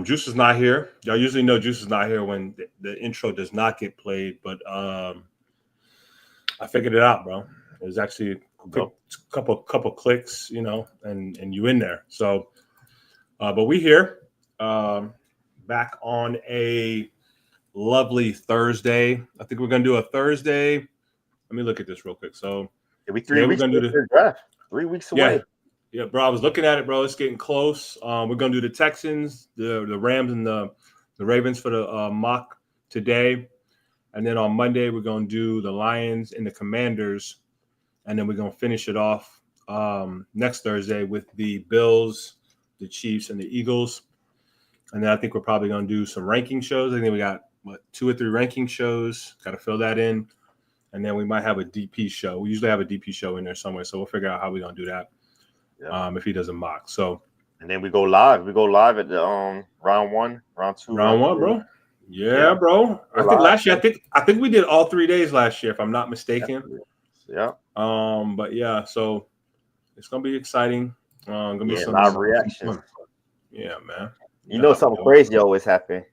Juice is not here. Y'all usually know Juice is not here when the intro does not get played, but I figured it out, bro. It was actually a quick couple clicks, and you in there. So, but we here, back on a lovely Thursday. I think we're gonna do a Thursday. Let me look at this real quick. So we 3 weeks we're gonna do the draft. 3 weeks away. Yeah, bro. I was looking at it, bro. It's getting close. We're gonna do the Texans, the Rams, and the Ravens for the mock today, and then on Monday we're gonna do the Lions and the Commanders, and then we're gonna finish it off next Thursday with the Bills, the Chiefs, and the Eagles. And then I think we're probably gonna do some ranking shows. I think we got 2 or 3 ranking shows. Got to fill that in, and then we might have a DP show. We usually have a DP show in there somewhere, so we'll figure out how we're gonna do that. Yeah. If he doesn't mock. So and then we go live. We go live at the round 1, round 2. Round 1, bro. Yeah, bro. I think last year, I think we did all 3 days last year, if I'm not mistaken. Yeah. But yeah, so it's gonna be exciting. Gonna be some live reaction. Yeah, man. You know something crazy always happen.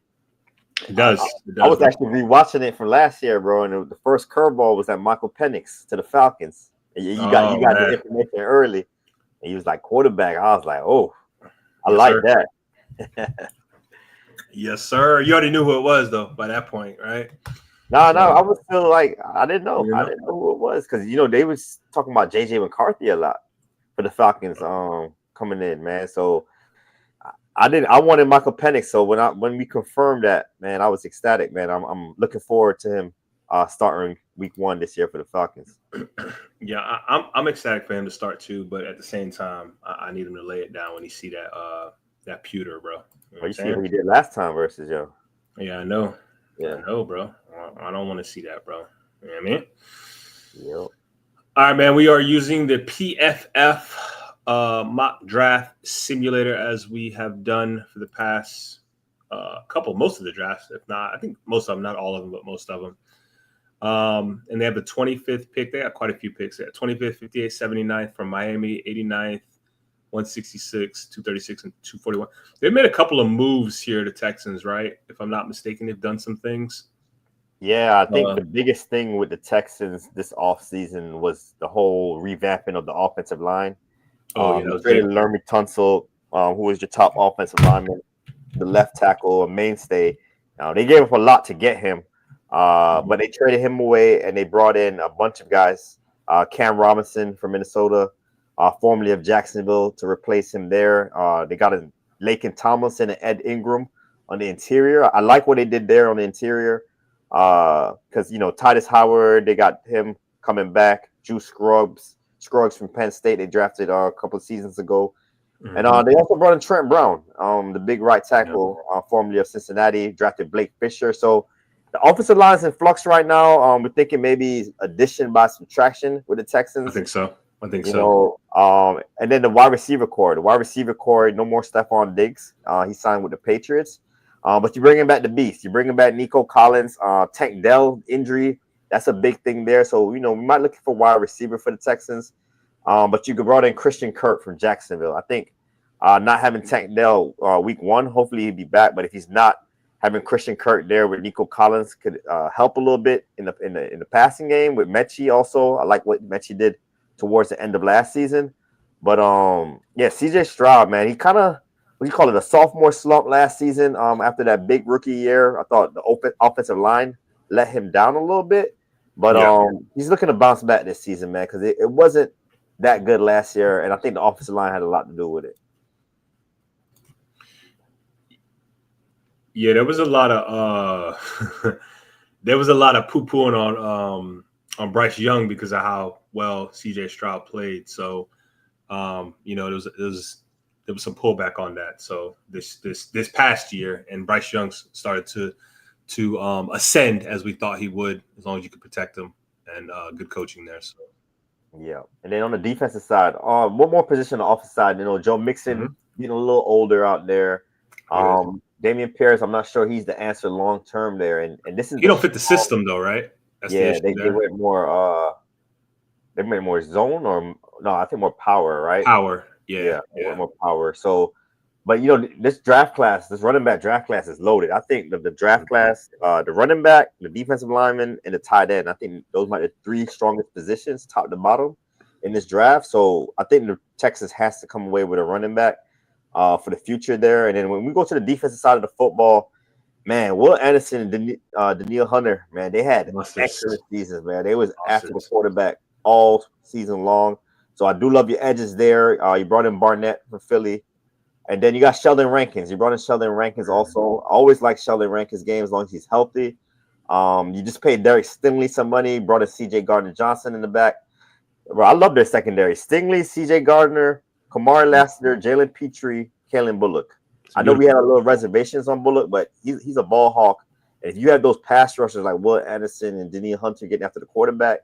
It does. I was actually rewatching it from last year, bro, and the first curveball was at Michael Penix to the Falcons. And you got the information early. And he was like quarterback. I was like, oh, I like that. Yes, sir. You already knew who it was, though, by that point, right? No, I was still like, I didn't know. I didn't know who it was because, they was talking about J.J. McCarthy a lot for the Falcons coming in, man. So I wanted Michael Penix. So when we confirmed that, man, I was ecstatic, man. I'm looking forward to him starting week 1 this year for the Falcons. Yeah, I'm excited for him to start too, but at the same time, I need him to lay it down when he see that pewter, bro. You see what he did last time versus Joe. Yeah, I know. Yeah, I know, bro. I don't want to see that, bro. You know what I mean? Yep. All right, man. We are using the PFF mock draft simulator as we have done for the past most of the drafts, if not, I think most of them, not all of them, but most of them. And they have the 25th pick. They got quite a few picks there. 25th, 58th, 79th from Miami, 89th, 166, 236, and 241. They've made a couple of moves here, the Texans, right? If I'm not mistaken, they've done some things. Yeah, I think the biggest thing with the Texans this offseason was the whole revamping of the offensive line. Traded Lermy Tunsil, who was your top offensive lineman, the left tackle, a mainstay. They gave up a lot to get him. But they traded him away and they brought in a bunch of guys. Cam Robinson from Minnesota, formerly of Jacksonville, to replace him there. They got a Laken Tomlinson and Ed Ingram on the interior. I like what they did there on the interior because, Titus Howard, they got him coming back. Juice Scruggs from Penn State, they drafted a couple of seasons ago. Mm-hmm. And they also brought in Trent Brown, the big right tackle, formerly of Cincinnati, drafted Blake Fisher. So the offensive line is in flux right now. We're thinking maybe addition by subtraction with the Texans. I think so. And then the wide receiver core. No more Stephon Diggs. He signed with the Patriots. But you're bringing back the beast. You're bringing back Nico Collins. Tank Dell injury. That's a big thing there. So, we might look for wide receiver for the Texans. But you could brought in Christian Kirk from Jacksonville. I think not having Tank Dell week 1, hopefully he'd be back. But if he's not, having Christian Kirk there with Nico Collins could help a little bit in the passing game with Mechie also. I like what Mechie did towards the end of last season. But CJ Stroud, man, he kind of, a sophomore slump last season. After that big rookie year, I thought the offensive line let him down a little bit. But he's looking to bounce back this season, man, because it wasn't that good last year, and I think the offensive line had a lot to do with it. Yeah, there was a lot of poo-pooing on Bryce Young because of how well CJ Stroud played. So, there was some pullback on that. So this past year, and Bryce Young started to ascend as we thought he would, as long as you could protect him, and good coaching there. So. Yeah, and then on the defensive side, one more position on the offensive side. Joe Mixon getting a little older out there. Damian Pierce, I'm not sure he's the answer long term there, and this is he don't fit the system though, right? That's they went more they made more zone or no, I think more power, right? Power, yeah. More power. So But this draft class, this running back draft class is loaded. I think the draft class, the running back, the defensive lineman, and the tight end. I think those might be the three strongest positions, top to bottom, in this draft. So I think the Texans has to come away with a running back for the future there. And then when we go to the defensive side of the football, man, Will Anderson and Danielle Hunter, man, they had excellent seasons, man. They was after the quarterback all season long. So I do love your edges there. You brought in Barnett from Philly. And then you got Sheldon Rankins. You brought in Sheldon Rankins also. I always like Sheldon Rankins' game as long as he's healthy. You just paid Derek Stingley some money. Brought in C.J. Gardner-Johnson in the back. Bro, I love their secondary. Stingley, C.J. Gardner, Kamar Lassiter, Jalen Petrie, Kalen Bullock. I know we had a little reservations on Bullock, but he's a ball hawk. And if you have those pass rushers like Will Anderson and Danielle Hunter getting after the quarterback,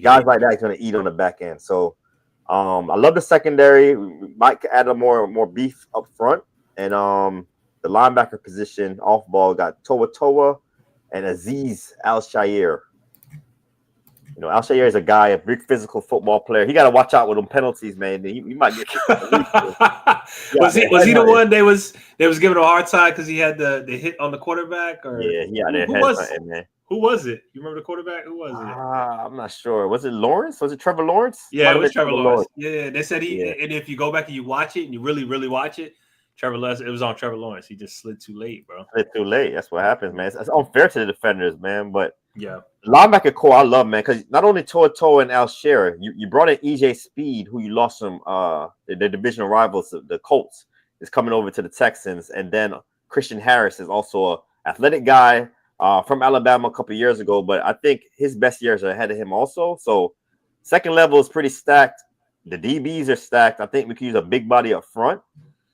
guys like that are going to eat on the back end. So I love the secondary. We might add a more beef up front. And the linebacker position off ball got Toa and Azeez Al-Shaair. Al-Shaair is a guy, a big physical football player. He got to watch out with them penalties, man. He might get. Was he the one they was giving a hard time because he had the hit on the quarterback? Or who was it? You remember the quarterback? Who was it? I'm not sure. Was it Lawrence? Was it Trevor Lawrence? Yeah, it was Trevor Lawrence. Yeah, they said and if you go back and you watch it and you really, really watch it, Trevor Lawrence, it was on Trevor Lawrence. He just slid too late, bro. Slid too late. That's what happens, man. It's unfair to the defenders, man. But yeah, linebacker core, I love, man, because not only Toa and Al-Shaair, you brought in EJ Speed, who you lost from the divisional rivals, the Colts, is coming over to the Texans, and then Christian Harris is also an athletic guy from Alabama a couple years ago, but I think his best years are ahead of him also. So second level is pretty stacked. The DBs are stacked. I think we can use a big body up front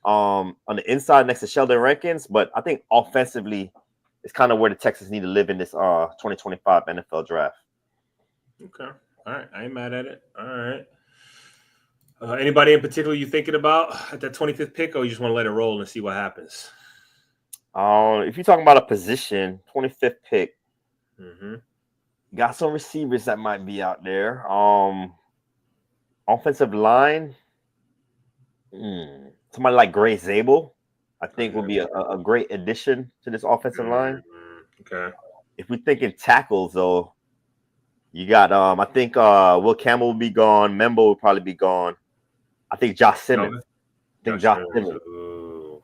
on the inside next to Sheldon Rankins, but I think offensively it's kind of where the Texans need to live in this 2025 NFL draft. Okay. All right. I ain't mad at it. All right. Anybody in particular you thinking about at that 25th pick, or you just want to let it roll and see what happens? If you're talking about a position, 25th pick, got some receivers that might be out there. Offensive line, somebody like Gray Zabel, I think would be a great addition to this offensive line. Okay. If we're thinking tackles, though, you got I think Will Campbell will be gone. Membo will probably be gone. I think Josh Simmons. Josh Simmons.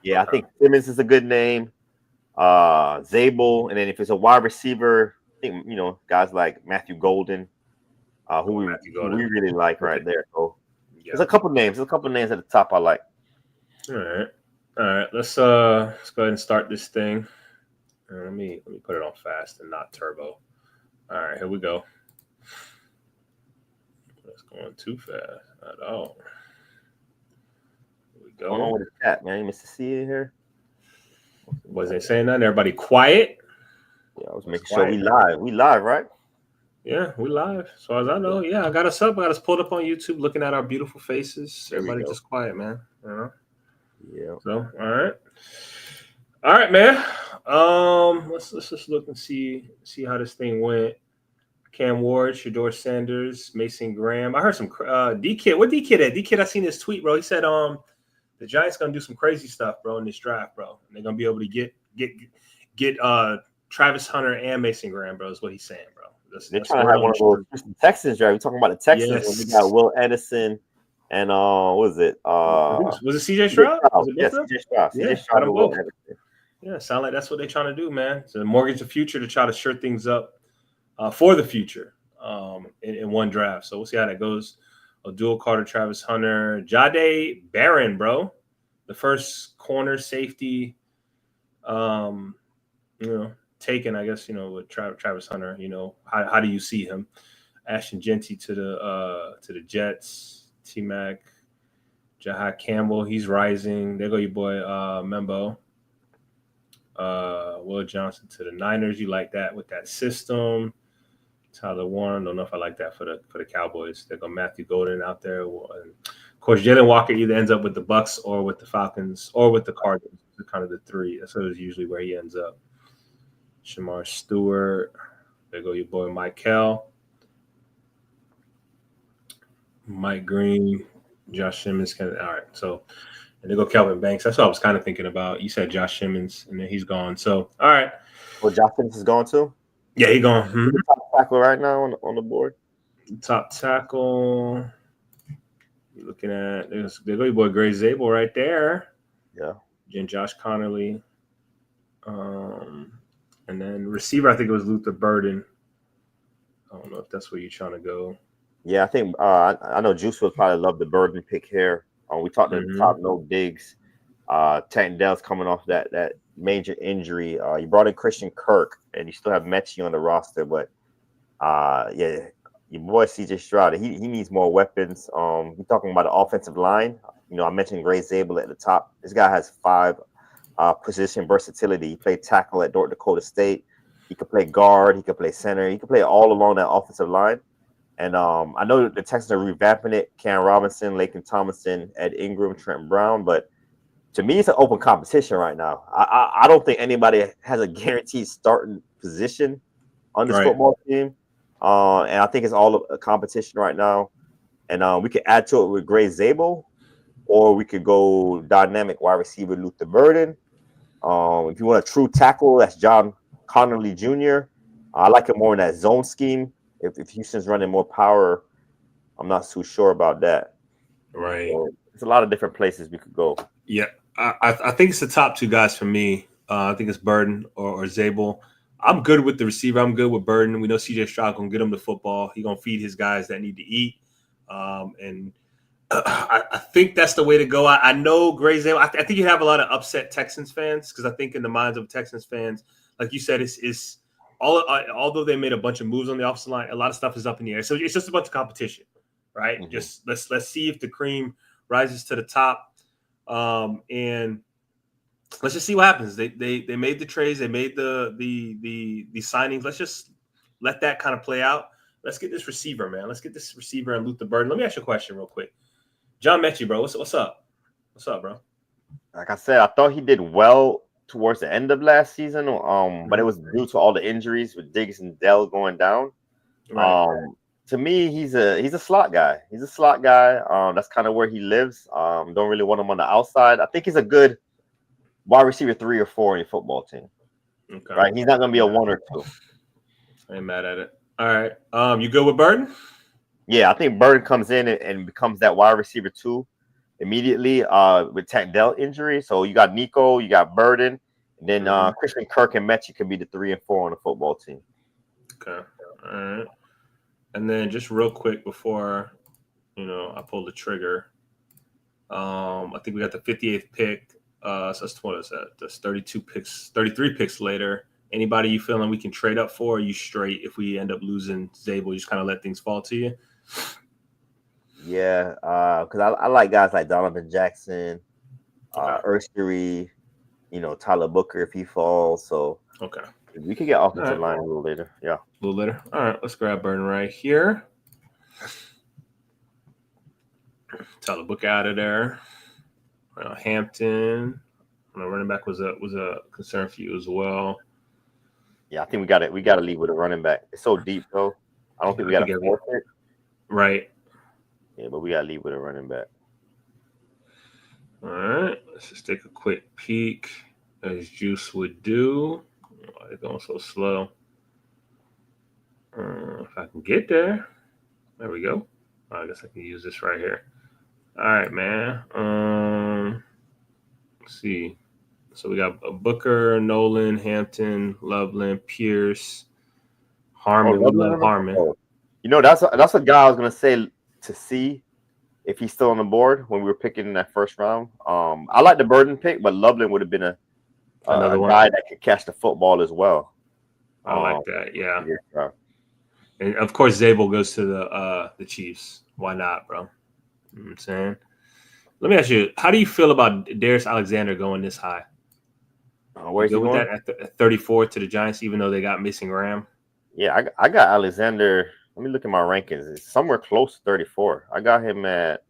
Yeah, okay. I think Simmons is a good name. Zabel, and then if it's a wide receiver, I think guys like Matthew Golden, who we really like right there. So there's a couple names. There's a couple names at the top I like. All right. Let's go ahead and start this thing. Let me put it on fast and not turbo. All right, here we go. It's going too fast at all. Here we go. What's going on with the chat, man? Mr. C in here. Wasn't saying nothing. Everybody quiet. Yeah, I was making sure we live. We live, right? Yeah, we live. So as I know, I got us up. I got us pulled up on YouTube, looking at our beautiful faces. Everybody just quiet, man. Yeah. So all right, man. Let's just look and see how this thing went. Cam Ward, Shedeur Sanders, Mason Graham. I heard some D-Kid. What D-Kid at? D-Kid, I seen his tweet, bro. He said the Giants gonna do some crazy stuff, bro, in this draft, bro. And they're gonna be able to get Travis Hunter and Mason Graham, bro. Is what he's saying, bro. They're trying to have one of those Texans draft. We're talking about the Texans when we got Will Anderson and what was it? Was it CJ Stroud? Yes, CJ Stroud. CJ Stroud and Will Anderson. Yeah, sound like that's what they're trying to do, man. So mortgage the future to try to shore things up for the future in one draft. So we'll see how that goes. Abdul Carter, Travis Hunter, Jahdae Barron, bro, the first corner safety, taken, I guess, with Travis Hunter. How do you see him? Ashton Genty to the Jets. T-Mac, Jahad Campbell, he's rising. There go your boy Membo. Will Johnson to the Niners. You like that with that system? Tyler Warren. Don't know if I like that for the Cowboys. They go Matthew Golden out there. And of course, Jalen Walker either ends up with the Bucks or with the Falcons or with the Cardinals. They're kind of the three. That's usually where he ends up. Shamar Stewart. There go your boy Michael. Mike Green. Josh Simmons. All right. So And they go Kelvin Banks. That's what I was kind of thinking about. You said Josh Simmons, and then he's gone. So, all right. Well, Josh Simmons is gone too? Yeah, he's gone. Who's the top tackle right now on the board? Top tackle. You're looking at there's your boy Gray Zabel right there. Yeah. And Josh Connerly. And then receiver, I think it was Luther Burden. I don't know if that's where you're trying to go. Yeah, I think I know Juice would probably love the Burden pick here. We talked to the top no digs. Dell's coming off that major injury. You brought in Christian Kirk, and you still have Mechie on the roster, but yeah, your boy CJ Stroud, he needs more weapons. We're talking about the offensive line. You know, I mentioned Gray Zabel at the top. This guy has 5 position versatility. He played tackle at North Dakota State. He could play guard. He could play center. He could play all along that offensive line. And I know the Texans are revamping it. Cam Robinson, Lakin Tomlinson, Ed Ingram, Trent Brown. But to me, it's an open competition right now. I don't think anybody has a guaranteed starting position on this football team. And I think it's all a competition right now. And we could add to it with Gray Zabel, or we could go dynamic wide receiver Luther Burden. If you want a true tackle, that's John Connerly Jr. I like him more in that zone scheme. If Houston's running more power, I'm not too sure about that. Right. So there's a lot of different places we could go. Yeah, I think it's the top 2 guys for me. I think it's Burden or Zabel. I'm good with the receiver. I'm good with Burden. We know CJ Stroud gonna get him the football. He's gonna feed his guys that need to eat. And I think that's the way to go. I know Gray Zabel. I think you have a lot of upset Texans fans because I think in the minds of Texans fans, like you said, it's all. Although they made a bunch of moves on the offensive line, a lot of stuff is up in the air. So it's just a bunch of competition, right? Mm-hmm. Just let's see if the cream rises to the top, and let's just see what happens. They made the trades, they made the signings. Let's just let that kind of play out. Let's get this receiver, man. Let's get this receiver and Luther Burden. Let me ask you a question real quick. John Mechie, bro. What's up? What's up, bro? Like I said, I thought he did well towards the end of last season. But it was due to all the injuries with Diggs and Dell going down. Right. To me, he's a slot guy. He's a slot guy. That's kind of where he lives. Don't really want him on the outside. I think he's a good wide receiver 3 or 4 in your football team. Okay. Right? He's not going to be a 1 or 2. I ain't mad at it. All right. You good with Burden? Yeah, I think Burden comes in and becomes that wide receiver 2 immediately with Tank Dell injury. So you got Nico, you got Burden, and then Christian Kirk and Mechie could be the 3 and 4 on the football team. Okay. All right. And then just real quick before, I pull the trigger, I think we got the 58th pick. So that's what is that? That's 33 picks later. Anybody you feeling we can trade up for? Or are you straight if we end up losing Zabel? You just kind of let things fall to you? Yeah, because I like guys like Donovan Jackson, Ursery, Tyler Booker if he falls. So okay, we could get offensive line a little later. Yeah, a little later. All right, let's grab Burden right here. Tyler Booker out of there. Hampton. Running back was a concern for you as well. Yeah, I think we got to leave with a running back. It's so deep though. I don't think we got to force it. Right. Yeah, but we got to leave with a running back. All right. Let's just take a quick peek as Juice would do. Why they're going so slow? If I can get there. There we go. I guess I can use this right here. All right, man. Let's see. So we got Booker, Nolan, Hampton, Loveland, Pierce, Harmon. We love Harmon. That's a guy I was gonna say to see if he's still on the board when we were picking in that first round. I like the Burden pick, but Loveland would have been a guy that could catch the football as well. I like that. Yeah. And of course, Zabel goes to the Chiefs. Why not, bro? You know what I'm saying. Let me ask you, how do you feel about Darius Alexander going this high? Where's he going? With that at 34 to the Giants, even though they got missing Ram? Yeah, I got Alexander. Let me look at my rankings. It's somewhere close to 34. I got him at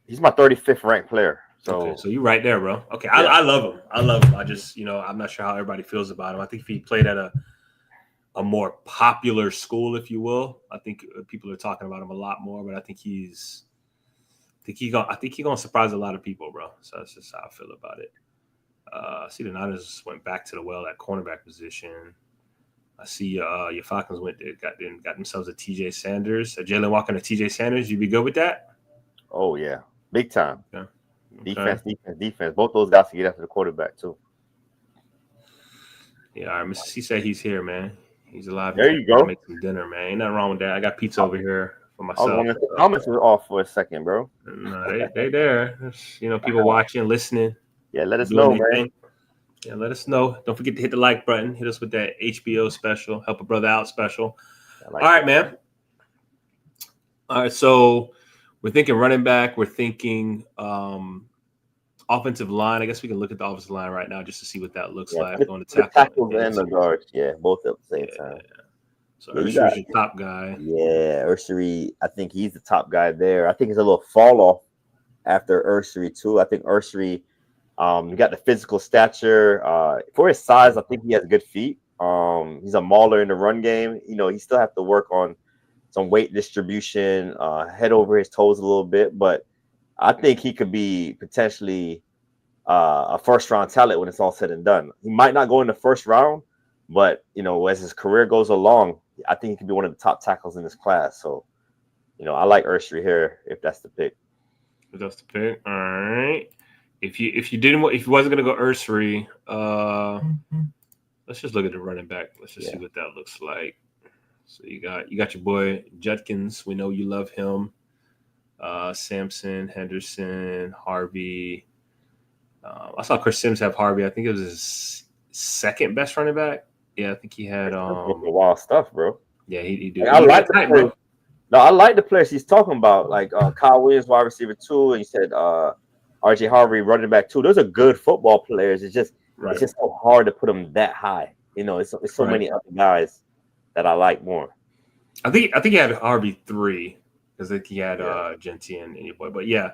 he's my 35th ranked player. So you're right there, bro. Okay, yeah. I love him. I just, I'm not sure how everybody feels about him. I think if he played at a more popular school, if you will, I think people are talking about him a lot more. But I think he's I think he gonna surprise a lot of people, bro. So that's just how I feel about it. See, the Niners went back to the well at cornerback position. I see your Falcons got themselves a TJ Sanders, a Jalen Walker, and a TJ Sanders. You be good with that? Oh yeah, big time. Okay. Defense. Both those guys can get after the quarterback too. Yeah, all right. Mr. C said he's here, man. He's alive. There you go. Make some dinner, man. Ain't nothing wrong with that. I got pizza over here for myself. I was wondering if the comments were off for a second, bro. No, they there. People watching, listening. Yeah, let us know, man. Yeah, let us know. Don't forget to hit the like button. Hit us with that HBO special, help a brother out special. All right, man. All right, so we're thinking running back. We're thinking offensive line. I guess we can look at the offensive line right now just to see what that looks like. Going to tackles and the guards. Yeah, both at the same time. So Ursery's your top guy. Yeah, Ursery. I think he's the top guy there. I think it's a little fall off after Ursery too. I think Ursery, he got the physical stature. For his size, I think he has good feet. He's a mauler in the run game. He still have to work on some weight distribution, head over his toes a little bit, but I think he could be potentially a first-round talent when it's all said and done. He might not go in the first round, but as his career goes along, I think he could be one of the top tackles in this class. So, I like Ursery here if that's the pick. If that's the pick, all right. If you wasn't gonna go Ursery, let's just look at the running back. Let's just see what that looks like. So you got your boy Judkins. We know you love him. Sampson, Henderson, Harvey. I saw Chris Sims have Harvey. I think it was his second best running back. Yeah, I think he had wild stuff, bro. Yeah, he did. I like the players. No, I like the players he's talking about, like Kyle Williams, wide receiver 2, and you said RJ Harvey, running back 2. Those are good football players. It's just so hard to put them that high. It's so many other guys that I like more. I think he had Harvey 3 because I think he had Genty and your boy. But yeah,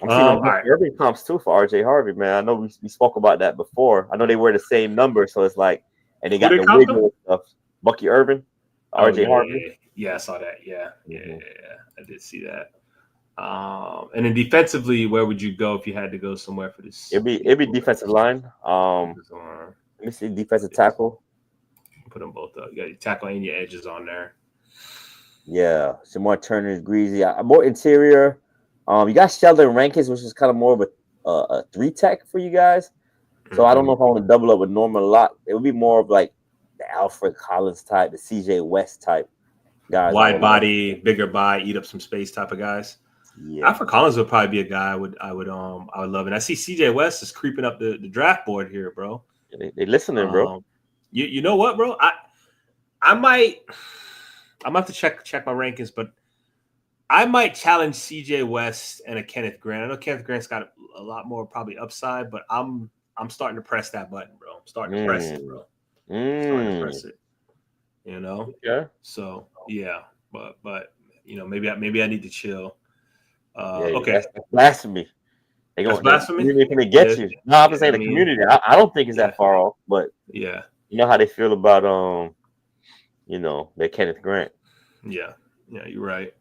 I'm seeing Irving comps too for RJ Harvey, man. I know we spoke about that before. I know they wear the same number, so it's like, and they got the wiggle stuff. Bucky Irvin, RJ Harvey. Yeah, I saw that. Yeah, I did see that. And then defensively, where would you go if you had to go somewhere for this? It'd be defensive line. Let me see, defensive tackle. Put them both up. You got your tackle and your edges on there. Yeah, some more Turner's greasy. More interior. You got Sheldon Rankins, which is kind of more of a 3-tech for you guys. So I don't know if I want to double up with Norman Lott. It would be more of like the Alfred Collins type, the CJ West type guys. Wide body, bigger body, eat up some space type of guys. Yeah, Alfred Collins would probably be a guy I would love. And I see CJ West is creeping up the draft board here, bro. They listening, bro. You know what, bro? I'm gonna have to check my rankings, but I might challenge CJ West and a Kenneth Grant. I know Kenneth Grant's got a lot more probably upside, but I'm starting to press that button, bro. I'm starting to press it, bro. Starting to press it. Yeah. So yeah, but maybe I need to chill. Okay. That's blasphemy. That's blasphemy. They're gonna get you. No, I'm just saying the community. I don't think it's that far off, but yeah, you know how they feel about that Kenneth Grant. Yeah, you're right.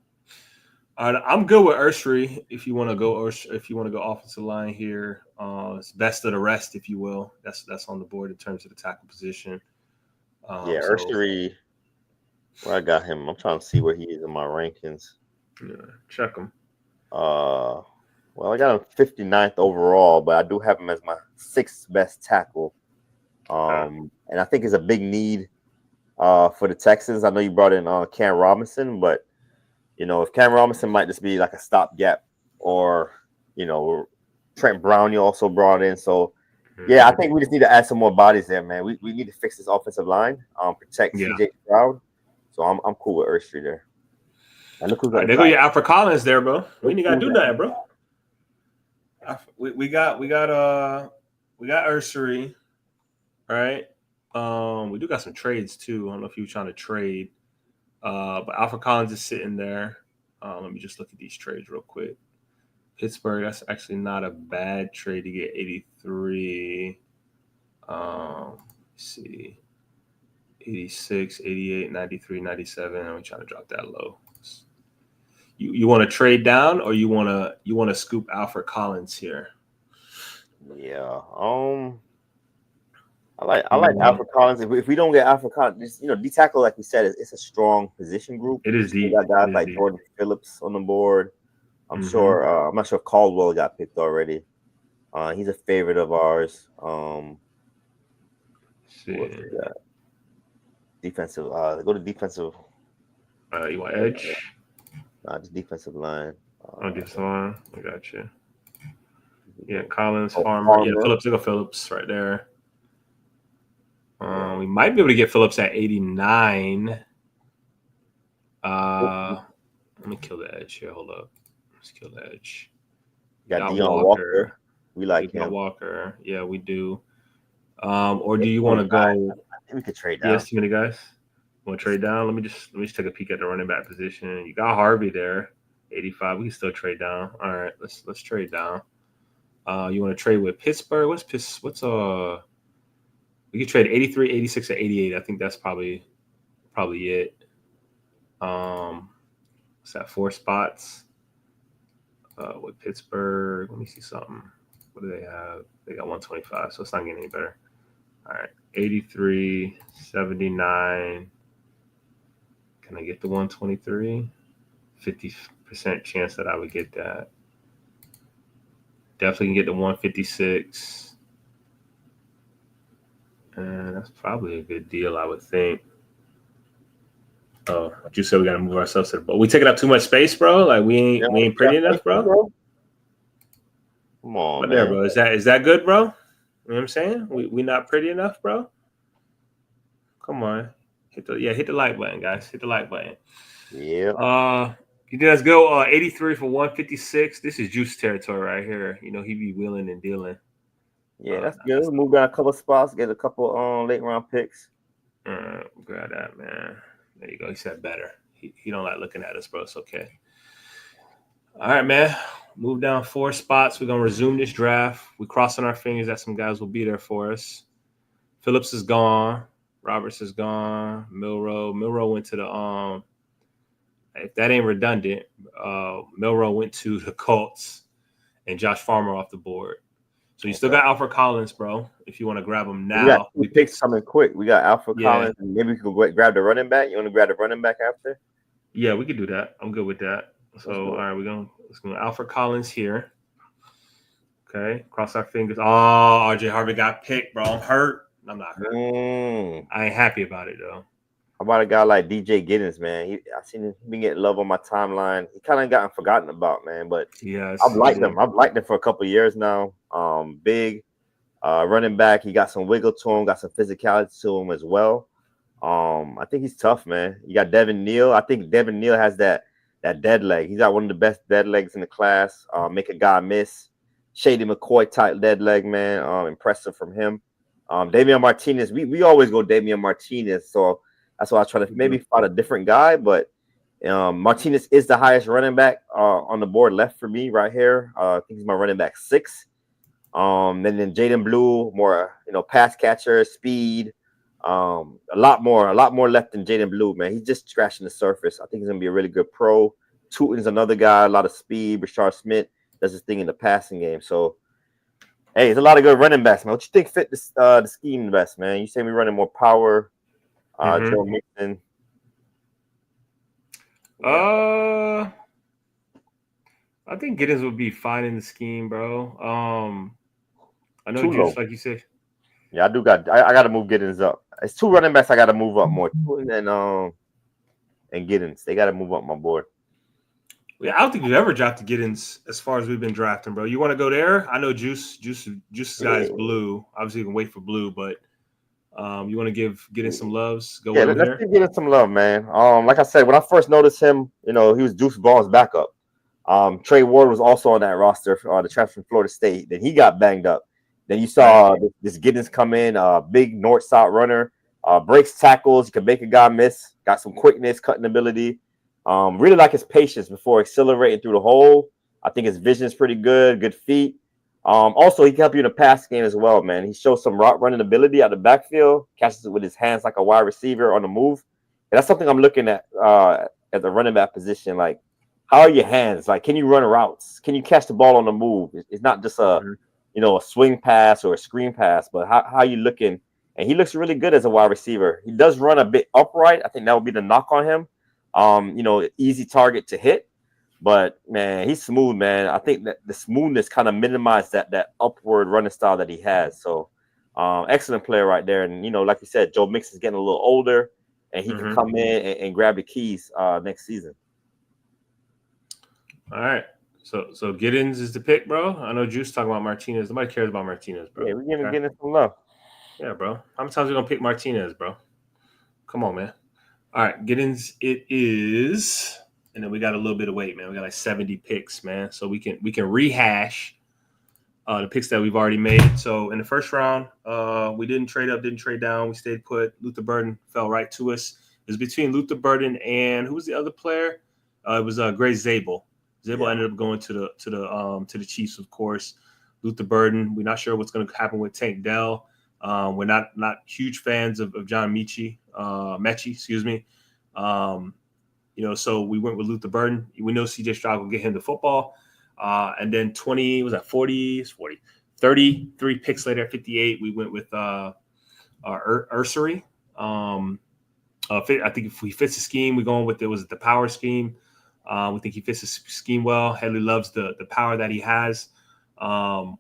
All right, I'm good with Ursery. If you want to go offensive line here, it's best of the rest, if you will. That's on the board in terms of the tackle position. Ursery. Where I got him, I'm trying to see where he is in my rankings. Yeah, check him. Well, I got him 59th overall, but I do have him as my 6th best tackle. And I think it's a big need for the Texans. I know you brought in Cam Robinson, but if Cam Robinson might just be like a stopgap, or Trent Brown you also brought in. So yeah, I think we just need to add some more bodies there, man. We need to fix this offensive line, protect CJ Stroud. So I'm cool with Ursery there. And look who's there go your Alfred Collins there, bro. We ain't gotta do that, bro. We got Ursery, right? We do got some trades too. I don't know if you were trying to trade, but Alfred Collins is sitting there. Let me just look at these trades real quick. Pittsburgh, that's actually not a bad trade to get 83. Let's see. 86, 88, 93, 97. I'm trying to drop that low. You want to trade down, or you want to scoop Alfred Collins here? Yeah. I like Alfred Collins. If we don't get Alfred Collins, D tackle, like you said, it's a strong position group. It is deep. We got guys like Jordan Phillips on the board. I'm sure. I'm not sure if Caldwell got picked already. He's a favorite of ours. Defensive. Go to defensive. You want edge? Just defensive line. Defensive line. I got you. Yeah, Collins, Farmer. Yeah, Phillips. Look at Phillips right there. We might be able to get Phillips at 89. Let me kill the edge here. Hold up. Let's kill the edge. Got Deion Walker. We like him. Walker. Yeah, we do. Or do you want to go? I think we could trade down. Yes, too many guys. Want to trade down? Let me just take a peek at the running back position. You got Harvey there, 85. We can still trade down. All right, let's trade down. You want to trade with Pittsburgh? What's we could trade 83, 86, or 88. I think that's probably it. What's that? 4 spots. With Pittsburgh. Let me see something. What do they have? They got 125, so it's not getting any better. All right, 83, 79. Can I get the 123? 50% chance that I would get that. Definitely can get the 156. And that's probably a good deal, I would think. Oh, like you said, we got to move ourselves to the ball. We taking up too much space, bro. Like we ain't pretty enough, bro. Come on, but man. There, bro. Is that good, bro? You know what I'm saying? We not pretty enough, bro. Come on, hit the like button, guys. Hit the like button. Yeah. You did us go 83 for 156. This is juice territory right here. He be wheeling and dealing. Yeah, that's good. We'll move down a couple of spots, get a couple late round picks. Grab that, man. There you go. He said better. He don't like looking at us, bro. It's okay. All right, man. Move down 4 spots. We're gonna resume this draft. We're crossing our fingers that some guys will be there for us. Phillips is gone. Roberts is gone. Milroe went to the if that ain't redundant, Milroe went to the Colts and Josh Farmer off the board. So you still got Alfred Collins, bro, if you want to grab him now. We picked something quick. We got Alfred Collins, and maybe we could grab the running back. You want to grab the running back after? Yeah, we could do that. I'm good with that. So, all right, let's go Alfred Collins here. Okay, cross our fingers. Oh, RJ Harvey got picked, bro. I'm hurt. I'm not hurt. I ain't happy about it, though. How about a guy like DJ Giddens, man? I seen him been getting love on my timeline. He kind of gotten forgotten about, man. But I've liked him. I've liked him for a couple of years now. Big running back. He got some wiggle to him, got some physicality to him as well. I think he's tough, man. You got Devin Neal. I think Devin Neal has that dead leg. He's got one of the best dead legs in the class. Make a guy miss. Shady McCoy type dead leg, man. Impressive from him. Damian Martinez. We always go Damian Martinez. So that's why I try to maybe find a different guy. But Martinez is the highest running back on the board left for me right here. I think he's my running back 6. And then Jaden Blue, more pass catcher, speed. A lot more left than Jaden Blue, man. He's just scratching the surface. I think he's gonna be a really good pro. Tootin's another guy, a lot of speed. Rashard Smith does his thing in the passing game. So, hey, there's a lot of good running backs, man. What you think fit the scheme best, man? You say we running more power. Joe Mixon. I think Giddens would be fine in the scheme, bro. I know just like you said. Yeah, I got to move Giddens up. It's 2 running backs I got to move up more. Tootin and Giddens. They got to move up my board. Yeah, I don't think we've ever drafted Giddens as far as we've been drafting, bro. You want to go there? I know Juice's guy is blue. Obviously, you can wait for blue, but you want to give Giddens some loves? Go with him let's give Giddens some love, man. Like I said, when I first noticed him, he was Deuce Ball's backup. Trey Ward was also on that roster, the transfer from Florida State. Then he got banged up. Then you saw this Giddens come in, big north-south runner, breaks tackles. He can make a guy miss. Got some quickness, cutting ability. Really like his patience before accelerating through the hole. I think his vision is pretty good feet. Also, he can help you in the pass game as well, man. He shows some route running ability out the backfield, catches it with his hands like a wide receiver on the move. And that's something I'm looking at the running back position. Like, how are your hands? Like, can you run routes? Can you catch the ball on the move? It's not just a a swing pass or a screen pass, but how you looking? And he looks really good as a wide receiver. He does run a bit upright. I think that would be the knock on him. Easy target to hit, but man, he's smooth, man. I think that the smoothness kind of minimized that upward running style that he has. So, excellent player right there. And like you said, Joe Mixon is getting a little older, and he can come in and grab the keys next season. All right. So Giddens is the pick, bro. I know Juice talking about Martinez. Nobody cares about Martinez, bro. Yeah, we're getting some love. Yeah, bro. How many times are we gonna pick Martinez, bro? Come on, man. All right, Giddens it is, and then we got a little bit of weight, man. We got like 70 picks, man. So we can rehash the picks that we've already made. So in the first round, we didn't trade up, didn't trade down. We stayed put. Luther Burden fell right to us. It was between Luther Burden and who was the other player? It was Grace Zabel. Zabel ended up going to the Chiefs, of course. Luther Burden. We're not sure what's going to happen with Tank Dell. We're not huge fans of John Mechie, excuse me. So we went with Luther Burden. We know CJ Stroud will get him the football. And then 33 picks later at 58, we went with Ursery. I think if he fits the scheme, we're going with the power scheme. We think he fits the scheme well. Headley loves the power that he has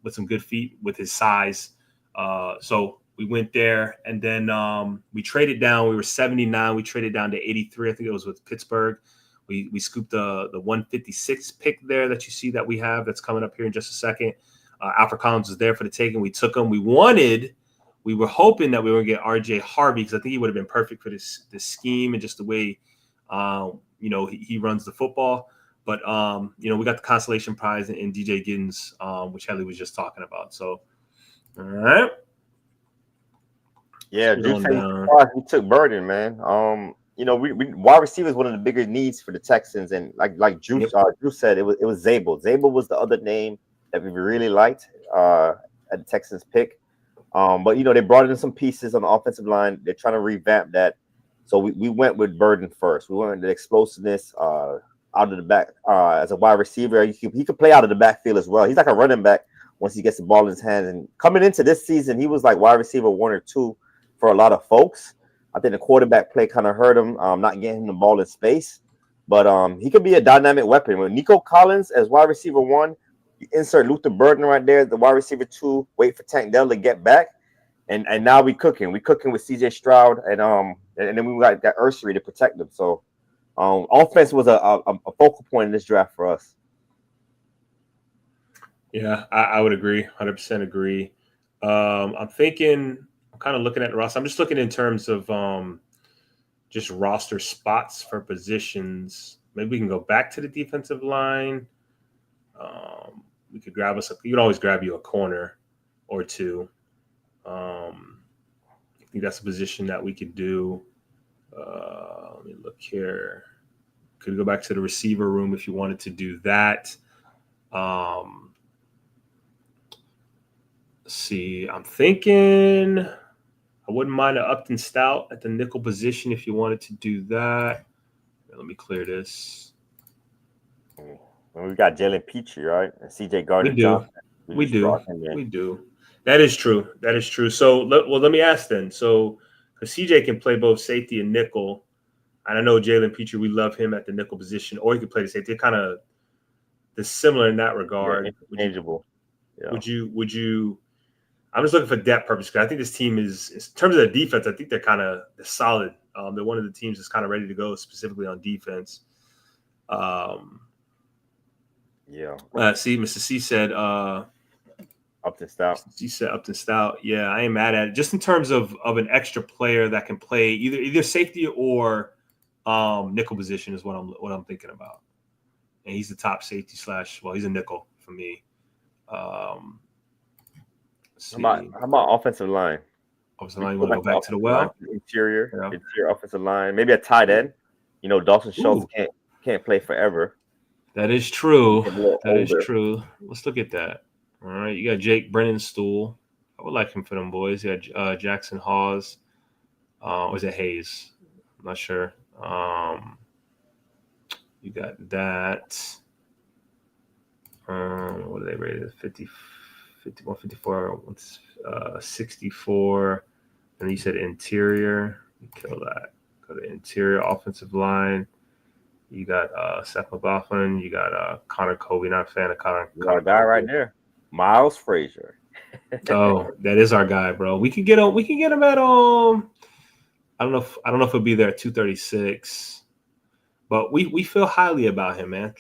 with some good feet with his size. So we went there, and then we traded down. We were 79. We traded down to 83. I think it was with Pittsburgh. We scooped the 156 pick there that you see that we have that's coming up here in just a second. Alfred Collins was there for the taking. We took him. We were hoping that we were going to get R.J. Harvey because I think he would have been perfect for this scheme and just the way he runs the football. But we got the consolation prize in DJ Giddens, which Helly was just talking about. So, all right. Yeah, we took Burden, man. We wide receiver is one of the bigger needs for the Texans, and like Drew said, it was Zabel. Zabel was the other name that we really liked at the Texans pick. But they brought in some pieces on the offensive line. They're trying to revamp that. So we went with Burden first. We went with the explosiveness out of the back as a wide receiver. He could play out of the backfield as well. He's like a running back once he gets the ball in his hands. And coming into this season, he was like wide receiver 1 or 2 for a lot of folks. I think the quarterback play kind of hurt him, not getting him the ball in space. But he could be a dynamic weapon. With Nico Collins as wide receiver 1, you insert Luther Burden right there, the wide receiver 2, wait for Tank Dell to get back. And now we cooking. We cooking with CJ Stroud, and then we got Ursery to protect them. So offense was a focal point in this draft for us. Yeah, I would agree. 100% agree. I'm kind of looking at the roster. I'm just looking in terms of just roster spots for positions. Maybe we can go back to the defensive line. We could you could always grab you a corner or two. I think that's a position that we could do. Let me look here. Could go back to the receiver room if you wanted to do that. Let's see. I'm thinking I wouldn't mind an Upton Stout at the nickel position if you wanted to do that. Let me clear this. We got Jalen Petrie, right? And CJ Gardner Johnson. We do. That is true. So, let me ask then. So, because CJ can play both safety and nickel, and I know Jalen Petrie, we love him at the nickel position, or he could play the safety. They're similar in that regard. Yeah, interchangeable. Would you? I'm just looking for depth purpose because I think this team is, in terms of the defense, I think they're solid. They're one of the teams that's kind of ready to go specifically on defense. See, Mr. C said Upton Stout. He said Upton Stout. Yeah, I ain't mad at it. Just in terms of an extra player that can play either safety or nickel position is what I'm thinking about. And he's the top safety / he's a nickel for me. How about offensive line? Offensive line, you want to go back to the well? Interior offensive line. Maybe a tight end. Dawson Schultz can't play forever. That is true. Is true. Let's look at that. All right, you got Jake Brennenstool. I would like him for them boys. You got Jackson Hawes. Or is it Hayes? I'm not sure. You got that. What are they rated? 50, 51, 54, 64. And you said interior. You kill that. Go to interior offensive line. You got Seth McLaughlin. You got Connor Colby. Not a fan of Connor. You got a guy right there, Miles Frazier. Oh, that is our guy, bro. We could get him. We can get him at I don't know if he'll be there at 236, but we feel highly about him, man.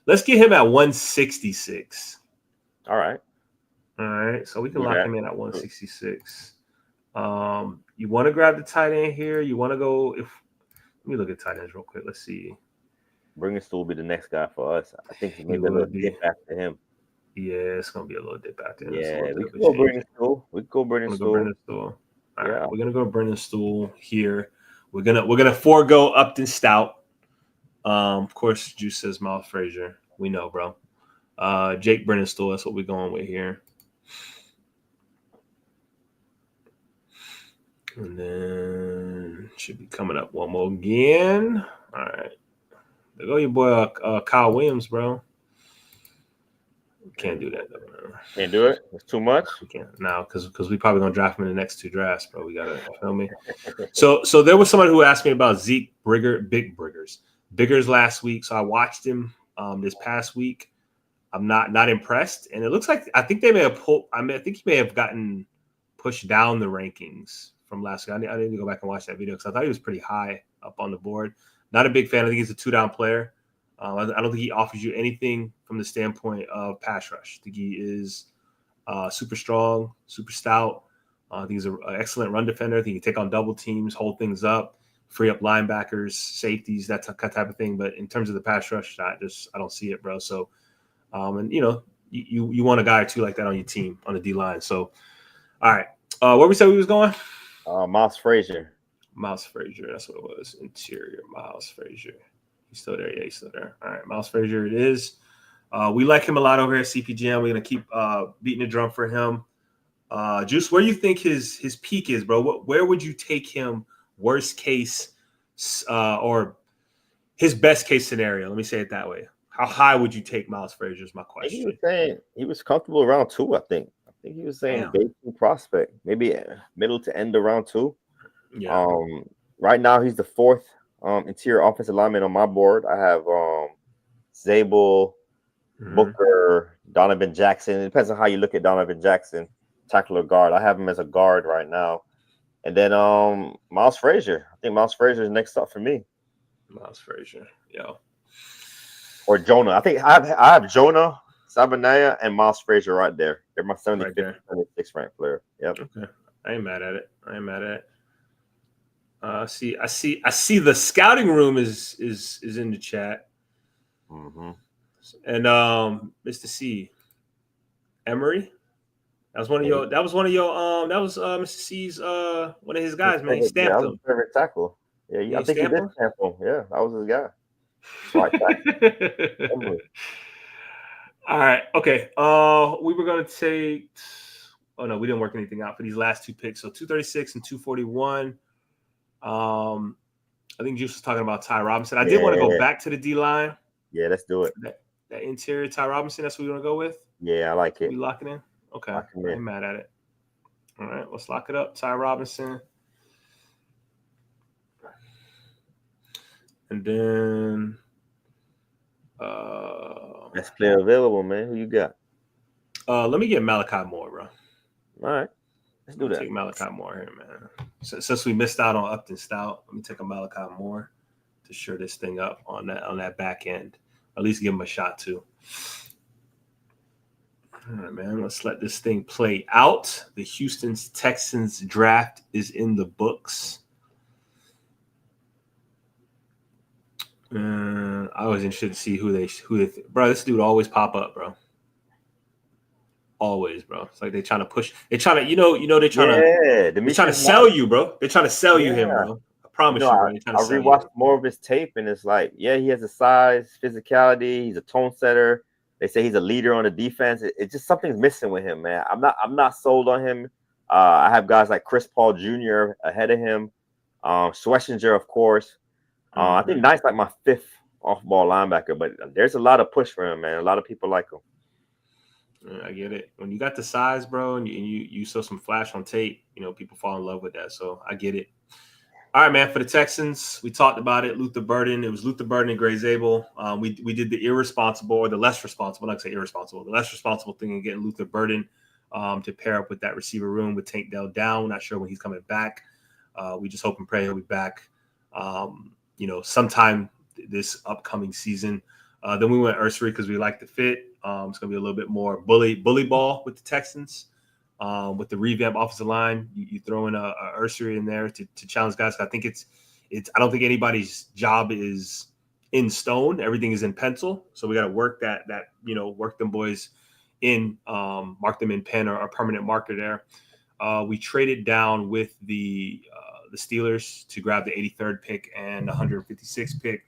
Let's get him at 166. All right. So we can lock him in at 166. You want to grab the tight end here? You want to go? Let me look at tight ends real quick. Let's see. Bringstool will be the next guy for us. I think maybe a little dip after him. Yeah, it's gonna be a little dip after him. Yeah, we can go Bringstool. We can go Bringstool. All right, we're gonna go Bringstool here. We're gonna forego Upton Stout. Of course, Juice says Miles Frazier. We know, bro. Jake Brennan-Stool. That's what we're going with here. And then should be coming up one more again. All right. There go your boy Kyle Williams, bro. Can't do that, though, man. Can't do it? It's too much? We can't now because we probably gonna draft him in the next 2 drafts, bro. We gotta feel me. So there was somebody who asked me about Zeke Biggers last week. So I watched him this past week. I'm not impressed. And it looks like I think they may have I think he may have gotten pushed down the rankings from last week. I need to go back and watch that video because I thought he was pretty high up on the board. Not a big fan. I think he's a 2-down player. I don't think he offers you anything from the standpoint of pass rush. I think he is super strong, super stout. I think he's an excellent run defender. I think he can take on double teams, hold things up, free up linebackers, safeties, that type of thing. But in terms of the pass rush, I don't see it, bro. So, and you want a guy or two like that on your team on the D line. So, all right, where we said we was going? Miles Frazier. Miles Frazier, that's what it was. Interior, Miles Frazier. He's still there. Yeah, he's still there. All right, Miles Frazier it is. We like him a lot over here at CPGM. We're going to keep beating the drum for him. Juice, where do you think his peak is, bro? Where would you take him worst case or his best case scenario? Let me say it that way. How high would you take Miles Frazier is my question. He was saying he was comfortable around 2, I think. I think he was saying day 2 prospect, maybe middle to end of round 2. Yeah. Right now he's the 4th interior offensive lineman on my board. I have Zabel, Booker, Donovan Jackson. It depends on how you look at Donovan Jackson, tackle or guard. I have him as a guard right now. And then Miles Frazier. I think Miles Frazier is next up for me. Miles Frazier, yeah. Or Jonah. I think I have Jonah, Sabanaya, and Miles Frazier right there. They're my 75th, 76th ranked player. Yep. Okay. I ain't mad at it. I see the scouting room is in the chat. Mm-hmm. And Mr. C, Emery, that was one of your Mr. C's one of his guys, man. He stamped him. Favorite tackle. Yeah, I think he did stamp him. Yeah, that was his guy. Right back. All right. Okay. We were gonna take. Oh no, we didn't work anything out for these last 2 picks. So 236 and 241. I think Juice was talking about Ty Robinson. I did want to go back to the D line. Yeah, let's do it. That interior Ty Robinson. That's what we want to go with. Yeah, I like it. We lock it in. Okay, I ain't mad at it. All right, let's lock it up. Ty Robinson. And then best player available, man. Who you got? Let me get Malachi Moore, bro. All right. Let's do that. Take Malachi Moore here, man. Since we missed out on Upton Stout, let me take a Malachi Moore to shore this thing up on that back end. At least give him a shot too. All right, man. Let's let this thing play out. The Houston Texans draft is in the books. I was interested to see who they bro. This dude always pop up, bro. Always, bro. It's like they're trying to push. They're trying to, they're trying to sell you, bro. They're trying to sell you him, bro. I promise you, bro. I rewatched more of his tape, and it's like, yeah, he has the size, physicality. He's a tone setter. They say he's a leader on the defense. It's just something's missing with him, man. I'm not sold on him. I have guys like Chris Paul Jr. ahead of him. Schlesinger, of course. I think Knight's like my 5th off-ball linebacker, but there's a lot of push for him, man. A lot of people like him. I get it. When you got the size, bro, and you saw some flash on tape, people fall in love with that. So I get it. All right, man. For the Texans, we talked about it. Luther Burden. It was Luther Burden and Gray Zabel. We did the irresponsible or the less responsible. Not say irresponsible. The less responsible thing in getting Luther Burden to pair up with that receiver room with Tank Dell down. Not sure when he's coming back. We just hope and pray he'll be back. Sometime this upcoming season. Then we went Ursery because we like the fit. It's going to be a little bit more bully ball with the Texans. With the revamp offensive line, you throw in a Ursery in there to challenge guys. I think it's I don't think anybody's job is in stone. Everything is in pencil. So we got to work that work them boys in, mark them in pen or a permanent marker there. We traded down with the Steelers to grab the 83rd pick and 156th pick.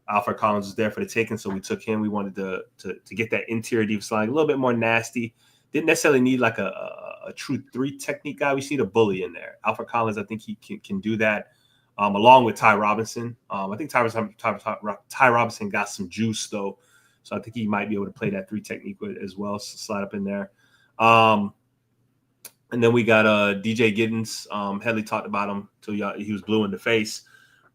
Alfred Collins was there for the taking, so we took him. We wanted to get that interior defensive line a little bit more nasty. Didn't necessarily need like a true 3 technique guy. We just need a bully in there. Alfred Collins, I think he can do that, along with Ty Robinson. I think Ty Robinson got some juice, though, so I think he might be able to play that 3 technique as well, so slide up in there. And then we got DJ Giddens. Headley talked about him till he was blue in the face.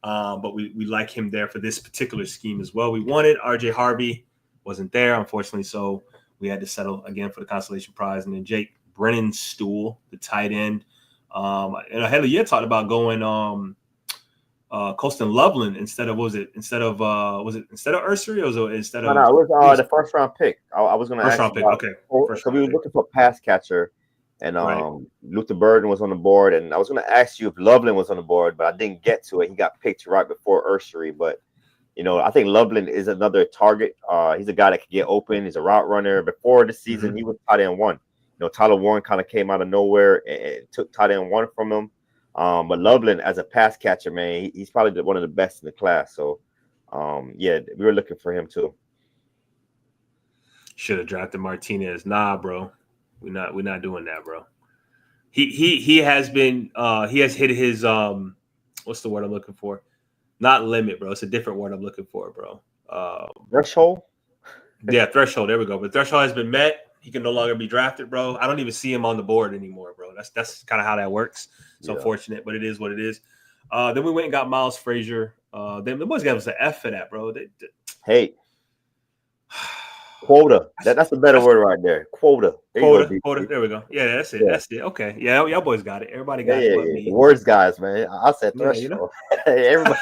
But we like him there for this particular scheme as well. We wanted RJ Harvey, wasn't there, unfortunately, so we had to settle again for the consolation prize. And then Jake Brennenstuhl, the tight end. And Headley, you had talked about going Colston Loveland instead of instead of Ursery, or was it instead of? No, it was the first round pick. I was going to ask first round pick. Okay, so we were looking for a pass catcher. And Luther Burden was on the board, and I was going to ask you if Loveland was on the board, but I didn't get to it. He got picked right before Ursery, but I think Loveland is another target. He's a guy that can get open. He's a route runner. Before the season, he was tight end 1. Tyler Warren kind of came out of nowhere and took tight end 1 from him. But Loveland, as a pass catcher, man, he's probably one of the best in the class. So, we were looking for him too. Should have drafted Martinez. Nah, bro. We're not doing that, bro. He has been he has hit his what's the word I'm looking for? Not limit, bro. It's a different word I'm looking for, bro. Threshold? Yeah, threshold. There we go. But threshold has been met. He can no longer be drafted, bro. I don't even see him on the board anymore, bro. That's kind of how that works. It's unfortunate, but it is what it is. Then we went and got Miles Frazier. Then the boys gave us an F for that, bro. Hey. Quota. That's a better word right there. Quota. Quota. There we go. Yeah, that's it. Yeah. That's it. Okay. Yeah, y'all boys got it. Everybody got it. But me. The words, guys, man. I said threshold. Hey, everybody.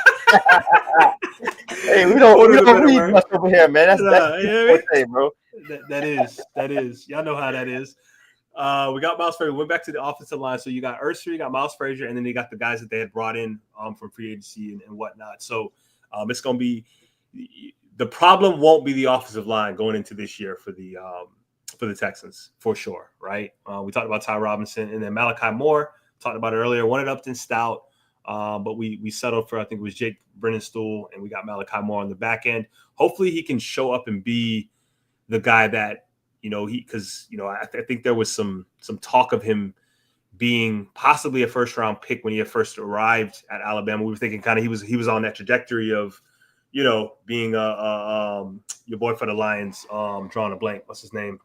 Hey, we don't read much over here, man. That's thing, bro. That is. Y'all know how that is. We got Miles Frazier. Went back to the offensive line. So you got Ursery, you got Miles Frazier, and then you got the guys that they had brought in from free agency and whatnot. So it's going to be the problem won't be the offensive line going into this year for the Texans for sure, right? We talked about Ty Robinson and then Malachi Moore. Talked about it earlier. Wanted Upton Stout, but we settled for, I think it was Jake Brennenstuhl, and we got Malachi Moore on the back end. Hopefully he can show up and be the guy that I think there was some talk of him being possibly a first round pick when he had first arrived at Alabama. We were thinking kind of he was on that trajectory of being your boy for the Lions, drawing a blank. What's his name?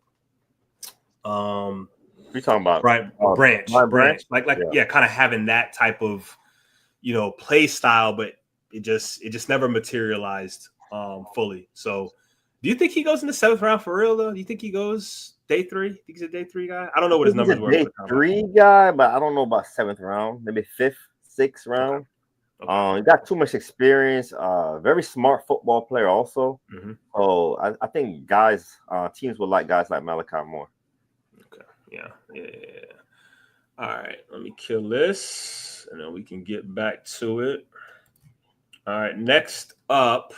What are you talking about? Right, Branch. Like kind of having that type of play style, but it just never materialized fully. So, do you think he goes in the 7th round for real though? Do you think he goes day 3? Think he's a day 3 guy? I don't know what his numbers were. Day 3 guy, but I don't know about 7th round. Maybe 5th, 6th round. Okay. He got too much experience. Very smart football player, also. Mm-hmm. So I think teams would like guys like Malachi Moore. Okay. Yeah. All right. Let me kill this, and then we can get back to it. All right. Next up,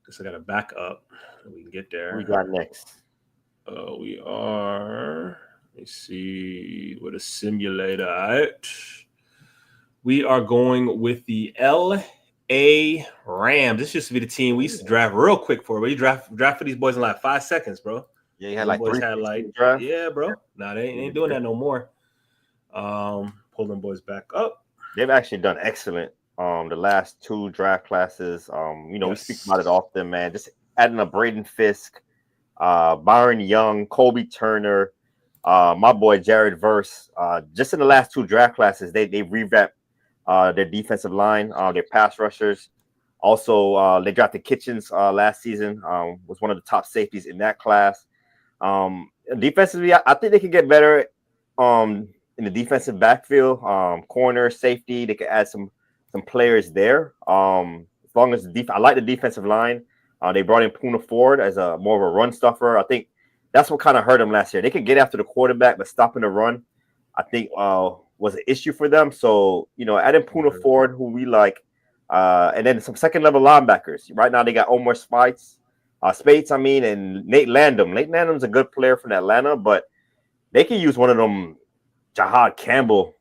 guess I got to back up so we can get there. What we got next? We are. Let me see what a simulator. All right. We are going with the LA Rams. This used to be the team we used to draft real quick for. We draft for these boys in like 5 seconds, bro. Yeah, you had like 3 draft. Yeah, bro. Nah, they ain't doing that no more. Pull them boys back up. They've actually done excellent the last 2 draft classes. You know, we speak Yes. about it often, man. Just adding a Braden Fisk, Byron Young, Kobe Turner, my boy Jared Verse. Just in the last 2 draft classes, they revamped their defensive line, their pass rushers. Also, they drafted Kitchens last season. Was one of the top safeties in that class. Defensively, I think they can get better. In the defensive backfield, corner, safety, they could add some players there. As long as I like the defensive line. They brought in Puna Ford as a more of a run stuffer. I think that's what kind of hurt them last year. They could get after the quarterback, but stopping the run, I think, was an issue for them. So, you know, adding Puna Ford, who we like, and then some second level linebackers. Right now, they got Omar Speights, and Nate Landum. Nate Landum's a good player from Atlanta, but they can use one of them Jahad Campbell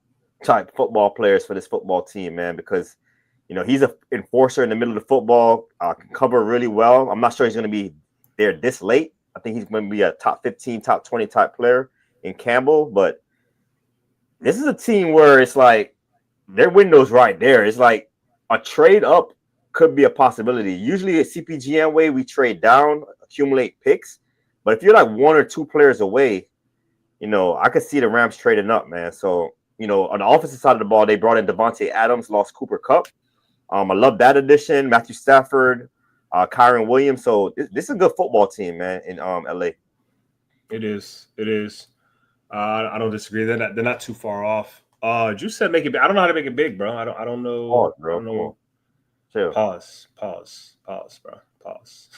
type football players for this football team, man, because, you know, he's an enforcer in the middle of the football, can cover really well. I'm not sure he's going to be there this late. I think he's going to be a top 15, top 20 type player in Campbell, but this is a team where it's like their window's right there. It's like a trade up could be a possibility. Usually at CPGM way, we trade down, accumulate picks, but if you're like 1 or 2 players away, you know, I could see the Rams trading up, man. So, you know, on the offensive side of the ball, they brought in Devontae Adams, lost Cooper Kupp. I love that addition. Matthew Stafford, Kyron Williams. So this is a good football team, man, in LA. It is. It is. I don't disagree. They're not too far off. Juice said make it big. I don't know how to make it big, bro. I don't know. Pause, bro. I don't know. Chill. Pause, bro. Pause.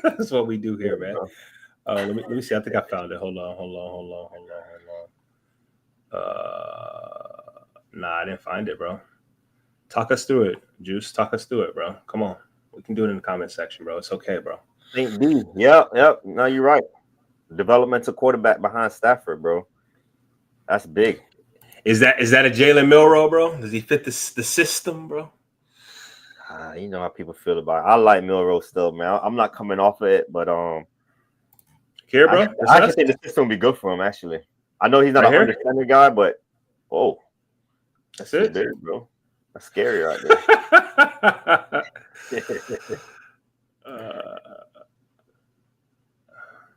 That's what we do here, man. Let me see. I think I found it. Hold on. Nah, I didn't find it, bro. Talk us through it, Juice. Talk us through it, bro. Come on. We can do it in the comment section, bro. It's okay, bro. Saint B. Yep. No, you're right. Developmental quarterback behind Stafford, bro. That's big. Is that a Jalen Milroe, bro? Does he fit the system, bro? You know how people feel about it. I like Milroe still, man. I'm not coming off of it, but here, bro. I actually think the system will be good for him. Actually, I know he's not an understanding guy, but that's it, big, bro. That's scary right there.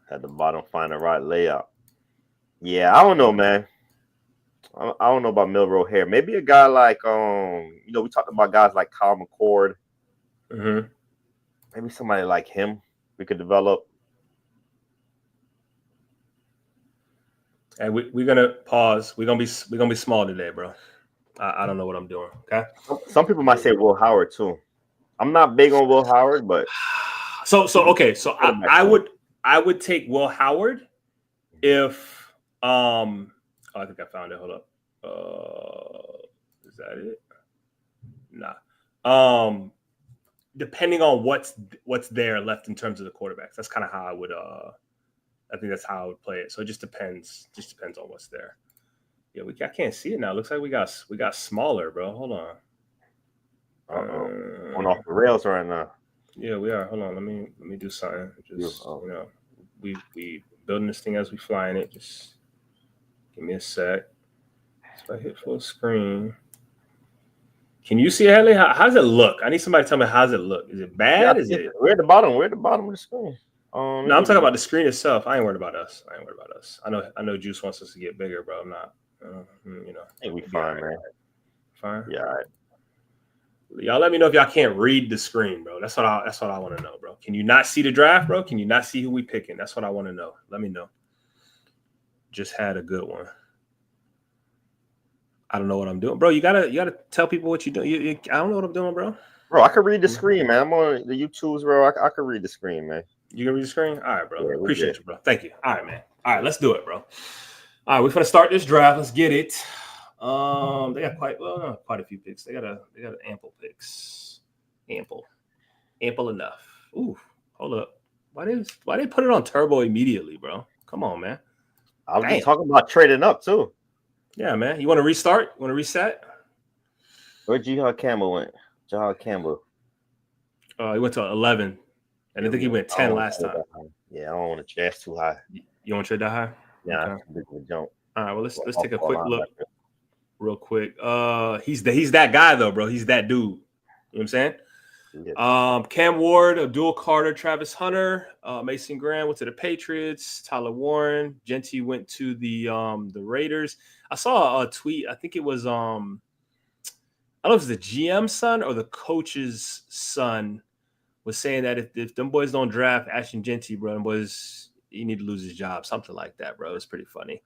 At the bottom, find the right layout. Yeah, I don't know, man. I don't know about Milroe here. Maybe a guy like you know, we talked about guys like Kyle McCord. Mm-hmm. Maybe somebody like him we could develop. And we're gonna pause. We're gonna be small today, bro. I don't know what I'm doing. Okay. Some people might say Will Howard too. I'm not big on Will Howard, but okay. So I would take Will Howard if I think I found it. Hold up. Is that it? Nah. Depending on what's there left in terms of the quarterbacks. That's kind of how I would I think that's how I would play it. So it just depends. Just depends on what's there. Yeah, I can't see it now. It looks like we got smaller, bro. Hold on. On off the rails right now. Yeah, we are. Hold on. Let me do something. Just you know, we building this thing as we flying it. Just give me a sec. So I hit full screen. Can you see it, Hadley? How does it look? I need somebody to tell me how's it look. Is it bad? Is it? We're at the bottom. We're at the bottom of the screen. No, I'm talking about the screen itself. I ain't worried about us. I know Juice wants us to get bigger, bro. I'm not. You know. I think we fine, man. Fine. Yeah. All right. Y'all let me know if y'all can't read the screen, bro. That's what I want to know, bro. Can you not see the draft, bro? Can you not see who we picking? That's what I want to know. Let me know. Just had a good one. I don't know what I'm doing, bro. You gotta tell people what you're doing. I don't know what I'm doing, bro. Bro, I can read the screen, man. I'm on the YouTubes, bro. I can read the screen, man. You can read the screen? All right, bro. Yeah, appreciate you, bro. Thank you. All right, man. All right, let's do it, bro. All right, we're gonna start this draft. Let's get it. They got quite a few picks. They got ample picks. Ample enough. Ooh, hold up. Why they put it on turbo immediately, bro? Come on, man. I was just talking about trading up too. Yeah, man. You want to restart? You want to reset? Where Jahad Campbell went? Jahad Campbell. He went to 11, and I think he went 10 last time. Yeah, I don't want to trade too high. You want to trade that high? Yeah, okay. Jump. All right. Well, let's take a quick look. real quick. He's that guy though, bro. He's that dude. You know what I'm saying? Yeah. Cam Ward, Abdul Carter, Travis Hunter, Mason Graham went to the Patriots. Tyler Warren, Genty went to the Raiders. I saw a tweet. I think it was I don't know if it's the GM son or the coach's son was saying that if them boys don't draft Ashton Genty, bro, them boys, he need to lose his job, something like that, bro. It's pretty funny.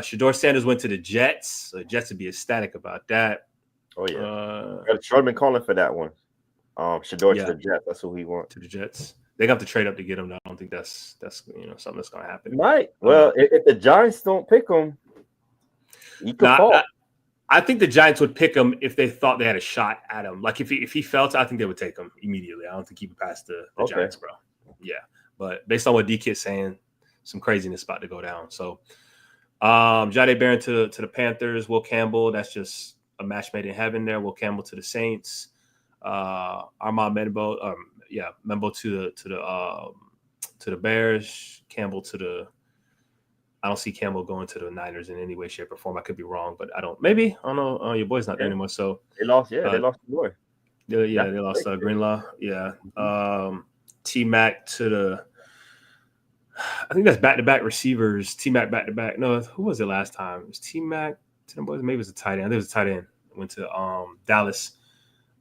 Shador Sanders went to the Jets. So the Jets would be ecstatic about that. Oh yeah. Short been calling for that one. Shador to the Jets. That's who he wants. To the Jets. They have to trade up to get him. I don't think that's something that's gonna happen. Right. Well, if the Giants don't pick him, he could fall. I think the Giants would pick him if they thought they had a shot at him. Like if he felt, I think they would take him immediately. I don't think he would pass the Giants, bro. Yeah. But based on what DK's saying, some craziness about to go down. So Jahdae Barron to the Panthers, Will Campbell, that's just a match made in heaven there. Will Campbell to the Saints. Armand Membo, Membo to the Bears, Campbell to the. I don't see Campbell going to the Niners in any way, shape, or form. I could be wrong, but I don't. Maybe I don't know. Your boy's not there anymore, so they lost. Yeah, they lost the boy. Yeah, they lost Greenlaw. Yeah, T Mac to the. I think that's back-to-back receivers. T Mac back-to-back. No, who was it last time? It was T Mac to the boys. Maybe it was a tight end. I think it was a tight end. Went to Dallas.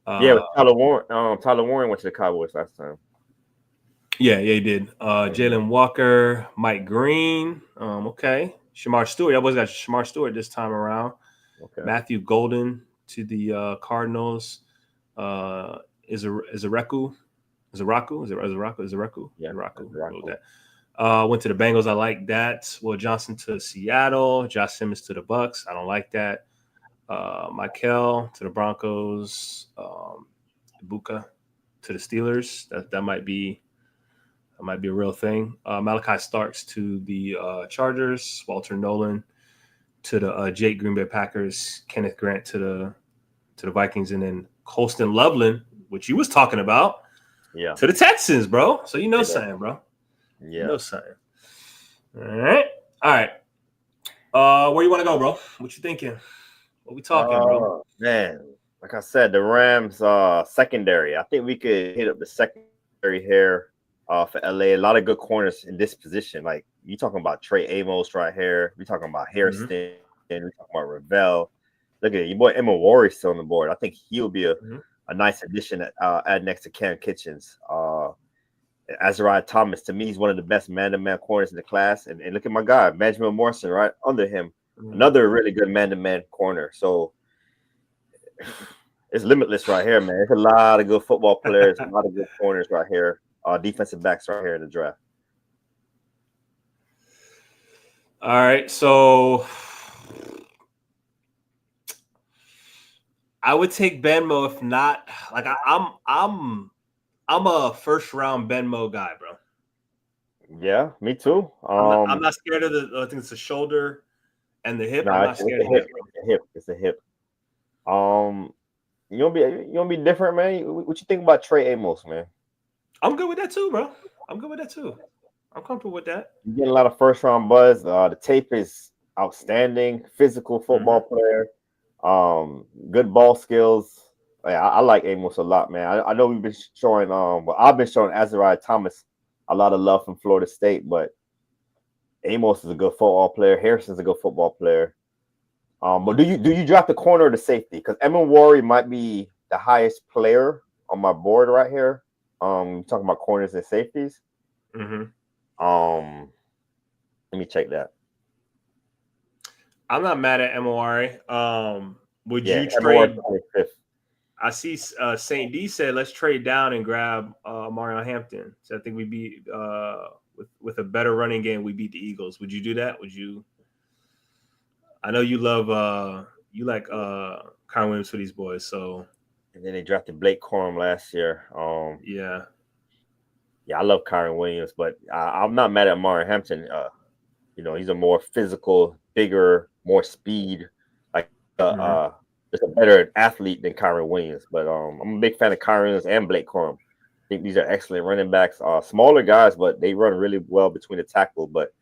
Tyler Warren. Tyler Warren went to the Cowboys last time. Yeah, he did. Jalen Walker, Mike Green. Okay. Shamar Stewart. I always got Shamar Stewart this time around. Okay. Matthew Golden to the Cardinals. Izaraku. Yeah, Izaraku. Went to the Bengals. I like that. Will Johnson to Seattle. Josh Simmons to the Bucks. I don't like that. Michael to the Broncos. Ibuka to the Steelers. That might be a real thing. Malachi Starks to the Chargers. Walter Nolan to the Jake Green Bay Packers. Kenneth Grant to the Vikings, and then Colston Loveland, which you was talking about, to the Texans, bro. So something, bro. Yeah, something. All right. Where you want to go, bro? What you thinking? What we talking, bro? Man, like I said, the Rams secondary. I think we could hit up the secondary here for LA. A lot of good corners in this position. Like you talking about Trey Amos right here. We talking about Hairston. We talking about Ravel. Look at it. Your boy Emma Warrior still on the board. I think he'll be a nice addition at add next to Cam Kitchens. Azariah Thomas, to me, he's one of the best man-to-man corners in the class. And look at my guy, Benjamin Morrison, right under him. Another really good man-to-man corner. So it's limitless right here, man. There's a lot of good football players, a lot of good corners right here. Defensive backs right here in the draft. All right, so I would take Benmo if not. Like I'm a first round Benmo guy, bro. Yeah, me too. I'm not scared of I think it's the shoulder and the hip. I'm not scared of the hip. It's a hip. You gonna be different, man. What you think about Trey Amos, man? I'm good with that too, bro. I'm comfortable with that. You're getting a lot of first round buzz. The tape is outstanding. Physical football player. Good ball skills. I like Amos a lot, man. I know we've been showing I've been showing Azariah Thomas a lot of love from Florida State, but Amos is a good football player. Harrison's a good football player. But do you draft the corner or the safety? Because Emma Warrior might be the highest player on my board right here. Talking about corners and safeties. Let me check that. I'm not mad at MORA. Would you trade? I see St. D said, let's trade down and grab Marion Hampton. So I think we beat with a better running game, we beat the Eagles. Would you do that? Would you? I know you love you like Kyron Williams for these boys. So and then they drafted Blake Corum last year. Yeah, I love Kyron Williams, but I'm not mad at Marion Hampton. He's a more physical, bigger, more speed, like just a better athlete than Kyron Williams. But I'm a big fan of Kyron Williams and Blake Corum. I think these are excellent running backs. Smaller guys, but they run really well between the tackle. But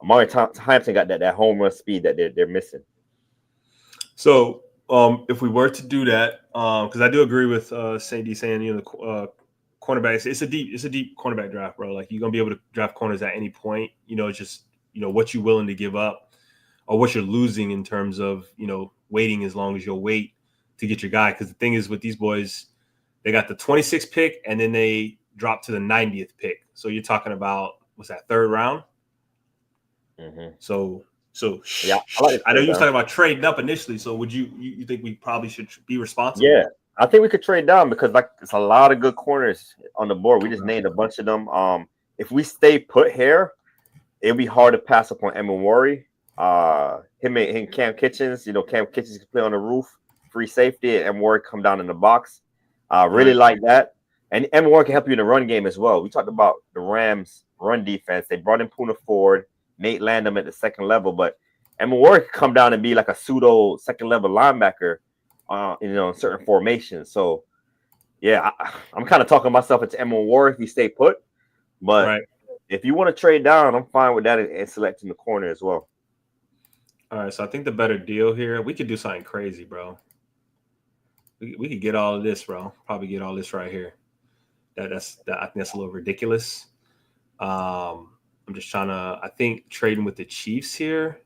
Marion Hampton got that home run speed that they're missing. So if we were to do that, because I do agree with Saint D saying, you know, the cornerbacks, it's a deep cornerback draft, bro. Like you're gonna be able to draft corners at any point. You know, it's just, you know, what you're willing to give up or what you're losing in terms of, you know, waiting as long as you'll wait to get your guy. Because the thing is with these boys, they got the 26th pick and then they drop to the 90th pick. So you're talking about, what's that, third round? Mm-hmm. So yeah, I know you was talking about trading up initially. So would you think we probably should be responsible? Yeah, I think we could trade down because like it's a lot of good corners on the board. We just named a bunch of them. If we stay put here, it'd be hard to pass up on Emawari. Him and Cam Kitchens. You know, Cam Kitchens can play on the roof, free safety, and Emawari come down in the box. Really like that. And Emawari can help you in the run game as well. We talked about the Rams run defense. They brought in Poona Ford, Nate Landham at the second level, but Emawari can come down and be like a pseudo second level linebacker. You know, in certain formations. So, yeah, I'm kind of talking myself into Emawari if we stay put. But if you want to trade down, I'm fine with that and selecting the corner as well. All right, so I think the better deal here, we could do something crazy, bro. We could get all of this, bro. Probably get all this right here. I think that's a little ridiculous. I'm just trying to. I think trading with the Chiefs here,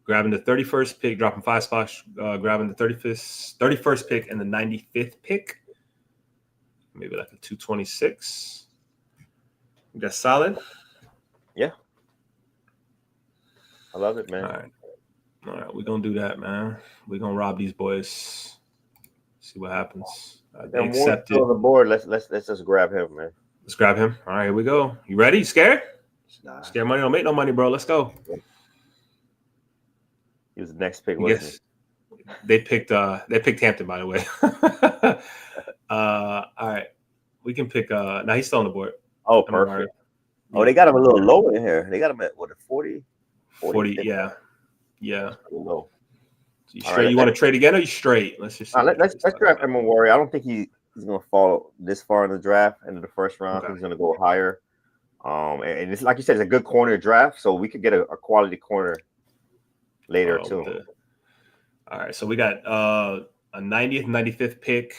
grabbing the 31st pick, dropping 5 spots, grabbing the 31st pick and the 95th pick, maybe like a 226. That's solid. Yeah, I love it, man. All right, we're gonna do that, man. We're gonna rob these boys. See what happens. They accepted on the board. Let's just grab him, man. Let's grab him. All right, here we go. You ready? You scared? Nah. Scared money don't make no money, bro. Let's go. He was the next pick, wasn't he? They picked Hampton, by the way. All right. We can pick now he's still on the board. Oh, perfect. Oh, they got him a little low in here. They got him at what, a 40? 40, yeah. Low. So you straight? Right, you want to trade again or you straight? Let's just let's draft Emawari. I don't think he's gonna fall this far in the draft into the first round. Okay. I think he's gonna go higher. And it's like you said, it's a good corner draft, so we could get a quality corner later too. All right, so we got a 90th, 95th pick.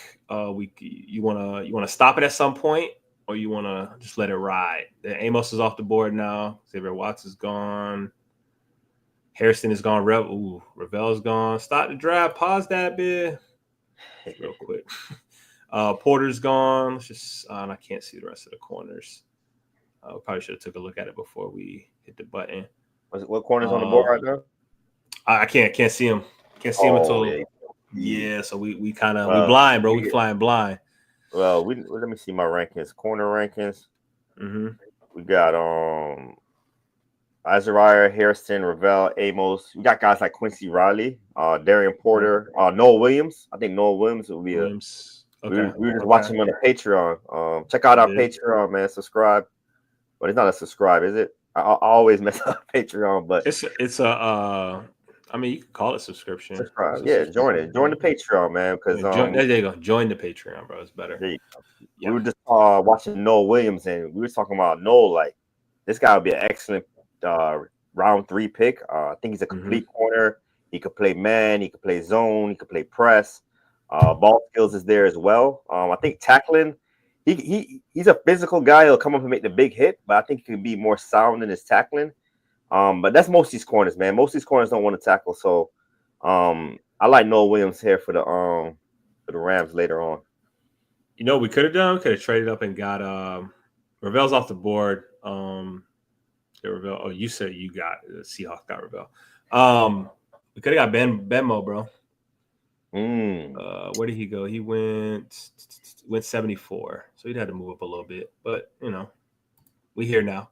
You wanna stop it at some point, or you wanna just let it ride? The Amos is off the board now. Xavier Watts is gone. Harrison is gone. Ravel's gone. Stop the draft. Pause that bit real quick. Porter's gone. Let's just. I can't see the rest of the corners. We probably should have took a look at it before we hit the button. What corner's on the board right now? I can't see him. Can't see him until. Yeah, so we kind of we blind, bro. We flying blind. Well, let me see my rankings. Corner rankings. Mm-hmm. We got Azariah, Harrison, Ravel, Amos. We got guys like Quincy Riley, Darian Porter, Noah Williams. I think Noah Williams will be Okay. We were just watching him on the Patreon. Check out our Patreon, man. Subscribe. But it's not a subscribe, is it? I always mess up Patreon, but it's a. I mean, you can call it subscription. Subscribe. Yeah, join it. Join the Patreon, man. Because there you go. Join the Patreon, bro. It's better. Yep. We were just watching Noah Williams, and we were talking about Noah. Like, this guy would be an excellent round 3 pick. I think he's a complete corner. He could play man. He could play zone. He could play press. Ball skills is there as well. I think tackling. He's a physical guy. He'll come up and make the big hit, but I think he could be more sound in his tackling. But that's most of these corners, man. Most of these corners don't want to tackle. So I like Noah Williams here for the Rams later on. You know what we could have done? We could have traded up and got Ravel's off the board. Ravel. Oh, you said you got the Seahawks got Ravel. We could have got Benmo, bro. Where did he go? He went 74. So he'd had to move up a little bit. But you know, we here now.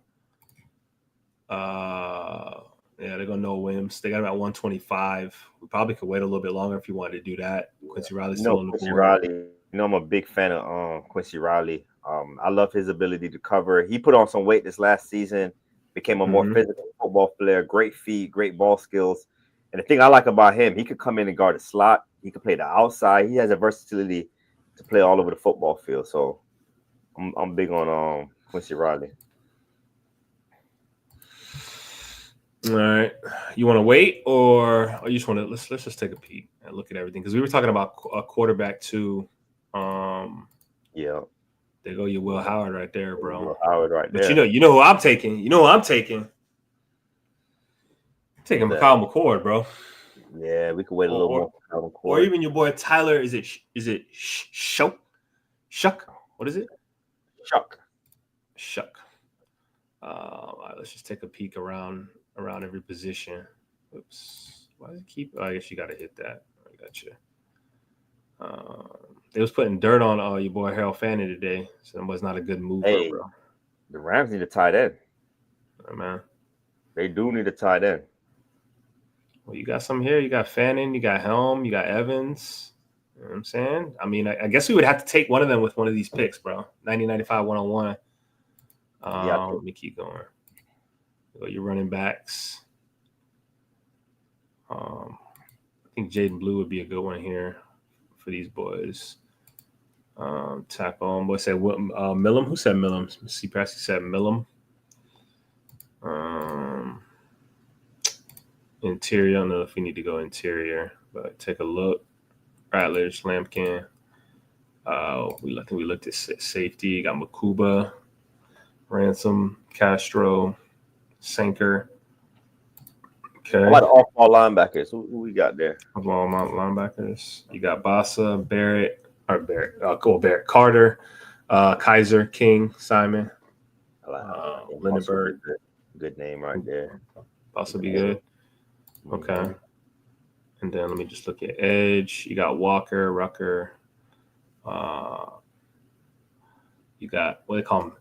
Yeah, they're gonna Noah Williams. They got him at 125. We probably could wait a little bit longer if you wanted to do that. Quincy Riley's still on the board. Riley. You know, I'm a big fan of Quincy Riley. I love his ability to cover. He put on some weight this last season, became a more physical football player, great feet, great ball skills. And the thing I like about him, he could come in and guard the slot. He could play the outside. He has a versatility to play all over the football field. So I'm big on Quincy Riley. All right. You want to wait, or you just want to let's just take a peek and look at everything, because we were talking about a quarterback too. Yeah. There go your Will Howard right there, bro. Will Howard right but there. you know who I'm taking. You know who I'm taking. I'm taking Kyle McCord, bro. Yeah, we could wait a little more for Kyle McCord. Or even your boy Tyler. Is it Shuck? What is it? Shuck. All right, let's just take a peek around every position. Oops. Why does it keep? Oh, I guess you got to hit that. I got you. They was putting dirt on your boy Harold Fanning today, so that was not a good move, bro. The Rams need a tight end. Oh, man. They do need a tight end. Well, you got some here. You got Fanning, you got Helm, you got Evans. You know what I'm saying? I mean, I guess we would have to take one of them with one of these picks, bro. 90, 95, 101. Let me keep going. Your running backs. I think Jaden Blue would be a good one here for these boys. Tackle. Boy said Millum. Who said Millum? C. Pressy said Millum. Interior. I don't know if we need to go interior, but take a look. Ratledge, Lampkin. We looked at safety. Got Makuba, Ransom, Castro, Sanker. Okay. How about the off-ball linebackers? Who we got there? Off-ball linebackers. You got Bassa, Barrett, Carter, Kaiser, King, Simon, Lindenberg. Good name right there. Bassa be good. Okay. And then let me just look at edge. You got Walker, Rucker. You got what they call him?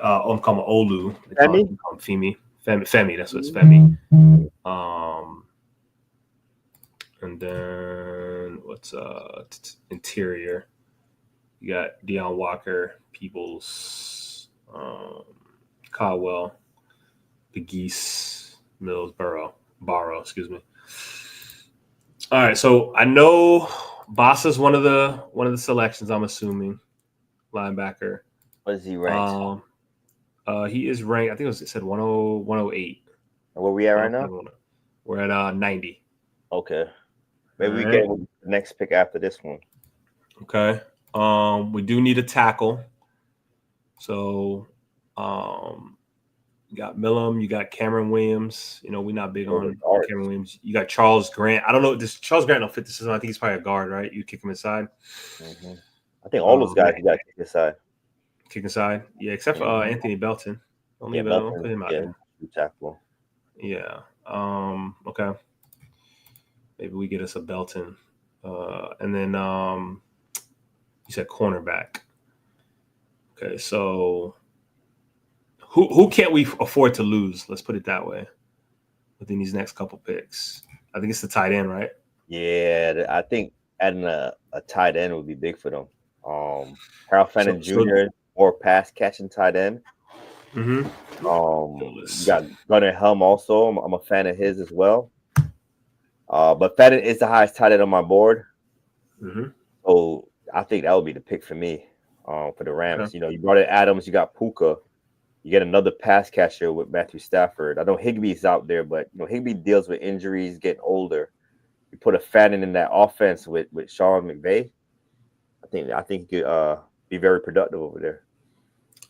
I'm calling him Olu. They call him Femi. Femi. That's what it's Femi. And then what's interior? You got Deion Walker, Peoples, Caldwell, the Geese, Mills, Barrow. Excuse me. All right, so I know Bassa's one of the selections. I'm assuming linebacker. What is he ranked? He is ranked. I think it said 108. And where we at right now? We're at 90. Okay. Maybe we get the next pick after this one. Okay. We do need a tackle. So, you got Millum, you got Cameron Williams. You know, we're not big on Cameron Williams. You got Charles Grant. I don't know. Charles Grant don't fit the system. I think he's probably a guard, right? You kick him inside. Mm-hmm. I think all those guys you got to kick inside. Kick inside, yeah, except for Anthony Belton. Don't put him out there. Tackle. Yeah. Okay. Maybe we get us a Belton, and then you said cornerback. Okay, so who can't we afford to lose? Let's put it that way. Within these next couple picks, I think it's the tight end, right? Yeah, I think adding a tight end would be big for them. Harold Fanning Jr. or pass catching tight end. Mm-hmm. You got Gunnar Helm also. I'm a fan of his as well. But Fanning is the highest tight end on my board. Mm-hmm. So I think that would be the pick for me for the Rams. Okay. You know, you brought in Adams, you got Puka. You get another pass catcher with Matthew Stafford. I know Higbee's out there, but you know Higbee deals with injuries, getting older. You put a Fanning in that offense with Sean McVay. I think he could be very productive over there.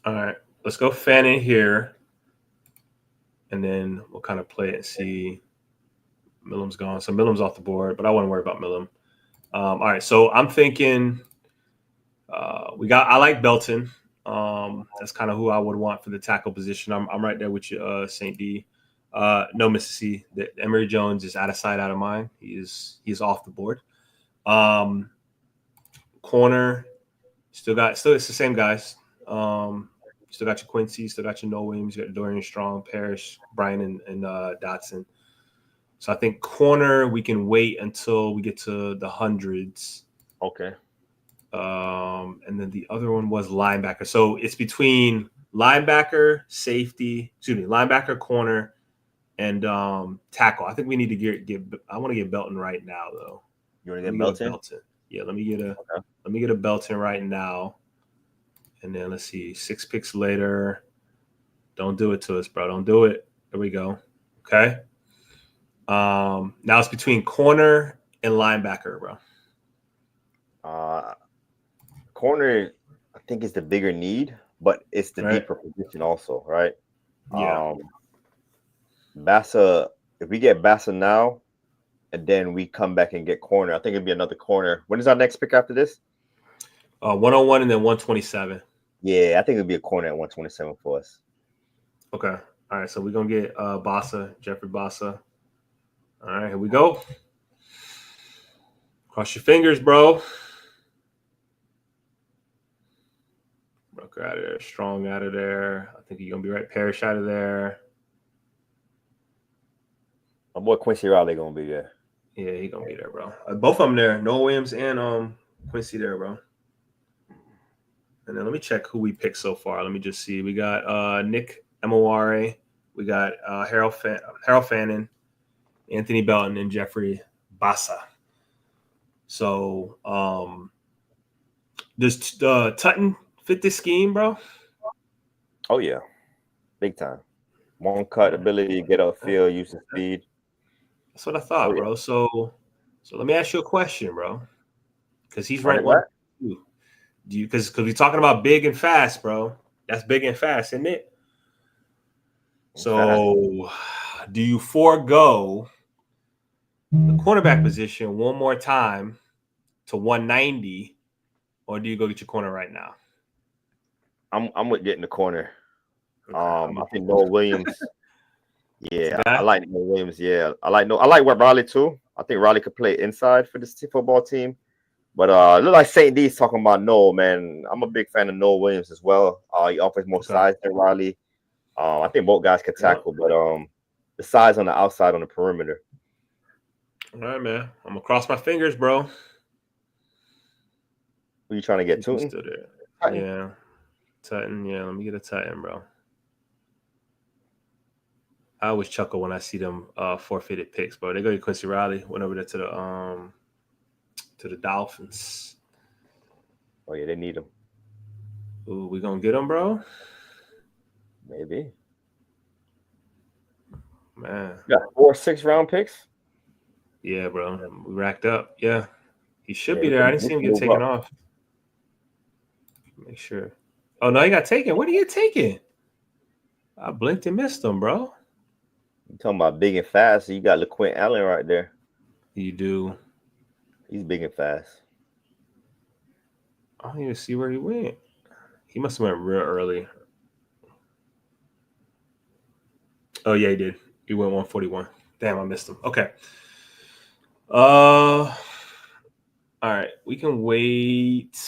All right, let's go Fanning here, and then we'll kind of play it and see. Millum's gone, so Millum's off the board, but I wouldn't worry about Millum. All right, so I'm thinking I like Belton. That's kind of who I would want for the tackle position. I'm right there with you, St. D. No, Mississippi. Emory Jones is out of sight, out of mind. He is off the board. Corner, still it's the same guys. Still got your Quincy, still got your Noah Williams, you got Dorian Strong, Parrish, Bryan, and Dotson. So I think corner we can wait until we get to the hundreds. Okay. And then the other one was linebacker. So it's between linebacker, corner, and tackle. I think we need to get. I want to get Belton right now, though. You want to get Belton? Yeah, let me get a Belton right now. And then let's see, 6 picks later. Don't do it to us, bro. Don't do it. There we go. Okay. Now it's between corner and linebacker, bro. Corner, I think, is the bigger need, but it's the deeper position also, right? Yeah. Bassa, if we get Bassa now, and then we come back and get corner, I think it'd be another corner. When is our next pick after this? 101 and then 127. Yeah, I think it'd be a corner at 127 for us. Okay. All right. So we're gonna get Bassa, Jeffrey Bassa. All right, here we go. Cross your fingers, bro. Rucker out of there. Strong out of there. I think you're gonna be right. Parrish out of there. My boy Quincy Riley gonna be there. Yeah, he gonna be there, bro. Both of them there. Noah Williams and Quincy there, bro. And then let me check who we picked so far. Let me just see. We got Nick Emoware. We got Harold Fannin, Anthony Belton, and Jeffrey Bassa. So does Tutton fit this scheme, bro? Oh yeah, big time. One cut ability, get upfield, use the speed. That's what I thought, bro. So let me ask you a question, bro. Because he's ranked 1. Do you? Because we're talking about big and fast, bro. That's big and fast, isn't it? So, do you forego the cornerback position one more time to 190, or do you go get your corner right now? I'm with getting the corner. I think Noah Williams. Yeah, I like Noah Williams. Yeah, I like Riley too. I think Riley could play inside for this football team. But it look like St. D's talking about Noah, man. I'm a big fan of Noah Williams as well. He offers more size than Riley. I think both guys can tackle, but the size on the outside on the perimeter. All right, man. I'm gonna cross my fingers, bro. Who you trying to get to? Still there. Yeah. Titan. Yeah, let me get a Titan, bro. I always chuckle when I see them forfeited picks, bro. They go to Quincy Riley, went over there to the Dolphins. Oh yeah, they need him. Ooh, we gonna get him, bro? Maybe. Man. You got 4 6-round picks? Yeah, bro. We racked up. Yeah. He should be there. I didn't see him get taken off. Make sure. Oh no, he got taken. What did he get taken? I blinked and missed him, bro. You talking about big and fast? So you got LaQuint Allen right there. You do. He's big and fast. I don't even see where he went. He must have went real early. Oh yeah, he did. He went 141. Damn, I missed him. Okay. All right. We can wait.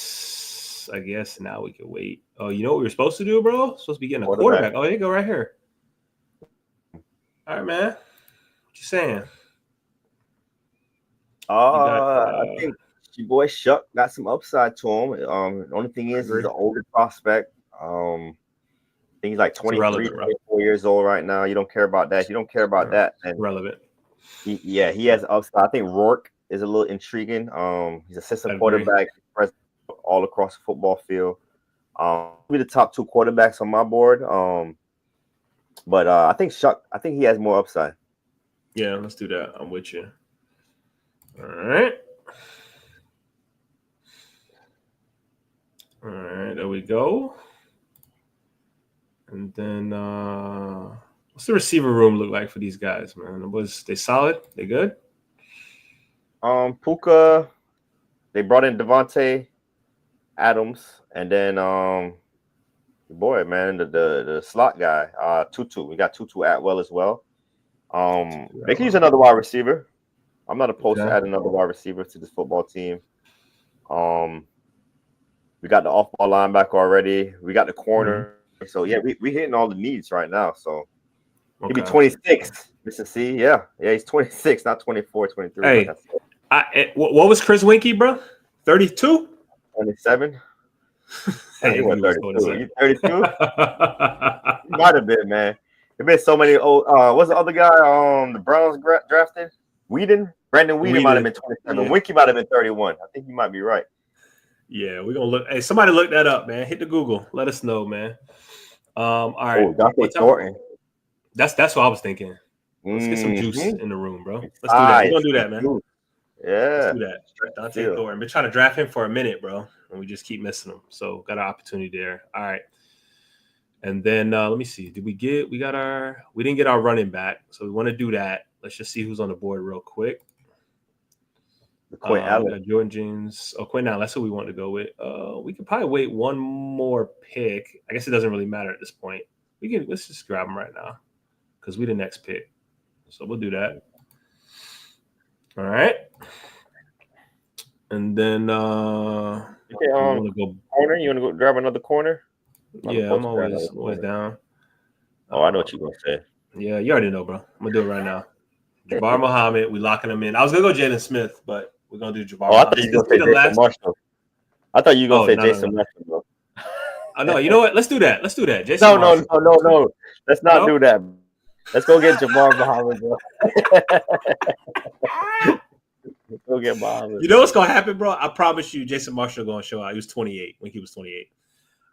I guess now we can wait. Oh, you know what we were supposed to do, bro? Supposed to be getting a quarterback. Oh, here you go, right here. All right, man. What you saying? I think your boy Shuck got some upside to him. The only thing is he's an older prospect. I think he's like 23, 24 years old right now. You don't care about that. If you don't care about that, then relevant. He has upside. I think Rourke is a little intriguing. He's assistant quarterback all across the football field. Be the top 2 quarterbacks on my board. But I think he has more upside. Yeah, let's do that. I'm with you. All right. All right, there we go. And then what's the receiver room look like for these guys, man? They solid? They good? Puka, they brought in Devontae Adams, and then boy, man, the slot guy, Tutu. We got Tutu Atwell as well. They can use another wide receiver. I'm not opposed to add another wide receiver to this football team. We got the off-ball linebacker already. We got the corner. So yeah, we hitting all the needs right now. So he'll be 26, Mr. C. Yeah, he's 26, not 24, 23. Hey, what was Chris Winkie, bro? 32? 27. Hey, he was 32. You 32? You might have been, man. There's been so many old. What's the other guy? The Browns drafted Brandon Weeden might have been 27. Yeah. Winkie might have been 31. I think you might be right. Yeah, we're gonna look. Hey, somebody look that up, man. Hit the Google. Let us know, man. All right. Dante Thornton. That's what I was thinking. Let's get some juice in the room, bro. Let's do that. We're gonna do that, man. Yeah. Let's do that. Dante Thornton. Been trying to draft him for a minute, bro, and we just keep missing him. So got an opportunity there. All right. And then let me see. We didn't get our running back, so we want to do that. Let's just see who's on the board real quick. Quinn Allen. We got Jordan James. Oh, Quinn Allen. That's who we want to go with. We could probably wait one more pick. I guess it doesn't really matter at this point. Let's just grab him right now because we the next pick. So we'll do that. All right. And then okay, corner. You want to go grab another corner? Yeah, I'm always down. Oh, I know what you're gonna say. Yeah, you already know, bro. I'm gonna do it right now. Jabbar Muhammad, we locking him in. I was gonna go Jalen Smith, but we're gonna do Jabbar. I thought you were gonna say Jason Marshall. I thought you were gonna say Jason Marshall, bro. No, you know what? Let's do that. Jason no. Let's not do that. Let's go get Jabbar Muhammad, bro. Let's go get Muhammad. You know what's gonna happen, bro? I promise you, Jason Marshall gonna show out. He was 28 when he was 28.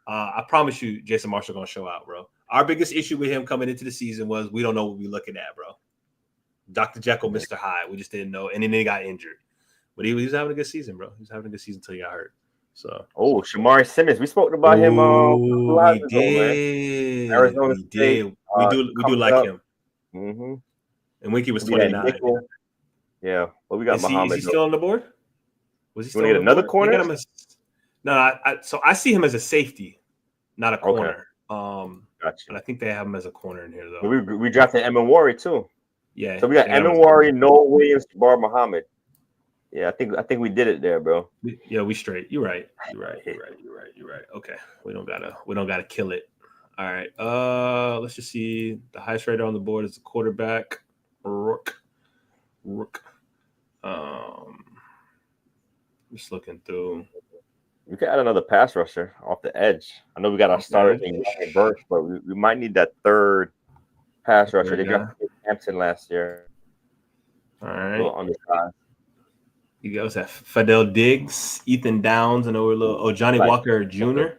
I promise you, Jason Marshall gonna show out, bro. Our biggest issue with him coming into the season was we don't know what we're looking at, bro. Dr. Jekyll, Mr. Hyde. We just didn't know, and then he got injured. But he was having a good season, bro. He was having a good season until he got hurt. So, Shamari Simmons. We spoke about him. We did. Arizona State. We do like him. Mm-hmm. And Winky was 29. Yeah, but we got Muhammad. Is he still on the board? Was he still on another corner? No, so I see him as a safety, not a corner. Gotcha. And I think they have him as a corner in here, though. We drafted Emin too. Yeah. So we got Emin Noah Williams, Jabbar Muhammad. Yeah, I think we did it there, bro. We straight. You're right. Okay. We don't gotta kill it. All right. Let's just see. The highest rated on the board is the quarterback, Rook. Just looking through. We could add another pass rusher off the edge. I know we got our starter thing reversed, but we might need that third pass rusher. They drafted Hampton last year. All right. On the side. You guys have Fidel Diggs, Ethan Downs, and Johnny Walker Jr.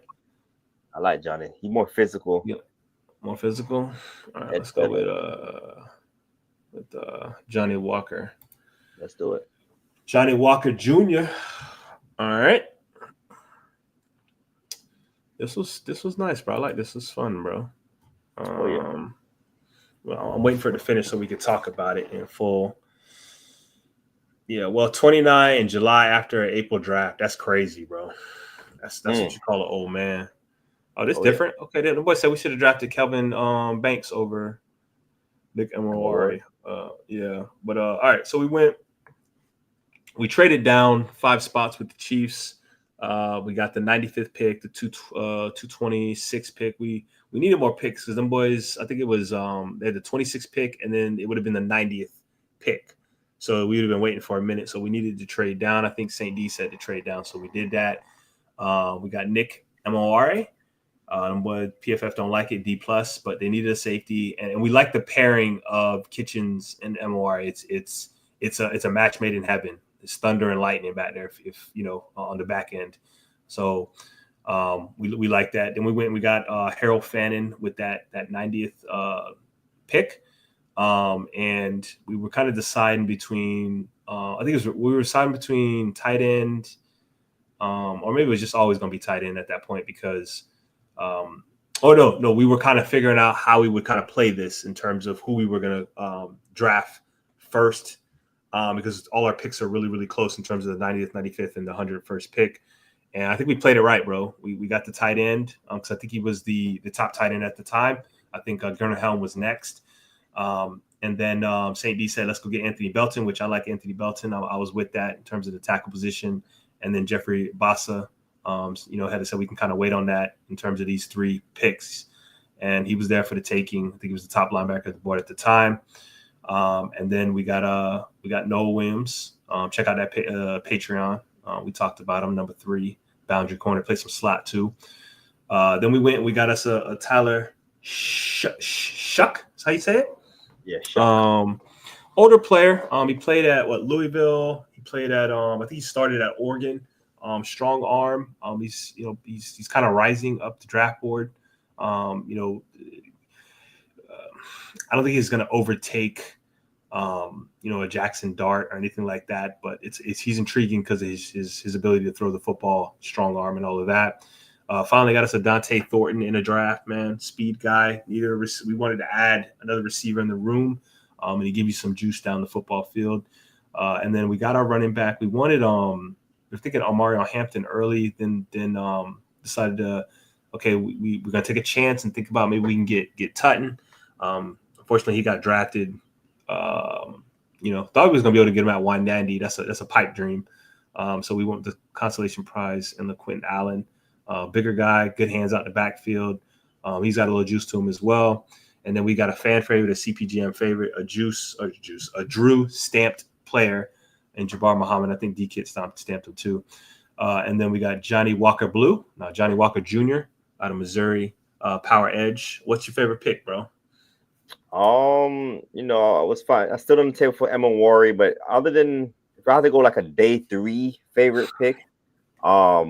I like Johnny. He's more physical. Yep. More physical. All right, let's go with Johnny Walker. Let's do it. Johnny Walker Jr. All right. This was nice, bro. I like this. Was fun, bro. Well, I'm waiting for it to finish so we can talk about it in full. Yeah, well, 29 in July after an April draft. That's crazy, bro. That's what you call an old man. Oh, this different? Yeah. Okay, then the boy said we should have drafted Kelvin Banks over Nick Emery. Yeah. But all right, so we traded down 5 spots with the Chiefs. We got the 95th pick, the 226 pick. We needed more picks because them boys, I think it was they had the 26th pick, and then it would have been the 90th pick. So we would have been waiting for a minute. So we needed to trade down. I think St. D said to trade down. So we did that. We got Nick Emery. But PFF don't like it, D+, but they needed a safety. And we like the pairing of Kitchens and Emery. It's a match made in heaven. It's thunder and lightning back there, if you know, on the back end. So we like that. Then we got Harold Fannin with that 90th pick. And we were kind of deciding between we were deciding between tight end, or maybe it was just always going to be tight end at that point because we were kind of figuring out how we would kind of play this in terms of who we were going to draft first, because all our picks are really, really close in terms of the 90th, 95th, and the 101st pick. And I think we played it right, bro. We got the tight end because I think he was the top tight end at the time. I think Gunnar Helm was next. And then St. D said, let's go get Anthony Belton, which I like Anthony Belton. I was with that in terms of the tackle position. And then Jeffrey Bassa, had said we can kind of wait on that in terms of these 3 picks. And he was there for the taking. I think he was the top linebacker at the board at the time. And then we got Noah Williams. Check out that Patreon. We talked about him, number 3, boundary corner, play some slot too. Then we went and we got us a Tyler Shuck. That's how you say it? Yeah, Shuck. Older player. He played at Louisville. He played at I think he started at Oregon. Strong arm. He's kind of rising up the draft board. I don't think he's going to overtake a Jackson Dart or anything like that. But he's intriguing because of his ability to throw the football, strong arm, and all of that. Finally got us a Dante Thornton in a draft, man. Speed guy. We wanted to add another receiver in the room, and he give you some juice down the football field. And then we got our running back. We wanted we're thinking Omarion Hampton early, then decided to we're gonna take a chance and think about maybe we can get Tutton. Unfortunately, he got drafted. Thought we was gonna be able to get him at 190. That's a pipe dream. So we went with the consolation prize and LaQuinton Allen. Bigger guy, good hands out the backfield. He's got a little juice to him as well. And then we got a fan favorite, a CPGM favorite, a Drew stamped player, and Jabbar Muhammad. I think D-Kid stamped him too. And then we got Johnny Walker Blue, Johnny Walker Jr. out of Missouri, Power Edge. What's your favorite pick, bro? It was fine. I stood on the table for Emma Worry, but other than if I had to go like a day 3 favorite pick, I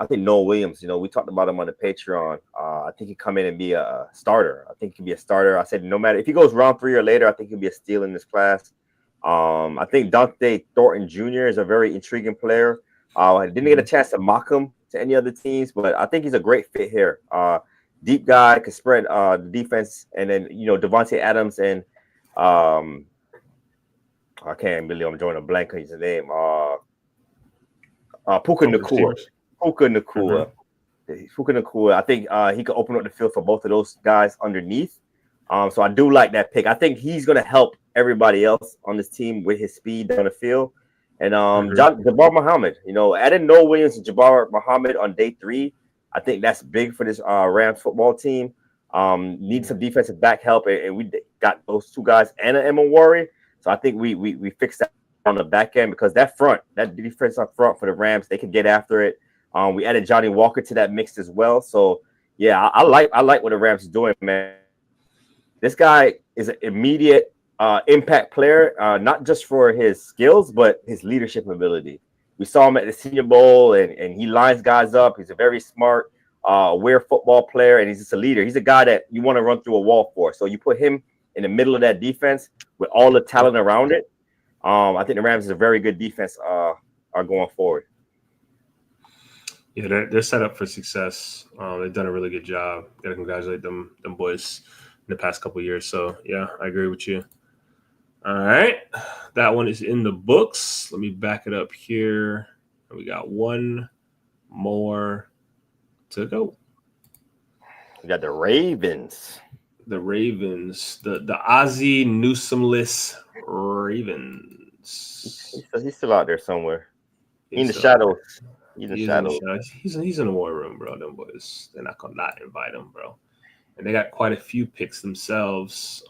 think Noah Williams. We talked about him on the Patreon. I think he'd come in and be a starter. I think he can be a starter. I said no matter if he goes round 3 or later, I think he'll be a steal in this class. I think Dante Thornton Jr. is a very intriguing player. I didn't get a chance to mock him to any other teams, but I think he's a great fit here. Deep guy, could spread the defense, and then Devontae Adams and I can't believe I'm drawing a blank on his name. Puka Nacua. I think he could open up the field for both of those guys underneath. So I do like that pick. I think he's going to help everybody else on this team with his speed down the field. And Jabbar Muhammad, adding Noah Williams and Jabbar Muhammad on day 3, I think that's big for this Rams football team. Need some defensive back help, and we got those 2 guys and an Emma Worry. So I think we fixed that on the back end because that defense up front for the Rams, they can get after it. We added Johnny Walker to that mix as well. So yeah, I like what the Rams is doing, man. This guy is an immediate impact player, not just for his skills, but his leadership ability. We saw him at the Senior Bowl, and he lines guys up. He's a very smart, aware football player, and he's just a leader. He's a guy that you want to run through a wall for. So you put him in the middle of that defense with all the talent around it. I think the Rams is a very good defense are going forward. Yeah, they're set up for success. They've done a really good job. Got to congratulate them boys in the past couple of years. So, yeah, I agree with you. All right. That one is in the books. Let me back it up here. We got one more to go. We got the Ravens. The Ozzie Newsome-less Ravens. He's still out there somewhere. In the shadows. He's in the war room, bro. Them boys, they're not gonna not invite him, bro. And they got quite a few picks themselves.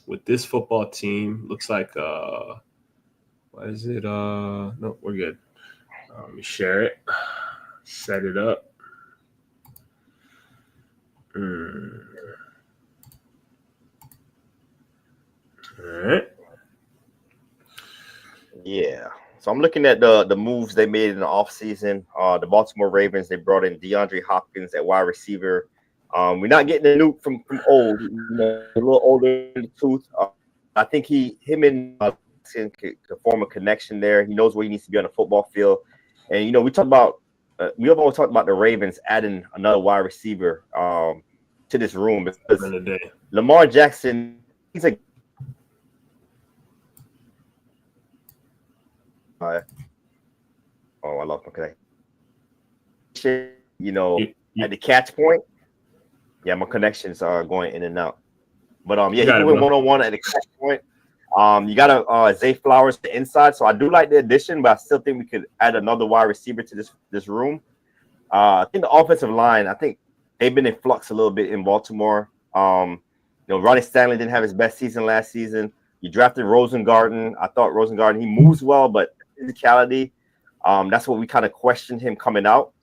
With this football team, looks like what is it? No, we're good. Let me share it. Set it up. All right. Yeah. So I'm looking at the moves they made in the offseason. The Baltimore Ravens, they brought in DeAndre Hopkins at wide receiver. We're not getting the nuke from old, a little older in the tooth. I think him and could form a connection there. He knows where he needs to be on the football field. And we always talked about the Ravens adding another wide receiver to this room because Lamar Jackson, he's a I lost my connection. At the catch point. Yeah, my connections are going in and out. But he can win 1-on-1 at the catch point. You got Zay Flowers to the inside, so I do like the addition, but I still think we could add another wide receiver to this room. I think the offensive line, I think they've been in flux a little bit in Baltimore. Ronnie Stanley didn't have his best season last season. You drafted Rosengarten. I thought Rosengarten, he moves well, but physicality, that's what we kind of questioned him coming out.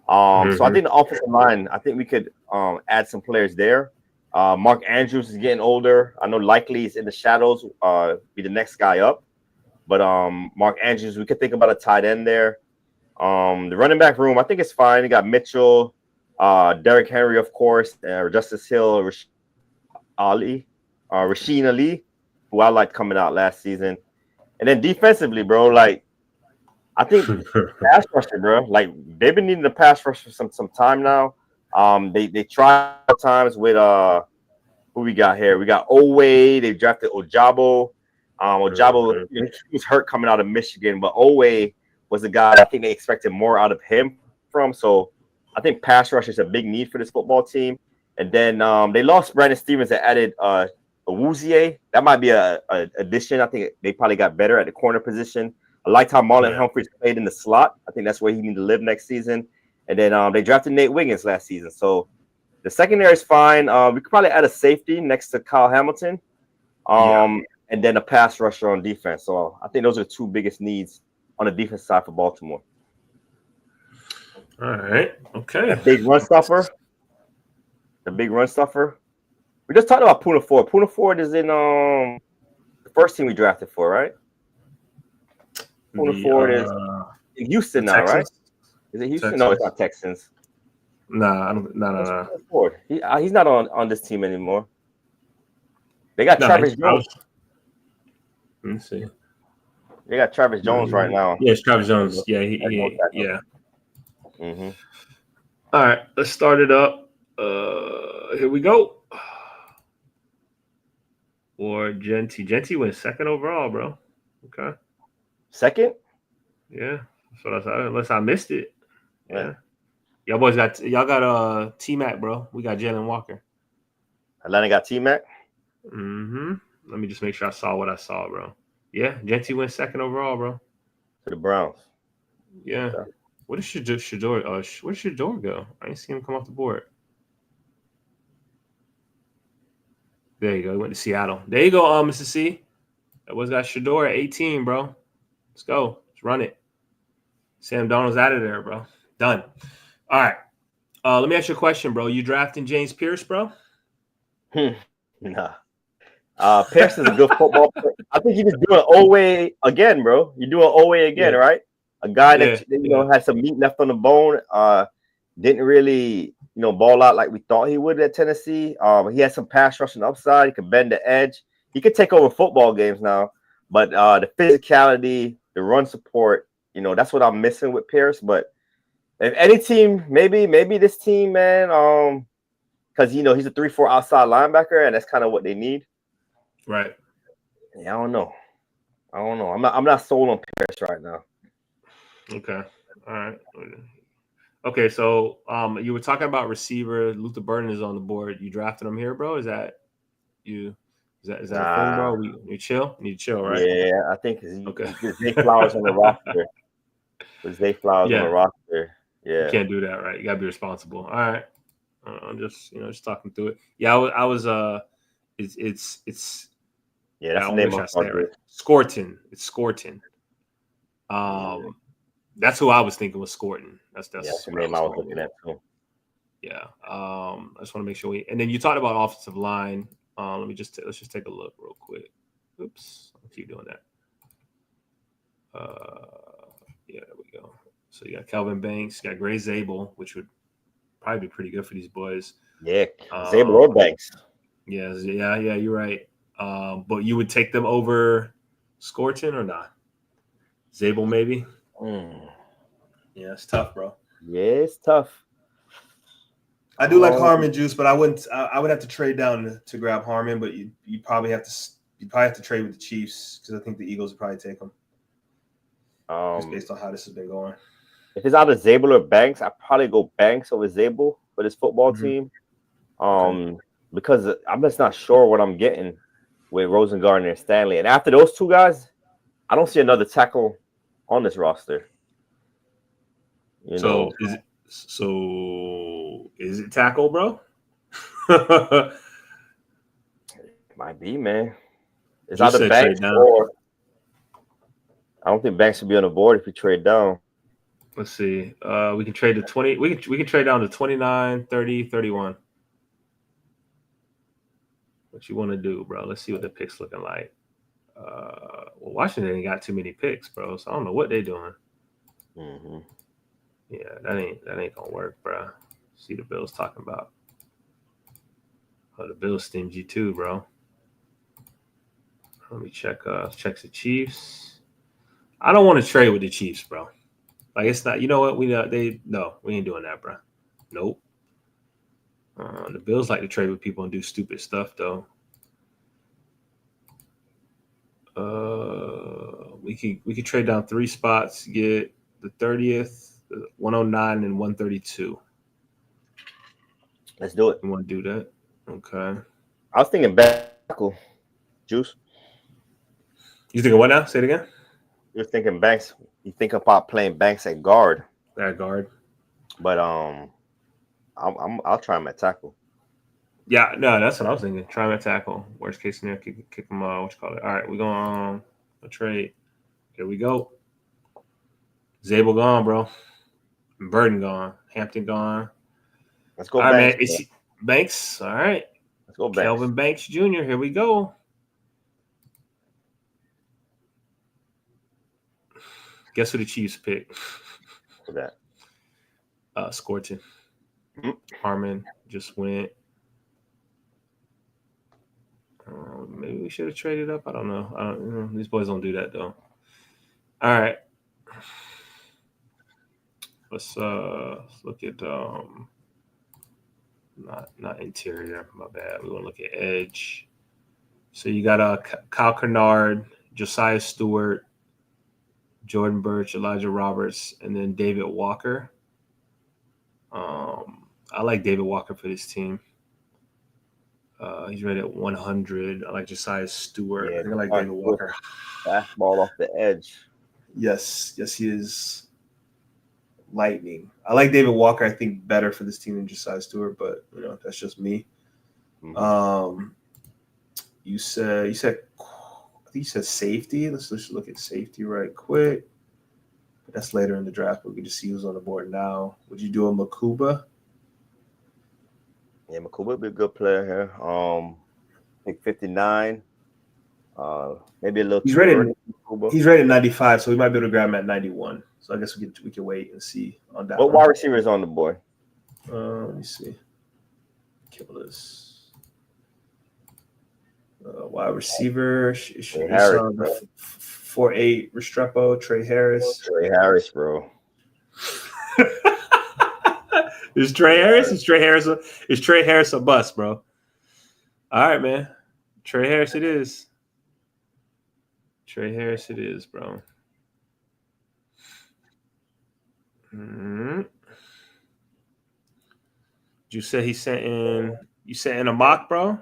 So I think the offensive line, I think we could add some players there. Mark Andrews is getting older. I know likely he's in the shadows, be the next guy up. But Mark Andrews, we could think about a tight end there. The running back room, I think it's fine. You got Mitchell, Derrick Henry, of course, Justice Hill, Rasheen Ali. who I liked coming out last season. And then defensively, bro, like I think pass rusher, bro. Like they've been needing a pass rush for some time now. They tried times with who we got here? We got Owe. They drafted Ojabo. Ojabo he was hurt coming out of Michigan, but Owe was the guy I think they expected more out of him from. So I think pass rush is a big need for this football team. And then they lost Brandon Stevens and added Awuzie. That might be a addition. I think they probably got better at the corner position. I liked how Marlon Humphreys played in the slot. I think that's where he needs to live next season. And then they drafted Nate Wiggins last season. So the secondary is fine. We could probably add a safety next to Kyle Hamilton. And then a pass rusher on defense. So I think those are the two biggest needs on the defense side for Baltimore. All right. Okay. The big run stuffer. We just talked about Poona Ford. Poona Ford is in the first team we drafted for, right? Poona Ford is in Houston now, right? Is it Houston? Texans. No, it's not Texans. Nah. Ford. He's not on this team anymore. They got Travis Jones. Let me see. They got Travis Jones right now. Yes, Travis Jones. Yeah, yeah. Mm-hmm. All right, let's start it up. Here we go. Or Genty went second overall, bro. Okay. Second? Yeah. That's what I said. Unless I missed it. Yeah. Right. Y'all got T-Mac, bro. We got Jalen Walker. Atlanta got T-Mac? Mm-hmm. Let me just make sure I saw what I saw, bro. Yeah, Genty went second overall, bro. To the Browns. Yeah. Where did Shador? Where did Shador go? I ain't seen him come off the board. There you go. He went to Seattle. There you go, Mr. C. That was got Shador at 18, bro. Let's go. Let's run it. Sam Darnold's out of there, bro. Done. All right. Let me ask you a question, bro. You drafting James Pierce, bro? Nah. Pierce is a good football player. I think you're just doing Owe again, bro. You're doing Owe again, right? A guy that had some meat left on the bone. Didn't really ball out like we thought he would at Tennessee. He had some pass rushing upside. He could bend the edge. He could take over football games now. But the physicality, the run support, that's what I'm missing with Pierce. But if any team, maybe this team, man, because he's a 3-4 outside linebacker, and that's kind of what they need. Right. Yeah, I don't know. I'm not sold on Pierce right now. Okay. All right. Okay, so you were talking about receiver. Luther Burden is on the board. You drafted him here, bro? Is that you? Is that a thing, bro? You chill? You need to chill, right? Yeah, I think because Zay Flowers on the roster. With Zay Flowers on the roster. Yeah. You can't do that, right? You gotta be responsible. All right. I'm just talking through it. Yeah, I was it's yeah, that's the name I said, right? Scorton. It's Scorton. That's who I was thinking was Scorton. That's the name I was looking at too. Yeah. I just want to make sure and then you talked about offensive line. Let's just take a look real quick. Oops, I'll keep doing that. Yeah, there we go. So you got Kelvin Banks, you got Gray Zabel, which would probably be pretty good for these boys. Yeah, Zabel or Banks. Yeah, you're right. But you would take them over Scorton or not? Zabel maybe. Yeah, it's tough, bro. Yeah, it's tough. I do like Harmon Juice, but I wouldn't. I would have to trade down to grab Harmon, but you probably have to trade with the Chiefs because I think the Eagles would probably take him. Just based on how this has been going. If it's either Zabel or Banks, I'd probably go Banks over Zabel for this football team. Because I'm just not sure what I'm getting with Rosengarten and Stanley. And after those two guys, I don't see another tackle on this roster. Is it tackle, bro? Might be, man. It's either Banks or I don't think Banks should be on the board if we trade down. Let's see. We can trade to 20. We can trade down to 29, 30, 31. What you want to do, bro? Let's see what the picks looking like. Washington ain't got too many picks, bro. So I don't know what they're doing. Yeah, that ain't gonna work, bro. See the Bills talking about. Oh, the Bills stingy too, bro. Let me check the Chiefs. I don't want to trade with the Chiefs, bro. Like it's not. You know what? We ain't doing that, bro. Nope. The Bills like to trade with people and do stupid stuff, though. We could trade down 3 spots, get the 30th, 109, and 132. Let's do it. You want to do that? Okay. I was thinking tackle, Juice. You thinking what now? Say it again. You're thinking Banks. You think about playing Banks at guard. That guard. But I'll try him at tackle. Yeah, no, that's what I was thinking. Try him at tackle. Worst case scenario, kick him. What you call it? All right, we're going a trade. Here we go. Zabel gone, bro. Burden gone. Hampton gone. Let's go, all Banks. Right, man. Banks. All right. Let's go, Banks. Kelvin Banks Jr. Here we go. Guess who the Chiefs pick? For that. Scorton. Harmon just went. Maybe we should have traded up. I don't know. These boys don't do that though. All right. Let's look at not interior. My bad. We want to look at edge. So you got Kyle Kennard, Josiah Stewart, Jordan Birch, Elijah Roberts, and then David Walker. I like David Walker for this team. He's rated at 100. I like Josiah Stewart. Yeah, I think I like David Walker. Fastball off the edge. Yes, he is lightning. I like David Walker, I think, better for this team than Josiah Stewart, but that's just me. Mm-hmm. You said I think you said safety. Let's look at safety right quick. But that's later in the draft. But we can just see who's on the board now. Would you do a Makuba? Yeah, Makuba would be a good player here. Pick 59. Maybe a little. He's rated 95, so we might be able to grab him at 91. So I guess we can wait and see on that. What wide receiver is on the board? Let me see. Killers. Wide receiver. Harris, 4'8" Restrepo. Trey Harris. Trey Harris, bro. Is Trey Harris? Is Trey Harris a bust, bro? All right, man. Trey Harris it is. Trey Harris it is, bro. Mm-hmm. You said you sent in a mock, bro?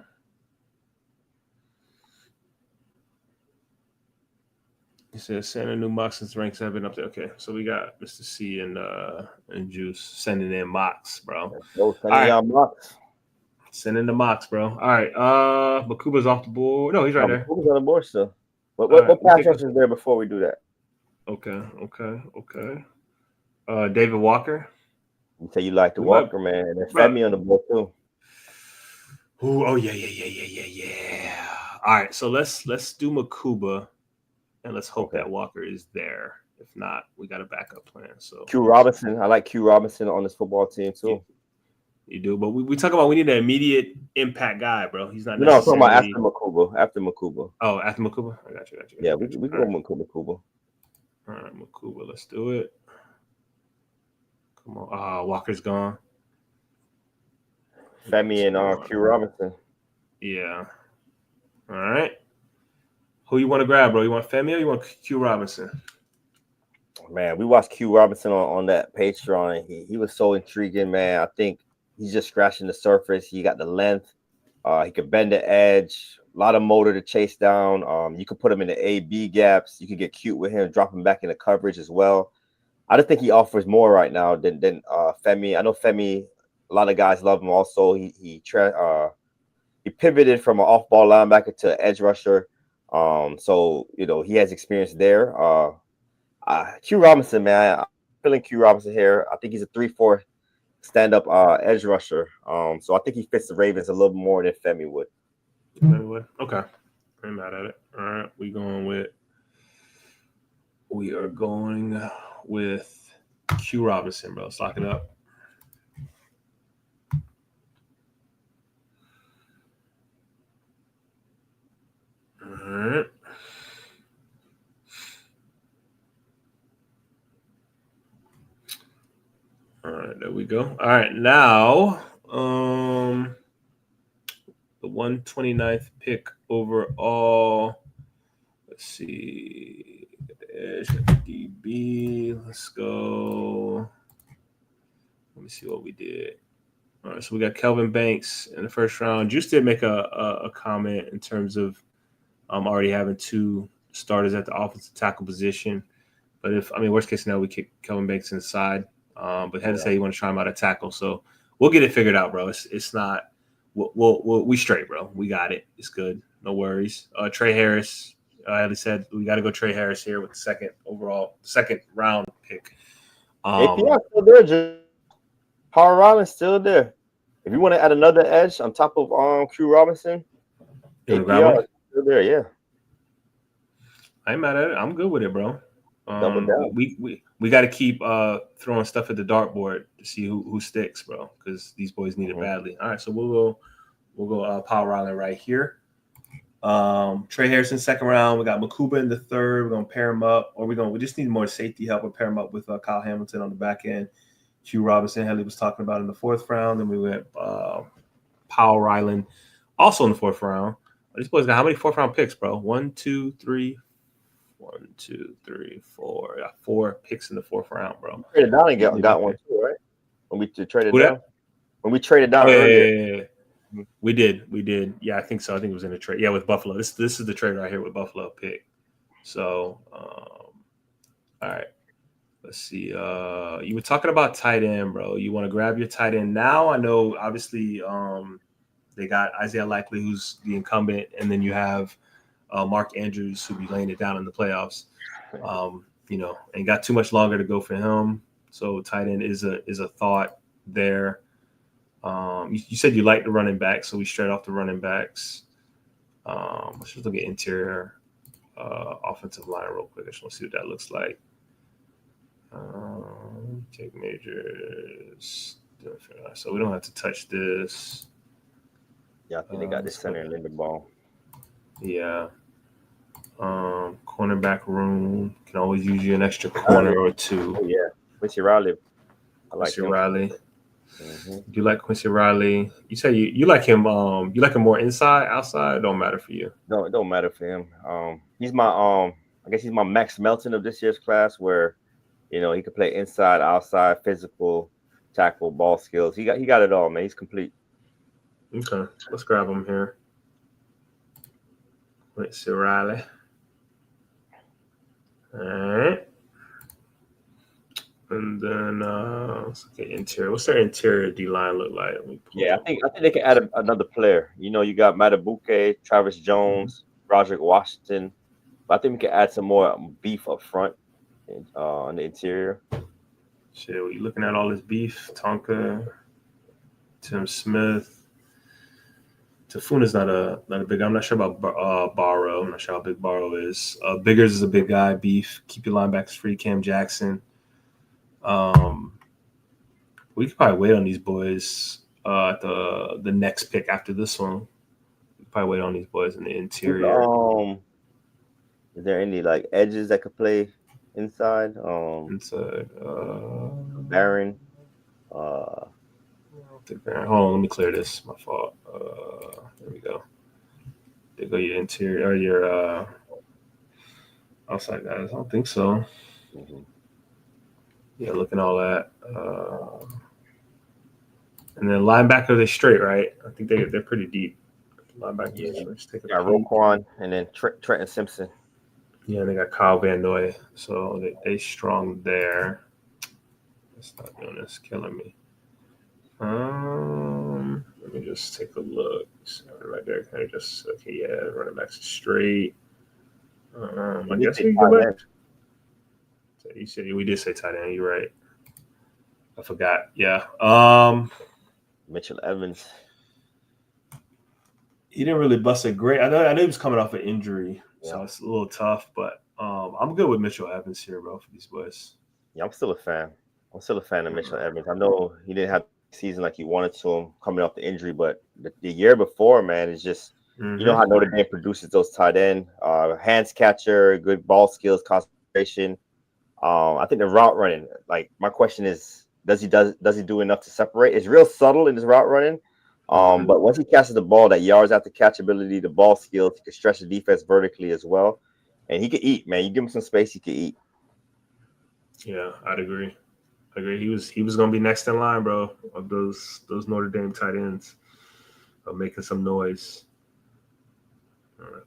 He said send a new mock since ranks have been up there. Okay, so we got Mr. C and Juice sending in mocks, bro. Mocks. Sending the mocks, bro. All right. Makuba's off the board. No, he's right there. Makuba's on the board still. What pass rush is there before we do that? Okay. David Walker. You say you like the Walker, man. And there's Femi on the board too. Ooh, oh yeah. All right, so let's do Makuba, and let's hope that Walker is there. If not, we got a backup plan. So Q Robinson, I like Q Robinson on this football team too. You do, but we talk about we need an immediate impact guy, bro. He's not. No, I'm talking about after Makuba. Oh, after Makuba, I got you. Yeah, we go Makuba. All right, Makuba, let's do it. Come on, Walker's gone. Femi and Q Robinson. Yeah. All right. Who you want to grab, bro? You want Femi or you want Q Robinson? Man, we watched Q Robinson on that Patreon. He was so intriguing, man. I think he's just scratching the surface. He got the length. He could bend the edge. A lot of motor to chase down. You could put him in the A-B gaps. You could get cute with him, drop him back into coverage as well. I just think he offers more right now than Femi. I know Femi, a lot of guys love him also. He pivoted from an off-ball linebacker to edge rusher. So, he has experience there. Q Robinson, man, I'm feeling Q Robinson here. I think he's a 3-4 stand-up edge rusher. So I think he fits the Ravens a little more than Femi would. Okay. I'm mad at it. All right. We are going with Q Robinson, bro. Let's lock it up. All right. right, there we go. All right, now the 129th pick overall. Let's see. DB. Let's go. Let me see what we did. All right, so we got Kelvin Banks in the first round. Juice did make a comment in terms of already having two starters at the offensive tackle position. But worst case scenario, we kick Kelvin Banks inside. But had to say you want to try him out at tackle, so we'll get it figured out, bro. It's not. We straight, bro. We got it. It's good. No worries. Trey Harris. As I said, we got to go Trey Harris here with the second round pick. APR still there, just Power Rollins still there. If you want to add another edge on top of Q Robinson, APR still there. Yeah, I ain't mad at it. I'm good with it, bro. Double down. We got to keep throwing stuff at the dartboard to see who sticks, bro, because these boys need it badly. All right, so we'll go Power Rollin right here. Trey Harrison second round. We got Makuba in the third. We're gonna pair him up, or we just need more safety help. We'll pair him up with Kyle Hamilton on the back end. Q Robinson, Helly was talking about in the fourth round. Then we went Powell Ryland also in the fourth round. These boys got how many fourth round picks, bro? 1, 2, 3, 1, 2, 3, 4. I got 4 picks in the fourth round, bro. Traded down and got one too, right? When we traded down. When we traded down earlier. Yeah. We did. Yeah, I think so. I think it was in a trade. Yeah, with Buffalo. This is the trade right here with Buffalo pick. So, all right. Let's see. You were talking about tight end, bro. You want to grab your tight end now? I know, obviously, they got Isaiah Likely, who's the incumbent, and then you have Mark Andrews, who'll be laying it down in the playoffs. Ain't got too much longer to go for him. So tight end is a thought there. You said you like the running back, so we straight off the running backs. Let's just look at interior offensive line real quick. I just want to see what that looks like. Take measures. So we don't have to touch this. Yeah, I think they got this center in Lindenbaum. Yeah. Cornerback room. Can always use you an extra corner or two. Oh, yeah. Quincy Riley. I like Quincy Riley. Mm-hmm. Do you like Quincy Riley? You say you like him. You like him more inside, outside. It don't matter for you. No, it don't matter for him. He's my I guess he's my Max Melton of this year's class, where he can play inside, outside, physical, tackle, ball skills. He got it all, man. He's complete. Okay, let's grab him here. Quincy Riley. All right. And then let's look at interior. What's their interior D line look like? I think they can add another player. You got Matabuke, Travis Jones, Roderick Washington. But I think we can add some more beef up front on the interior. Shit, you looking at all this beef? Tonka, Tim Smith. Tafuna's not a big. I'm not sure about Barrow. I'm not sure how big Barrow is. Biggers is a big guy. Beef. Keep your linebackers free. Cam Jackson. We could probably wait on these boys at the next pick after this one. We could probably wait on these boys in the interior. Is there any edges that could play inside? Inside. Baron. I don't think Baron. Hold on, let me clear this. My fault. There we go. There go your interior or your outside guys. I don't think so. Mm-hmm. Yeah, looking all that. And then linebacker, they straight, right? I think they're pretty deep. Linebacker, yeah. Roquan and then Trenton Simpson. Yeah, they got Kyle Van Noy, so they strong there. It's not doing this, killing me. Let me just take a look. Right there, kind of just okay. Yeah, running backs straight. I guess we go back. You said we did say tight end. You're right. I forgot. Yeah. Mitchell Evans. He didn't really bust it great. I know he was coming off an injury, so it's a little tough. But I'm good with Mitchell Evans here, bro, for these boys. Yeah, I'm still a fan. I'm still a fan of Mitchell Evans. I know he didn't have the season like he wanted to him coming off the injury, but the year before, man, is just you know how Notre Dame produces those tight end, hands catcher, good ball skills, concentration. I think the route running. My question is, does he do enough to separate? It's real subtle in his route running. But once he catches the ball, that yards after catchability, the ball skills, he can stretch the defense vertically as well. And he can eat, man. You give him some space, he can eat. Yeah, I'd agree. He was gonna be next in line, bro, of those Notre Dame tight ends of making some noise.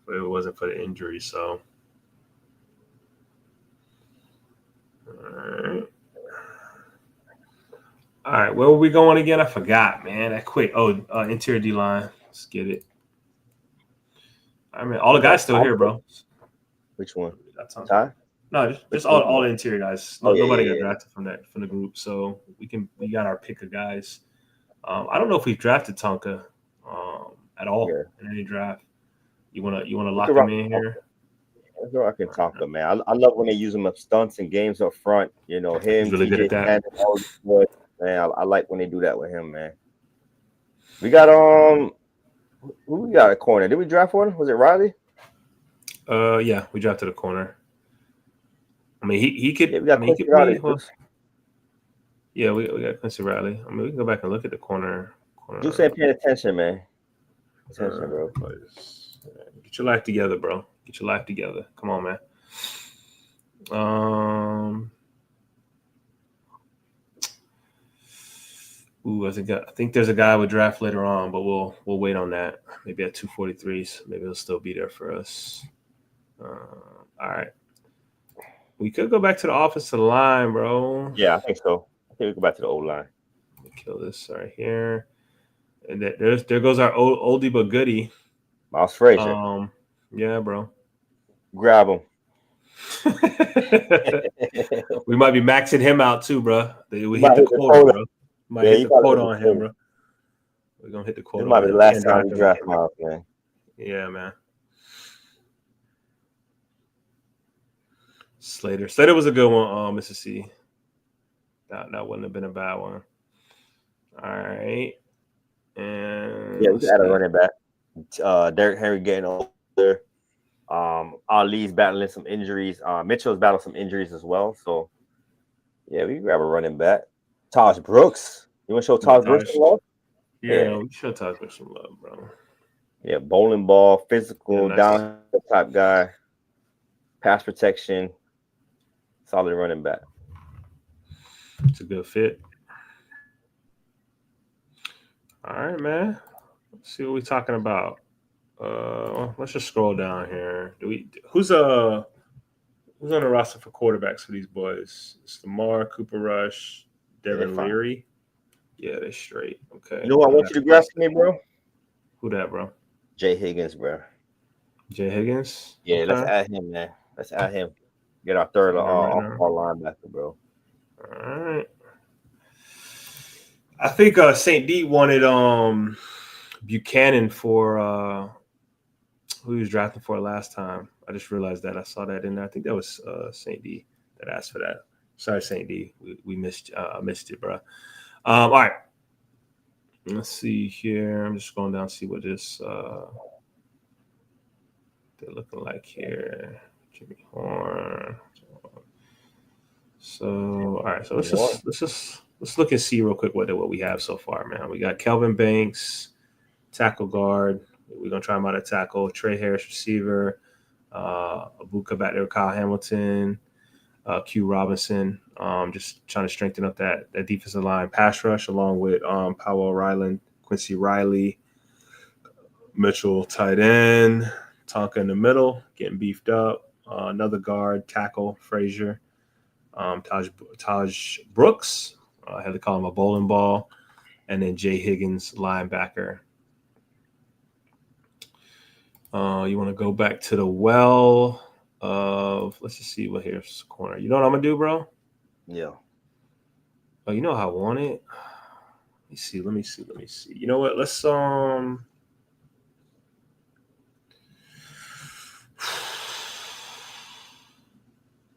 But it wasn't for the injury, so all right. Where were we going again? I forgot, man. That quick. Oh, interior D line. Let's get it. I mean, all the guys still here, bro. Which one? Ty? No, just all the interior guys. Nobody got drafted from the group, so we got our pick of guys. I don't know if we drafted Tonka at all in any draft. You wanna lock him in here? I can Tonka, man. I love when they use him up stunts and games up front. You know him. He's really good at that. Man, I like when they do that with him, man. We got who we got a corner? Did we draft one? Was it Riley? Yeah, we drafted a corner. I mean, he could. Yeah, we got I mean, Quincy Riley. Yeah, we got Quincy Riley. I mean, we can go back and look at the corner. You say paying attention, man. Attention, bro. Get your life together, bro. Get your life together. Come on, man. I think there's a guy we draft later on, but we'll wait on that. Maybe at 243s. Maybe he'll still be there for us. All right. We could go back to the offensive line, bro. Yeah, I think so. I think we go back to the old line. Let me kill this right here. And there goes our oldie but goodie. Miles Frazier. Yeah, bro. Grab him. We might be maxing him out too, bro. We hit the quota, bro. Might hit the quota on him, bro. We're gonna hit the quota. This might be the last time we draft Miles, man. Yeah, man. Slater was a good one, Mississippi. That wouldn't have been a bad one. All right. And yeah, we got a running back. Derrick Henry getting older. Ali's battling some injuries. Mitchell's battling some injuries as well. So yeah, we can grab a running back. Taj Brooks. You want to show Taj Brooks some love? Yeah, we show Taj Brooks some love, bro. Yeah, bowling ball, physical, down type guy, pass protection, solid running back. It's a good fit. All right, man. Let's see what we're talking about. Let's just scroll down here. Who's on the roster for quarterbacks for these boys? It's Lamar, Cooper Rush, Devin Leary. Yeah, they're straight. Okay. You know what I want you to grab for me, bro? Who that, bro? Jay Higgins, bro. Jay Higgins? Yeah, okay. Let's add him, man. Let's add him. Get our third linebacker, bro. All right. I think St. D wanted Buchanan for who he was drafting for last time. I just realized that. I saw that in there. I think that was St. D that asked for that. Sorry, St. D. We missed it, bro. All right. Let's see here. I'm just going down to see what this they're looking like here. Jimmy Horn. So all right. So let's look and see real quick what we have so far, man. We got Kelvin Banks, tackle guard. We're gonna try him out at tackle. Trey Harris, receiver. Abuka back there, Kyle Hamilton, Q Robinson. Just trying to strengthen up that defensive line pass rush, along with Powell Ryland, Quincy Riley, Mitchell tight end, Tonka in the middle, getting beefed up. Another guard, tackle, Frazier. Taj Brooks. I had to call him a bowling ball. And then Jay Higgins, linebacker. You want to go back to the well of, let's just see what here's corner. You know what I'm going to do, bro? Yeah. Oh, you know how I want it? Let me see. You know what? Let's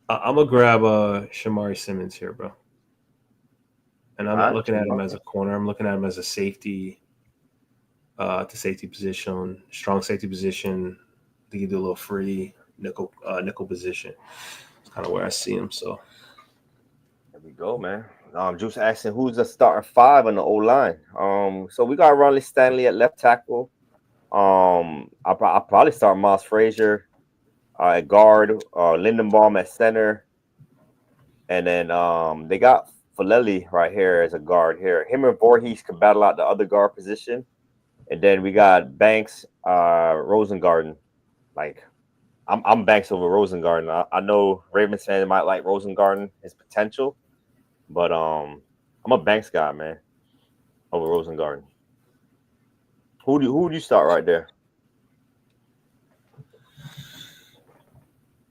I'm gonna grab Shamari Simmons here, bro. And I'm not looking at him as a corner. I'm looking at him as a safety, the safety position, strong safety position. I think he do a little free nickel position. It's kind of where I see him. So there we go, man. Juice asking who's the starting five on the O line. So we got Ronnie Stanley at left tackle. I'll probably start Miles Frazier at guard, Lindenbaum at center, and then they got Faleli right here as a guard here. Him and Voorhees could battle out the other guard position, and then we got Banks, Rosengarten. Like I'm Banks over Rosengarten. I know Ravens fans might like Rosengarten, his potential, but I'm a Banks guy, man, over Rosengarten. Who do you start right there?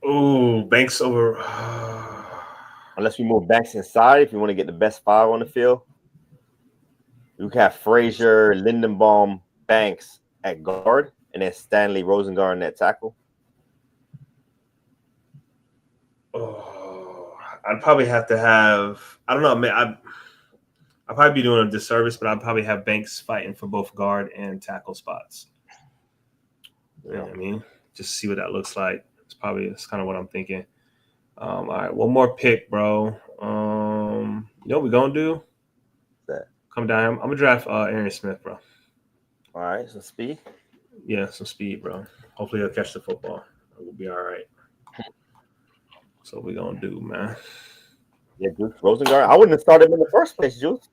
Oh, Banks over. Unless we move Banks inside, if you want to get the best five on the field, you can have Frazier, Lindenbaum, Banks at guard, and then Stanley Rosengarten at tackle. Oh, I'd probably have to have. I don't know, man. I'd probably be doing a disservice, but I'd probably have Banks fighting for both guard and tackle spots. You know what I mean? Just see what that looks like. It's kind of what I'm thinking. All right, one more pick, bro. You know what we're gonna do? That. Come down. I'm gonna draft Aaron Smith, bro. All right, some speed. Yeah, some speed, bro. Hopefully he'll catch the football. We'll be all right. So what we gonna do, man? Yeah, Juice Rosengarten. I wouldn't have started him in the first place, Juice.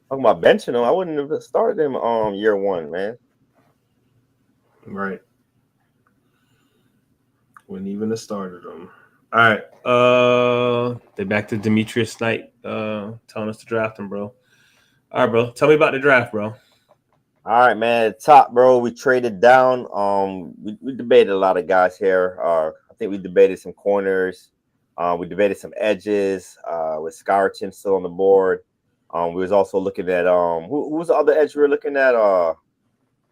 Talking about benching him, I wouldn't have started him year one, man. Right. Wouldn't even have started him. All right. They back to Demetrius Knight telling us to draft him, bro. All right, bro. Tell me about the draft, bro. All right, man. At the top, bro. We traded down. We debated a lot of guys here. I think we debated some corners. We debated some edges. With Skyerton still on the board. We was also looking at who was the other edge we were looking at? I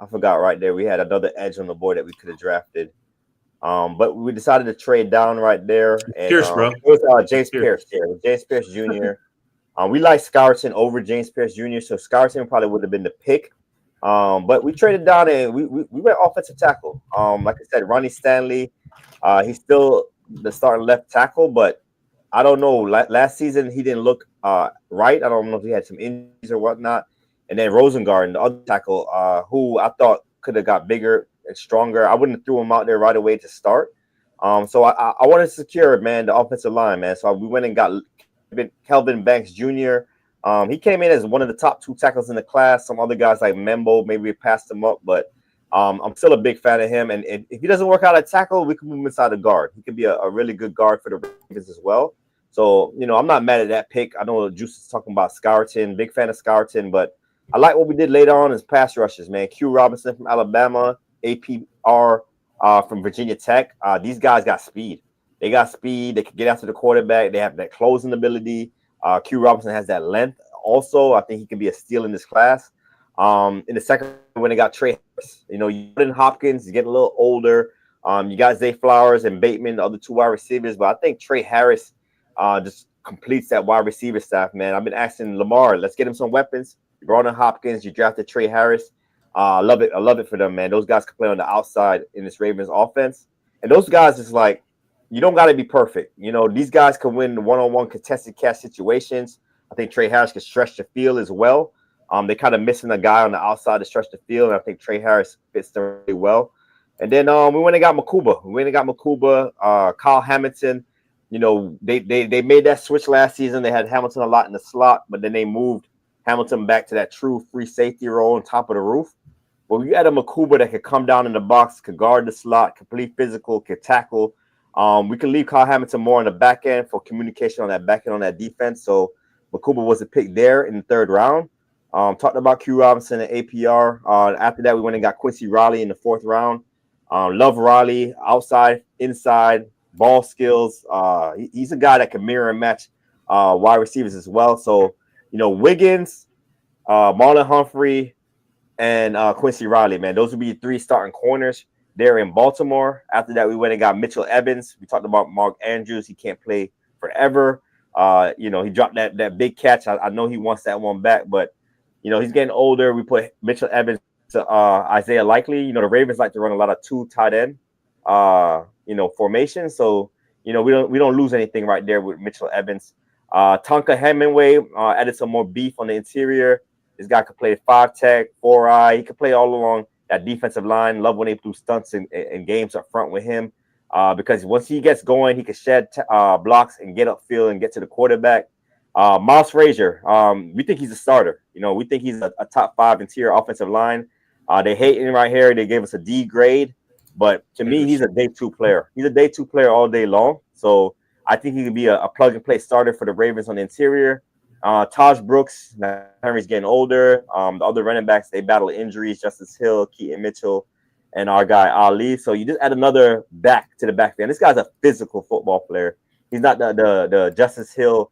forgot right there. We had another edge on the board that we could have drafted. But we decided to trade down right there. And, Pierce, bro. It was James Pierce. Yeah, James Pierce Jr. We like Skyerton over James Pierce Jr. So Skyerton probably would have been the pick. But we traded down and we went offensive tackle. Like I said, Ronnie Stanley, he's still the starting left tackle, but I don't know. Last season he didn't look right. I don't know if he had some injuries or whatnot. And then Rosengarten, the other tackle, who I thought could have got bigger and stronger. I wouldn't have threw him out there right away to start. So I wanted to secure, man, the offensive line, man. So we went and got Kelvin Banks Jr. He came in as one of the top two tackles in the class. Some other guys like Membo, maybe we passed him up, but I'm still a big fan of him. And if he doesn't work out at tackle, we can move him inside the guard. He could be a really good guard for the Ravens as well. So, I'm not mad at that pick. I know Juice is talking about Skyerton, big fan of Skyerton, but I like what we did later on as pass rushes, man. Q Robinson from Alabama, APR from Virginia Tech. These guys got speed. They got speed. They can get after the quarterback. They have that closing ability. Q Robinson has that length. Also, I think he can be a steal in this class. In the second, when they got Trey Harris, Jordan Hopkins is getting a little older. You got Zay Flowers and Bateman, the other two wide receivers, but I think Trey Harris just completes that wide receiver staff, man. I've been asking Lamar, let's get him some weapons. You brought in Hopkins, you drafted Trey Harris. I love it. I love it for them, man. Those guys can play on the outside in this Ravens offense. And those guys is like, you don't got to be perfect. These guys can win one-on-one contested catch situations. I think Trey Harris can stretch the field as well. They kind of missing a guy on the outside to stretch the field, and I think Trey Harris fits them really well. And then we went and got Makuba. Kyle Hamilton. They made that switch last season. They had Hamilton a lot in the slot, but then they moved Hamilton back to that true free safety role on top of the roof. But you had a Makuba that could come down in the box, could guard the slot, complete physical, could tackle. We can leave Kyle Hamilton more on the back end for communication on that back end on that defense. So Makuba was a pick there in the third round. Talked about Q Robinson and APR. After that, we went and got Quincy Riley in the fourth round. Love Riley, outside, inside, ball skills. He's a guy that can mirror and match wide receivers as well. So, Wiggins, Marlon Humphrey, and Quincy Riley, man. Those would be three starting corners there in Baltimore. After that, we went and got Mitchell Evans. We talked about Mark Andrews. He can't play forever. He dropped that big catch. I know he wants that one back, but, he's getting older. We put Mitchell Evans to Isaiah Likely. The Ravens like to run a lot of two tight end, formation. So, we don't lose anything right there with Mitchell Evans. Tonka Hemingway added some more beef on the interior. This guy could play 5 tech, 4-eye. He could play all along that defensive line. Love when they do stunts in games up front with him because once he gets going, he can shed blocks and get upfield and get to the quarterback. Miles Frazier, we think he's a starter. We think he's a top 5 interior offensive line. They hate him right here. They gave us a D grade. But to me, he's a day 2 player. He's a day 2 player all day long. So I think he can be a plug-and-play starter for the Ravens on the interior. Taj Brooks, now Henry's getting older. The other running backs, they battle injuries. Justice Hill, Keaton Mitchell, and our guy Ali. So you just add another back to the backfield. This guy's a physical football player. He's not the Justice Hill,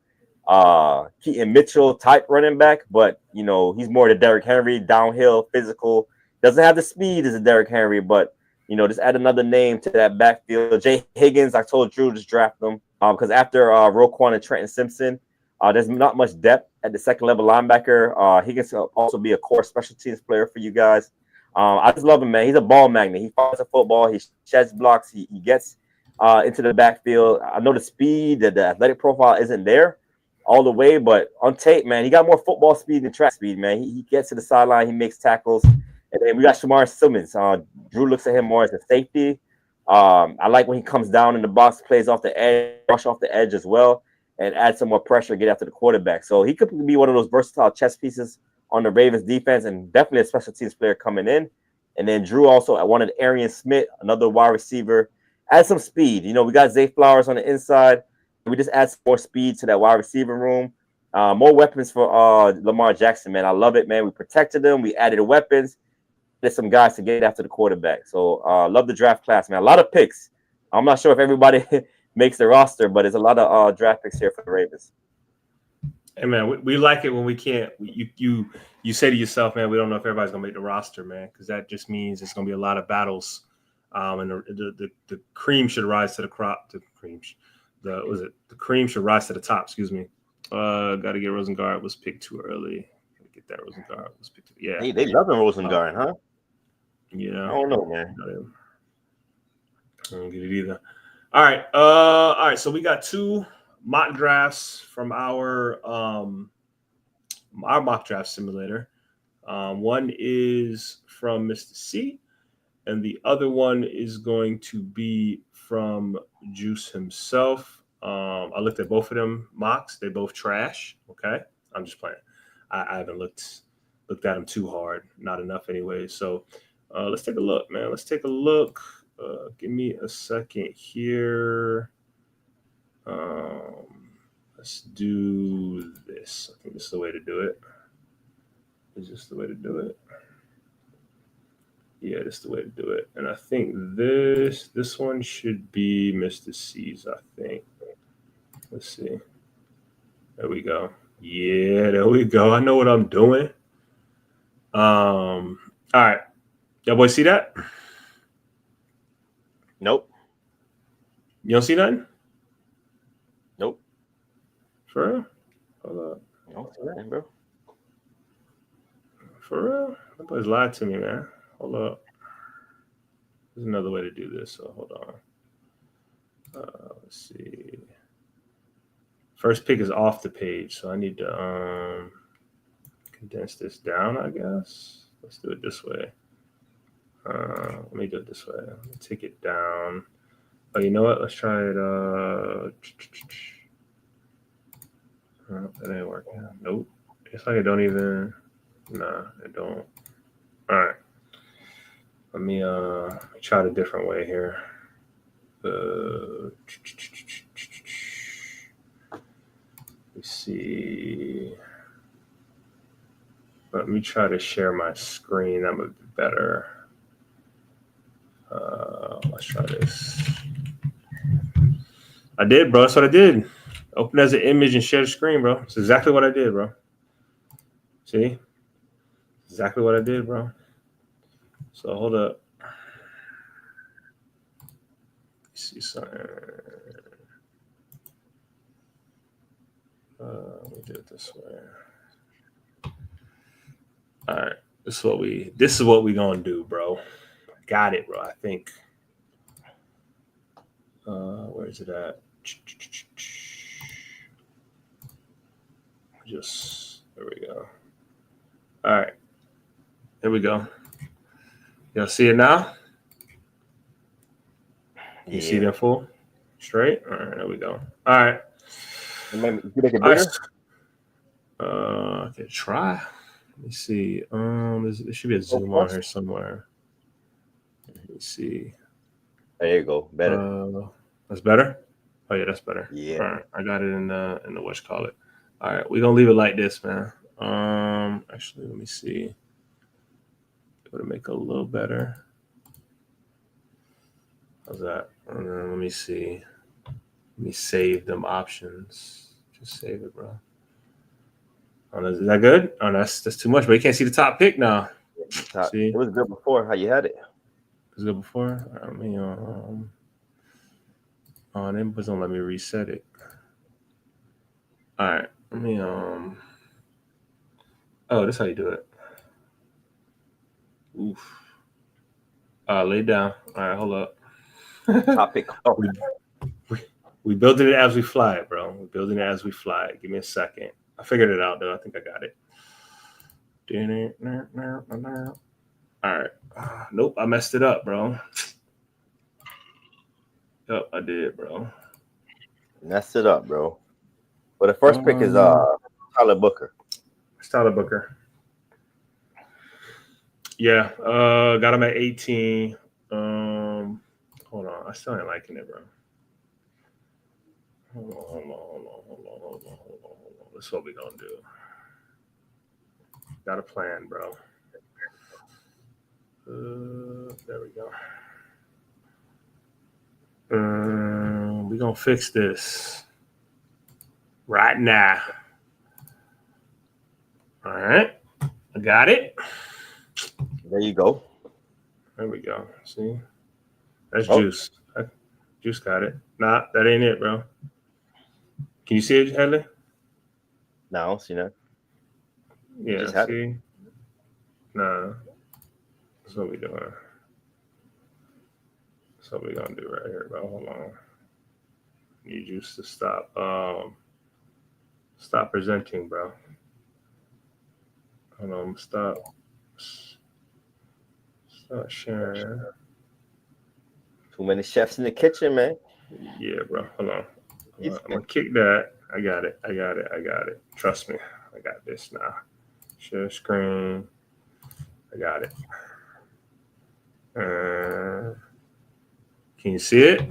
Keaton Mitchell type running back, but he's more the Derrick Henry, downhill, physical. Doesn't have the speed as a Derrick Henry, but just add another name to that backfield. Jay Higgins, I told Drew just draft him because after Roquan and Trenton Simpson, there's not much depth at the second level linebacker. He can also be a core special teams player for you guys. I just love him, man. He's a ball magnet. He fights a football. He sheds blocks. He gets into the backfield. I know the speed, the athletic profile isn't there all the way, but on tape, man, he got more football speed than track speed, man. He gets to the sideline. He makes tackles. And then we got Shamar Simmons. Drew looks at him more as a safety. I like when he comes down in the box, plays off the edge, rush off the edge as well, and add some more pressure, get after the quarterback. So he could be one of those versatile chess pieces on the Ravens defense and definitely a special teams player coming in. And then Drew also wanted Arian Smith, another wide receiver. Add some speed. We got Zay Flowers on the inside. We just add some more speed to that wide receiver room. More weapons for Lamar Jackson, man. I love it, man. We protected them. We added weapons. There's some guys to get after the quarterback. So love the draft class, man. A lot of picks. I'm not sure if everybody makes the roster, but there's a lot of draft picks here for the Ravens. Hey, man, we like it when we can't. You say to yourself, man, we don't know if everybody's going to make the roster, man, because that just means it's going to be a lot of battles. And the cream should rise to the crop. The cream should rise to the top. Excuse me. Got to get Rosengard. Was picked too early. Got to get that Rosengard. Was picked. Yeah. They love him Rosengard, huh? Yeah. I don't know, man. I don't get it either. All right. So we got 2 mock drafts from our mock draft simulator. One is from Mr. C, and the other one is going to be from Juice himself. I looked at both of them mocks. They both trash. Okay, I'm just playing. I haven't looked at them too hard. Not enough anyway. So let's take a look, man. Let's take a look. Give me a second here. Let's do this. I think this is the way to do it. Is this the way to do it? Yeah, this is the way to do it. And I think this one should be Mr. C's, I think. Let's see. There we go. Yeah, there we go. I know what I'm doing. All right. Y'all boys see that? Nope. You don't see nothing? Nope. For real? Hold up. I don't see nothing, bro. For real? That boy's lied to me, man. Hold up. There's another way to do this, so hold on. Let's see. First pick is off the page, so I need to condense this down, I guess. Let's do it this way. Let me do it this way. Let me take it down. Oh, you know what? Let's try it. That ain't working. Nope. It's like it don't even. Nah, it don't. All right. Let me try it a different way here. Let's see. Let me try to share my screen. That would be better. Let's try this. I did, bro. That's what I did. Open as an image and share the screen, bro. That's exactly what I did, bro. See? Exactly what I did, bro. So hold up. Let's see something. Let me do it this way. All right. This is what we gonna do, bro. Got it, bro. I think. Where is it at? Just there we go. All right, here we go. Y'all see it now? You see it in full, straight. All right, there we go. All right. You make it bigger? I can try. Let me see. There should be a zoom on here somewhere. Let me see. There you go. Better. That's better. Oh yeah, that's better. Yeah. All right, I got it in the whatchamacallit. All right, we're gonna leave it like this, man. Actually, let me see. Would it make it a little better? How's that? Let me see. Let me save them options. Just save it, bro. Oh, is that good? Oh, that's too much, but you can't see the top pick now. See? It was good before. How you had it? It was good before. I mean, then don't let me reset it. All right, let me Oh, that's how you do it. Oof. Lay down. All right, hold up. Topic. Oh. We building it as we fly it, bro. We're building it as we fly it. Give me a second. I figured it out, though. I think I got it. All right. Nope, I messed it up, bro. Yep, I did, bro. Messed it up, bro. But the first pick is Tyler Booker. It's Tyler Booker. Yeah, got him at 18. Hold on, I still ain't liking it, bro. Hold on. That's what we gonna do. Got a plan, bro. There we go. We gonna fix this right now. All right, I got it. There you go. There we go. See, that's Juice. Juice got it. Nah, that ain't it, bro. Can you see it, Headley? No, I don't see that. Yeah, see? Nah. That's what we doing. That's what we gonna do right here, bro. Hold on. Need Juice to stop. Stop presenting, bro. Hold on, stop sharing. Too many chefs in the kitchen, man. Yeah, bro. Hold on. I'm gonna kick that. I got it. Trust me. I got this now. Share screen. I got it. Can you see it?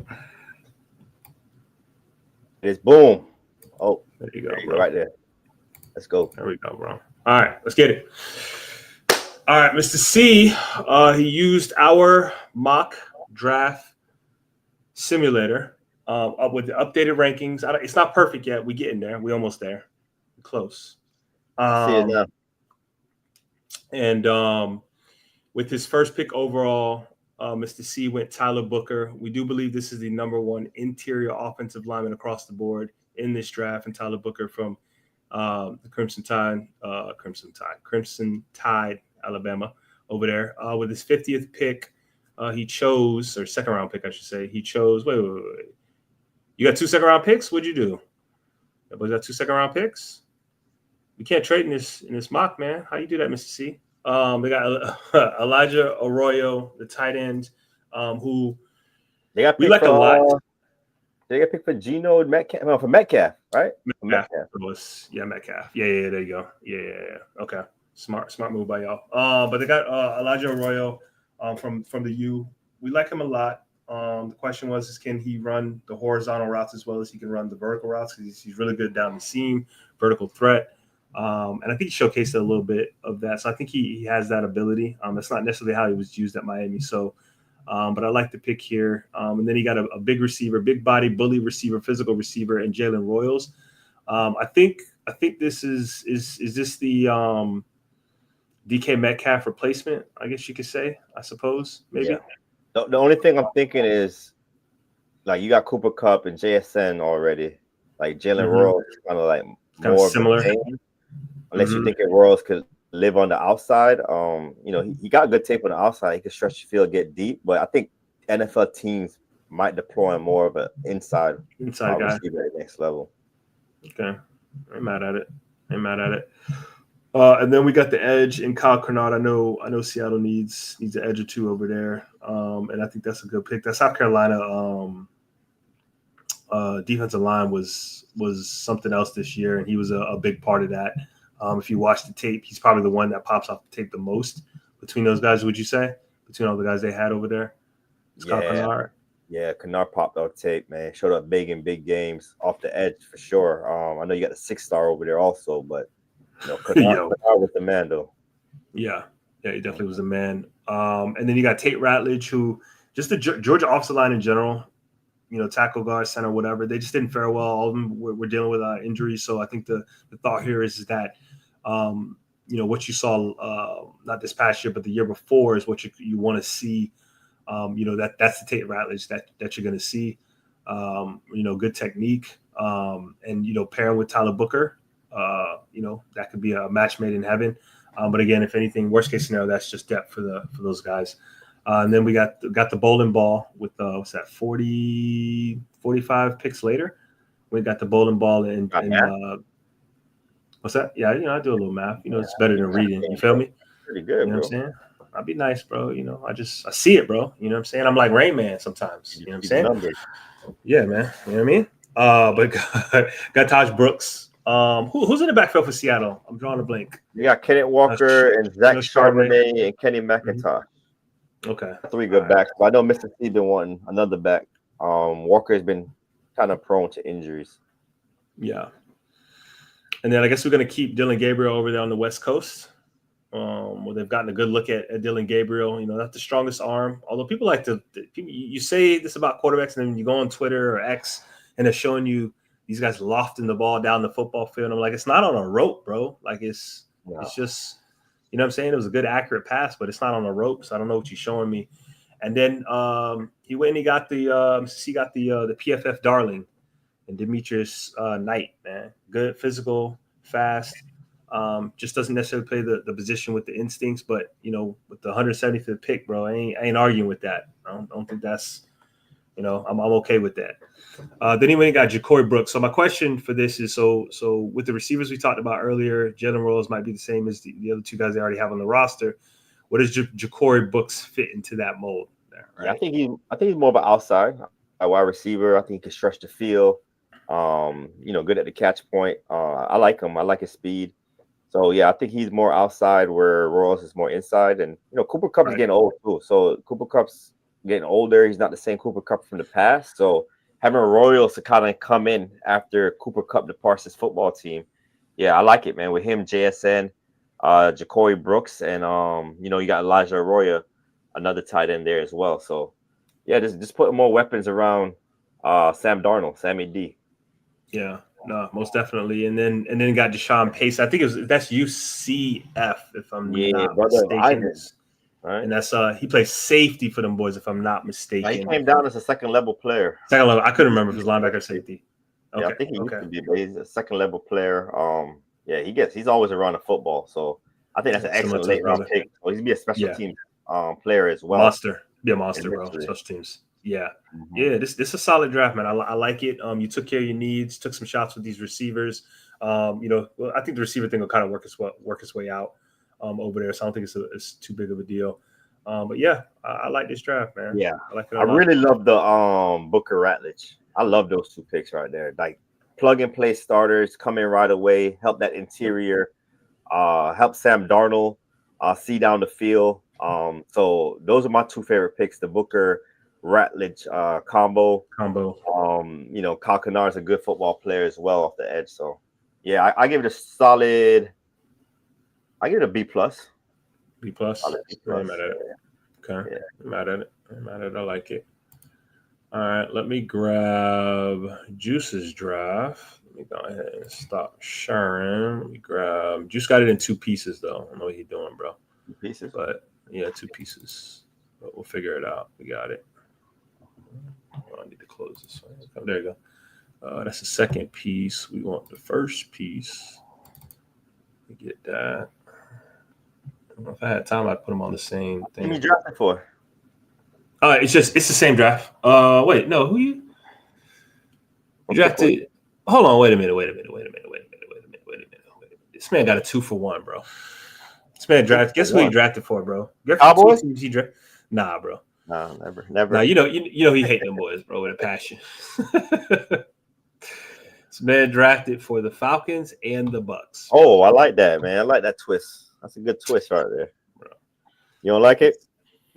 It's boom. Oh, there you go, bro. Right there. Let's go. There we go, bro. All right, let's get it. All right, Mr. C, he used our mock draft simulator up with the updated rankings. It's not perfect yet. We getting there. We almost there. We're close. See it now. And with his first pick overall, Mr. C went Tyler Booker. We do believe this is the #1 interior offensive lineman across the board in this draft, and Tyler Booker from the Crimson Tide, Alabama, over there. With his 50th pick, he chose, or second round pick, I should say. He chose. Wait. You got 2 second round picks? What'd you do? Was that 2 second round picks? We can't trade in this mock, man. How you do that, Mr. C? They got Elijah Arroyo, the tight end, who they got we like a lot. They got picked for Geno Metcalf. No, for Metcalf, right? Metcalf. Yeah, Metcalf. Yeah, there you go. Yeah. Okay, smart move by y'all. But they got Elijah Arroyo from the U. We like him a lot. The question was, can he run the horizontal routes as well as he can run the vertical routes? Because he's really good down the seam, vertical threat. And I think he showcased a little bit of that. So I think he has that ability. That's not necessarily how he was used at Miami. So, but I like the pick here. And then he got a big receiver, big body, bully receiver, physical receiver, and Jalen Royals. I think this is this the DK Metcalf replacement? I guess you could say. I suppose maybe. Yeah. The only thing I'm thinking is, like, you got Cooper Kupp and JSN already. Like Jalen Royals is kind of like more similar. Unless you think Royals could live on the outside. He got good tape on the outside. He can stretch the field, get deep. But I think NFL teams might deploy more of an inside guy receiver at the next level. Okay, I'm mad at it. Ain't mad at it. And then we got the edge in Kyle Kernard. I know Seattle needs an edge or two over there. And I think that's a good pick. That South Carolina defensive line was something else this year, and he was a big part of that. If you watch the tape, he's probably the one that pops off the tape the most between those guys. Would you say between all the guys they had over there? Scott Kernard. Yeah, Kernard popped off tape, man. Showed up big in big games off the edge for sure. I know you got the 6-star over there also, but Kernard was the man though. Yeah, he definitely was the man. And then you got Tate Ratledge, who just the Georgia offensive line in general, tackle, guard, center, whatever, they just didn't fare well. All of them were dealing with injuries. So I think the thought here is that, what you saw, not this past year, but the year before is what you want to see. That's the Tate Ratledge that you're going to see. Good technique, and pairing with Tyler Booker, that could be a match made in heaven. But again, if anything, worst case scenario, that's just depth for those guys. And then we got the bowling ball with 45 picks later. We got the bowling ball and what's that? Yeah, I do a little math. It's better than reading. You feel me? Pretty good. You know what I'm saying? I'll be nice, bro. I see it, bro. You know what I'm saying? I'm like Rain Man sometimes. You know what I'm saying? Numbers. Yeah, man. You know what I mean? But got Taj Brooks. Who's in the backfield for Seattle? I'm drawing a blank. You got Kenneth Walker and Zach Charbonnet and Kenny McIntosh. Okay. 3 good backs. But I know Mississippi been wanting another back. Walker has been kind of prone to injuries. Yeah. And then I guess we're going to keep Dylan Gabriel over there on the West Coast. Where they've gotten a good look at Dylan Gabriel. Not the strongest arm. Although people like you say this about quarterbacks, and then you go on Twitter or X, and they're showing you these guys lofting the ball down the football field. I'm like, it's not on a rope, bro. Like it's just, you know what I'm saying? It was a good, accurate pass, but it's not on a rope. So I don't know what you're showing me. And then he went and he got the PFF darling and Demetrius Knight, man. Good, physical, fast. Just doesn't necessarily play the position with the instincts, but with the 175th pick, bro, I ain't arguing with that. I don't think that's, I'm okay with that. Then he went and got Ja'Cory Brooks. So my question for this is, so with the receivers we talked about earlier, Jalen Rose might be the same as the other 2 guys they already have on the roster. What does Ja'Cory Brooks fit into that mold there? Right? Yeah, I think he's more of an outside, a wide receiver. I think he can stretch the field. Good at the catch point. I like him. I like his speed. So yeah, I think he's more outside where Royals is more inside. And Cooper Kupp is getting old too. So Cooper Kupp's getting older. He's not the same Cooper Kupp from the past. So having Royals to kind of come in after Cooper Kupp departs his football team, yeah, I like it, man. With him, JSN, Ja'Cory Brooks, and you got Elijah Arroyo, another tight end there as well. So yeah, just putting more weapons around Sammy D. Yeah, no, most definitely. And then got Deshaun Pace. I think that's UCF if I'm not mistaken. Right. And that's he plays safety for them boys if I'm not mistaken. He came down as a second level player. Second level. I couldn't remember if it was linebacker or safety. Okay. Yeah, I think he used to be, but he's a second level player. Yeah, he's always around the football. So I think that's an excellent late round pick. Well, he's be a special team player as well. Monster. Be a monster, bro. Special teams. Yeah. Mm-hmm. Yeah, this is a solid draft, man. I like it. You took care of your needs, took some shots with these receivers. I think the receiver thing will kind of work its way out over there. So I don't think it's too big of a deal. But yeah, I like this draft, man. Yeah, I really love the Booker Ratledge. I love those 2 picks right there. Like plug and play starters, come in right away, help that interior, help Sam Darnold see down the field. So those are my 2 favorite picks: the Booker Ratledge combo. Kyle Kernard is a good football player as well off the edge. So yeah, I give it a solid. I give it a B+. B+. I'm mad at it. Okay. Yeah. I'm mad at it. I like it. All right. Let me grab Juice's draft. Let me go ahead and stop sharing. Let me grab. Juice got it in 2 pieces, though. I don't know what he's doing, bro. 2 pieces? But yeah, 2 pieces. But we'll figure it out. We got it. I need to close this one. Oh, there you go. That's the second piece. We want the first piece. We get that. If I had time, I'd put them on the same thing. Who you drafting for? It's the same draft. Wait, no, who you drafted? Hold on, wait a minute. This man got a 2-for-1, bro. This man drafted. Guess who he drafted for, bro? Cowboys? Nah, bro. No, never. Nah, you know he hate them boys, bro, with a passion. This man drafted for the Falcons and the Bucks. Oh, I like that, man. I like that twist. That's a good twist right there, bro. You don't like it?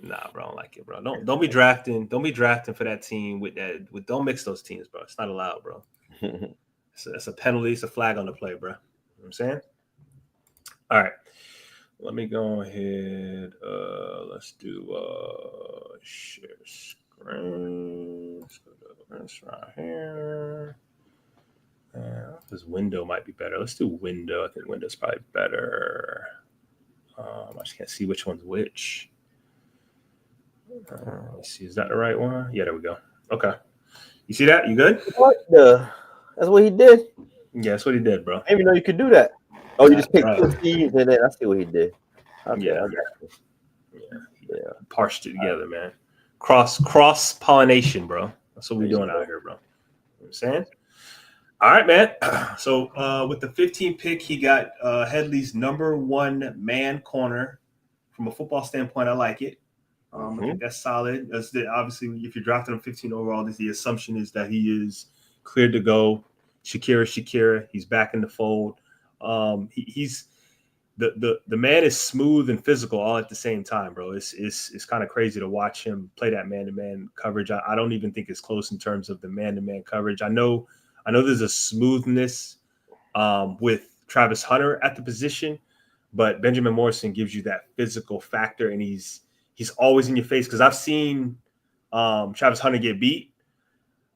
Nah, bro, I don't like it, bro. Don't be drafting. Don't be drafting for that team with that. Don't mix those teams, bro. It's not allowed, bro. It's a penalty. It's a flag on the play, bro. You know what I'm saying? All right. Let me go ahead. Let's do share screen. Let's go to this right here. This window might be better. Let's do window. I think window's probably better. I just can't see which one's which. Let's see. Is that the right one? Yeah, there we go. Okay. You see that? You good? What the? That's what he did? Yeah, that's what he did, bro. I didn't even know you could do that. Oh, you just picked 2 teams and then I see what he did. Okay, yeah. Yeah. Parsed it together, man. Cross pollination, bro. That's what we're doing out here, bro. You know what I'm saying? All right, man. So with the 15th pick, he got Headley's number 1 man corner. From a football standpoint, I like it. I think that's solid. Obviously, if you're drafting him 15 overall, the assumption is that he is cleared to go. Shakira, he's back in the fold. He's the man is smooth and physical all at the same time, bro. It's kind of crazy to watch him play that man-to-man coverage. I don't even think it's close in terms of the man-to-man coverage. I know there's a smoothness with Travis Hunter at the position, but Benjamin Morrison gives you that physical factor, and he's always in your face. Because I've seen Travis Hunter get beat,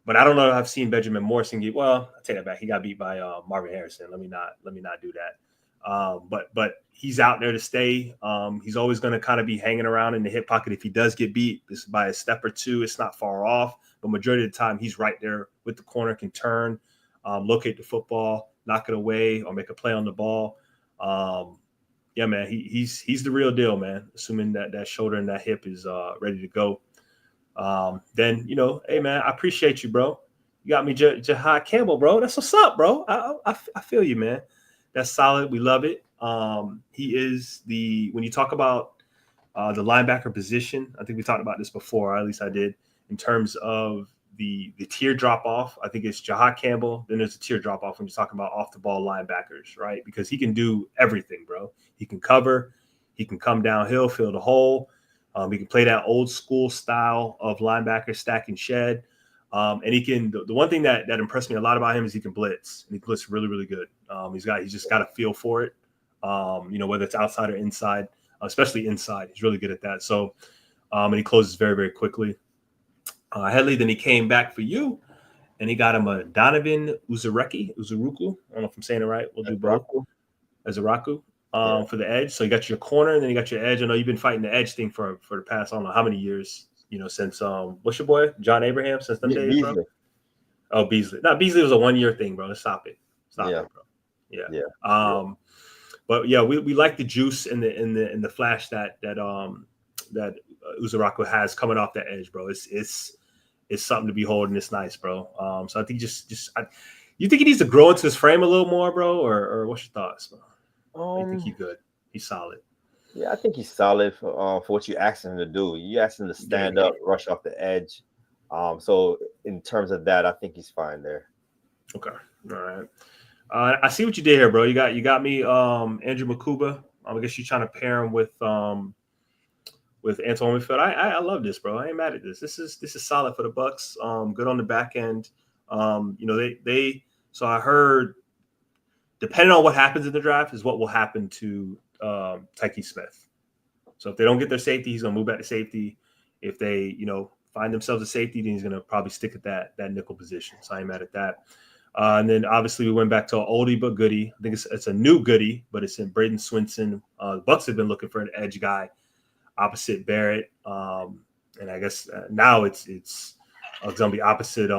but I don't know if I've seen Benjamin Morrison get. Well, I take that back. He got beat by Marvin Harrison. Let me not do that. But he's out there to stay. He's always going to kind of be hanging around in the hip pocket. If he does get beat, it's by a step or two. It's not far off. But majority of the time, he's right there with the corner, can turn, locate the football, knock it away, or make a play on the ball. Yeah, man, he's the real deal, man. Assuming that shoulder and that hip is ready to go. Then, hey, man, I appreciate you, bro. You got me Jahad Campbell, bro. That's what's up, bro. I feel you, man. That's solid. We love it. He is when you talk about the linebacker position, I think we talked about this before, or at least I did, in terms of the tier drop off. I think it's Jahad Campbell. Then there's a tier drop off when you're talking about off the ball linebackers, right? Because he can do everything, bro. He can cover. He can come downhill, fill the hole. He can play that old school style of linebacker, stack and shed. And he can. The one thing that impressed me a lot about him is he can blitz, and he blitz really, really good. He's just got a feel for it. Whether it's outside or inside, especially inside, he's really good at that. So, and he closes very, very quickly. Headley, then he came back for you, and he got him a Donovan Uzuruku. I don't know if I'm saying it right. We'll do both. Uzuruku. For the edge. So you got your corner, and then you got your edge. I know you've been fighting the edge thing for the past, I don't know how many years, since what's your boy? John Abraham, since them days, bro? Oh, Beasley. No, Beasley was a 1-year thing, bro. Let's stop it. Stop it, bro. Yeah. But yeah, we like the juice and the flash that Uzuruku has coming off the edge, bro. It's something to behold, and it's nice, bro. So I think you think he needs to grow into his frame a little more, bro, or what's your thoughts, bro? I think he's good. He's solid. Yeah, I think he's solid for what you asked him to do. You asked him to stand up, rush off the edge. So in terms of that, I think he's fine there. Okay. All right. I see what you did here, bro. You got me Andrew Makuba. I guess you're trying to pair him with Antoine Winfield. I love this, bro. I ain't mad at this. This is solid for the Bucks. Good on the back end. So I heard, depending on what happens in the draft is what will happen to Tyke Smith. So if they don't get their safety, he's going to move back to safety. If they, find themselves a safety, then he's going to probably stick at that nickel position. So I ain't mad at that. And then obviously we went back to an oldie but goodie. I think it's a new goodie, but it's in Braden Swinson. The Bucks have been looking for an edge guy opposite Barrett. And I guess now it's going to be opposite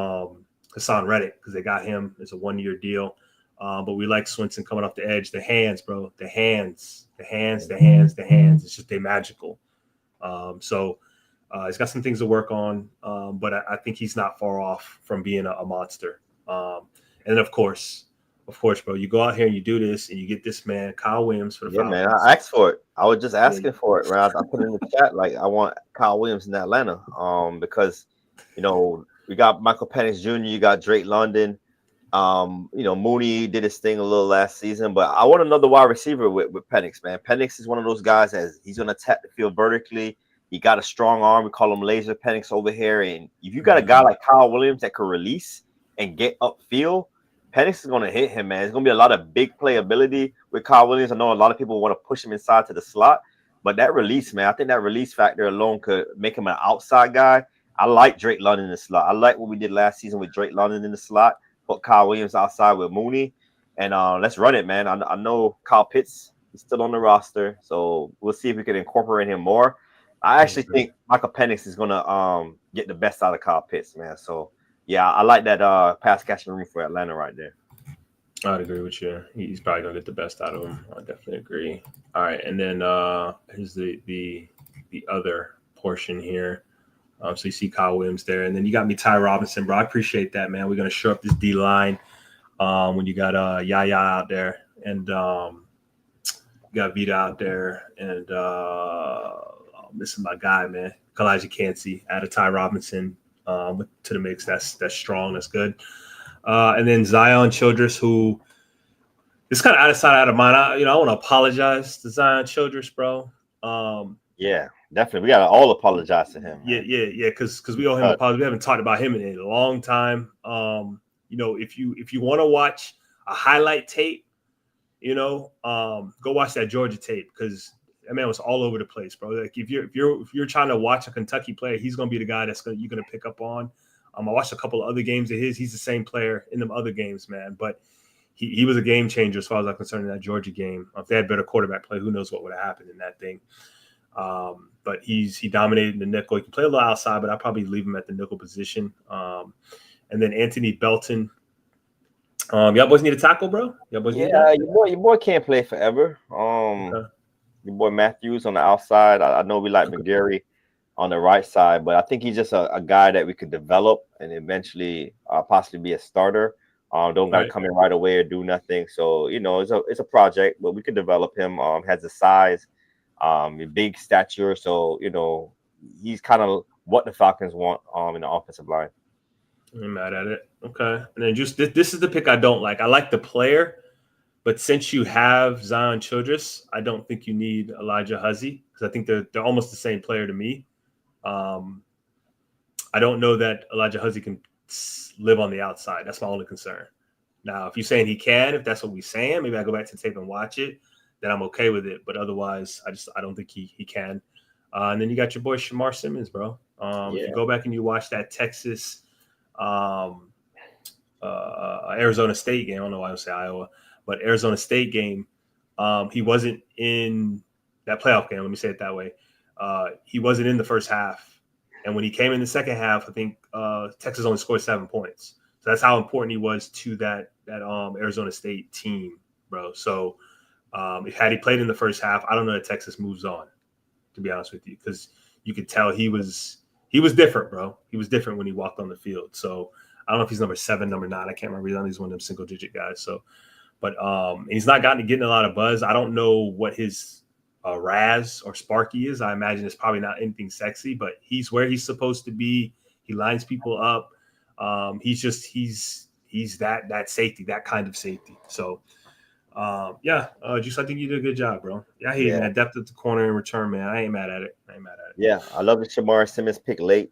Hassan Reddick because they got him. It's a 1-year deal. But we like Swinson coming off the edge. The hands, bro. The hands. It's just they're magical. So he's got some things to work on. But I think he's not far off from being a monster. And then, of course, of course, bro. You go out here and you do this, and you get this man, Kyle Williams, for the Yeah, Falcons. man. I asked for it. I was just asking for it, right? I put it in the chat like I want Kyle Williams in Atlanta. Because we got Michael Penix Jr., you got Drake London. Mooney did his thing a little last season, but I want another wide receiver with Penix, man. Penix is one of those guys that he's gonna attack the field vertically. He got a strong arm. We call him Laser Penix over here. And if you got a guy like Kyle Williams that can release and get upfield, Penix is gonna hit him, man. It's gonna be a lot of big playability with Kyle Williams. I know a lot of people want to push him inside to the slot, but that release, man, I think that release factor alone could make him an outside guy. I like Drake London in the slot. I like what we did last season with Drake London in the slot. Put Kyle Williams outside with Mooney, and let's run it, man. I know Kyle Pitts is still on the roster, so we'll see if we can incorporate him more. I actually think Michael Penix is gonna get the best out of Kyle Pitts, man. So yeah, I like that pass catching room for Atlanta right there. I'd agree with you. He's probably gonna get the best out of him. I definitely agree. All right, and then here's the other portion here. So you see Kyle Williams there, and then you got me Ty Robinson, bro. I appreciate that, man. We're gonna show up this D line when you got Yaya out there, and you got Vita out there, and I'm missing my guy, man, Kalijah Cansey. Add a Ty Robinson to the mix. That's strong. That's good. And then Zion Childress, who is kind of out of sight, out of mind. I want to apologize to Zion Childress, bro. Yeah. Definitely, we gotta all apologize to him. Man. Yeah, because we owe him an apology. We haven't talked about him in a long time. If you want to watch a highlight tape, go watch that Georgia tape, because that man was all over the place, bro. Like if you're trying to watch a Kentucky player, he's gonna be the guy you're gonna pick up on. I watched a couple of other games of his. He's the same player in them other games, man. But he was a game changer as far as I'm concerned in that Georgia game. If they had better quarterback play, who knows what would have happened in that thing. But he dominated in the nickel. He can play a little outside, but I'd probably leave him at the nickel position. And then Anthony Belton. Y'all boys need a tackle, bro? Y'all boys need that? Your boy can't play forever. Your boy Matthews on the outside. I know we like McGarry on the right side, but I think he's just a guy that we could develop and eventually possibly be a starter. Don't gotta come in right away or do nothing. So it's a project, but we could develop him. Has the size. Big stature, so he's kind of what the Falcons want in the offensive line. I'm mad at it. Okay, and then just this is the pick I don't like. I like the player, but since you have Zion Childress, I don't think you need Elijah Huzzie, because I think they're almost the same player to me. I don't know that Elijah Huzzie can live on the outside. That's my only concern. Now, if you're saying he can, if that's what we're saying, maybe I go back to the tape and watch it. Then I'm okay with it. But otherwise, I don't think he can. And then you got your boy Shamar Simmons, bro. If you go back and you watch that Texas Arizona State game, I don't know why I say Iowa, but Arizona State game, he wasn't in that playoff game. Let me say it that way. He wasn't in the first half. And when he came in the second half, I think Texas only scored 7 points. So that's how important he was to that Arizona State team, bro. So had he played in the first half, I don't know that Texas moves on, to be honest with you, because you could tell he was different, bro. He was different when he walked on the field. So I don't know if he's number 7, number 9. I can't remember. He's one of them single digit guys. So, but he's not getting a lot of buzz. I don't know what his Raz or Sparky is. I imagine it's probably not anything sexy, but he's where he's supposed to be. He lines people up. He's that safety, that kind of safety. So. Juice, I think you did a good job, bro. Yeah, man. Depth at the corner in return, man. I ain't mad at it. Yeah, I love the Shamar Simmons pick late.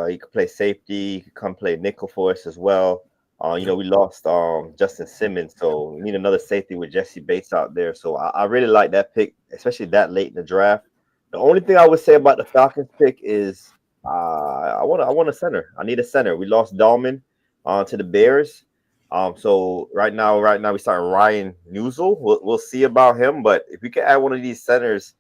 He could play safety. He could come play nickel for us as well. We lost Justin Simmons, so we need another safety with Jesse Bates out there. So I really like that pick, especially that late in the draft. The only thing I would say about the Falcons pick is I want a center. I need a center. We lost Dahlman to the Bears. So right now we start Ryan Newsel. We'll see about him, but if we can add one of these centers,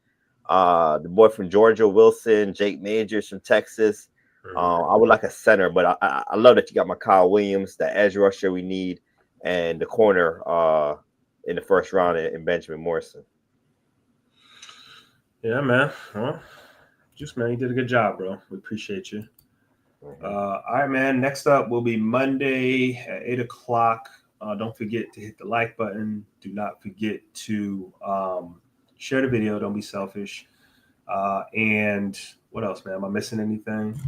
the boy from Georgia, Wilson, Jake Majors from Texas, I would like a center. But I love that you got my Kyle Williams, the edge rusher we need, and the corner in the first round in Benjamin Morrison. Yeah, man. Well, Juice, man, you did a good job, bro. We appreciate you. All right, man. Next up will be Monday at 8:00. Don't forget to hit the like button. Do not forget to share the video. Don't be selfish. And what else, man? Am I missing anything?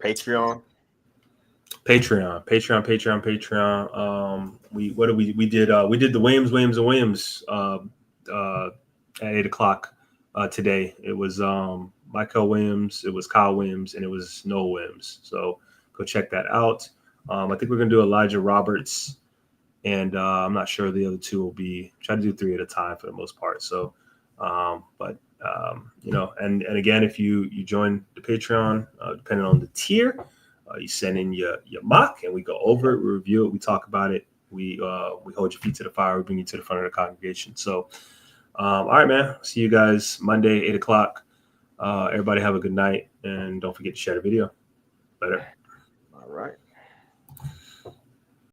Patreon. We did the Williams at 8 o'clock today. It was Michael Williams, it was Kyle Williams, and it was Noah Williams. So go check that out. I think we're gonna do Elijah Roberts, and I'm not sure the other two will be. Try to do 3 at a time for the most part. So, and again, if you join the Patreon, depending on the tier, you send in your mock, and we go over it, we review it, we talk about it, we hold your feet to the fire, we bring you to the front of the congregation. So, all right, man. See you guys Monday, 8 o'clock. Everybody have a good night, and don't forget to share the video. Later. All right.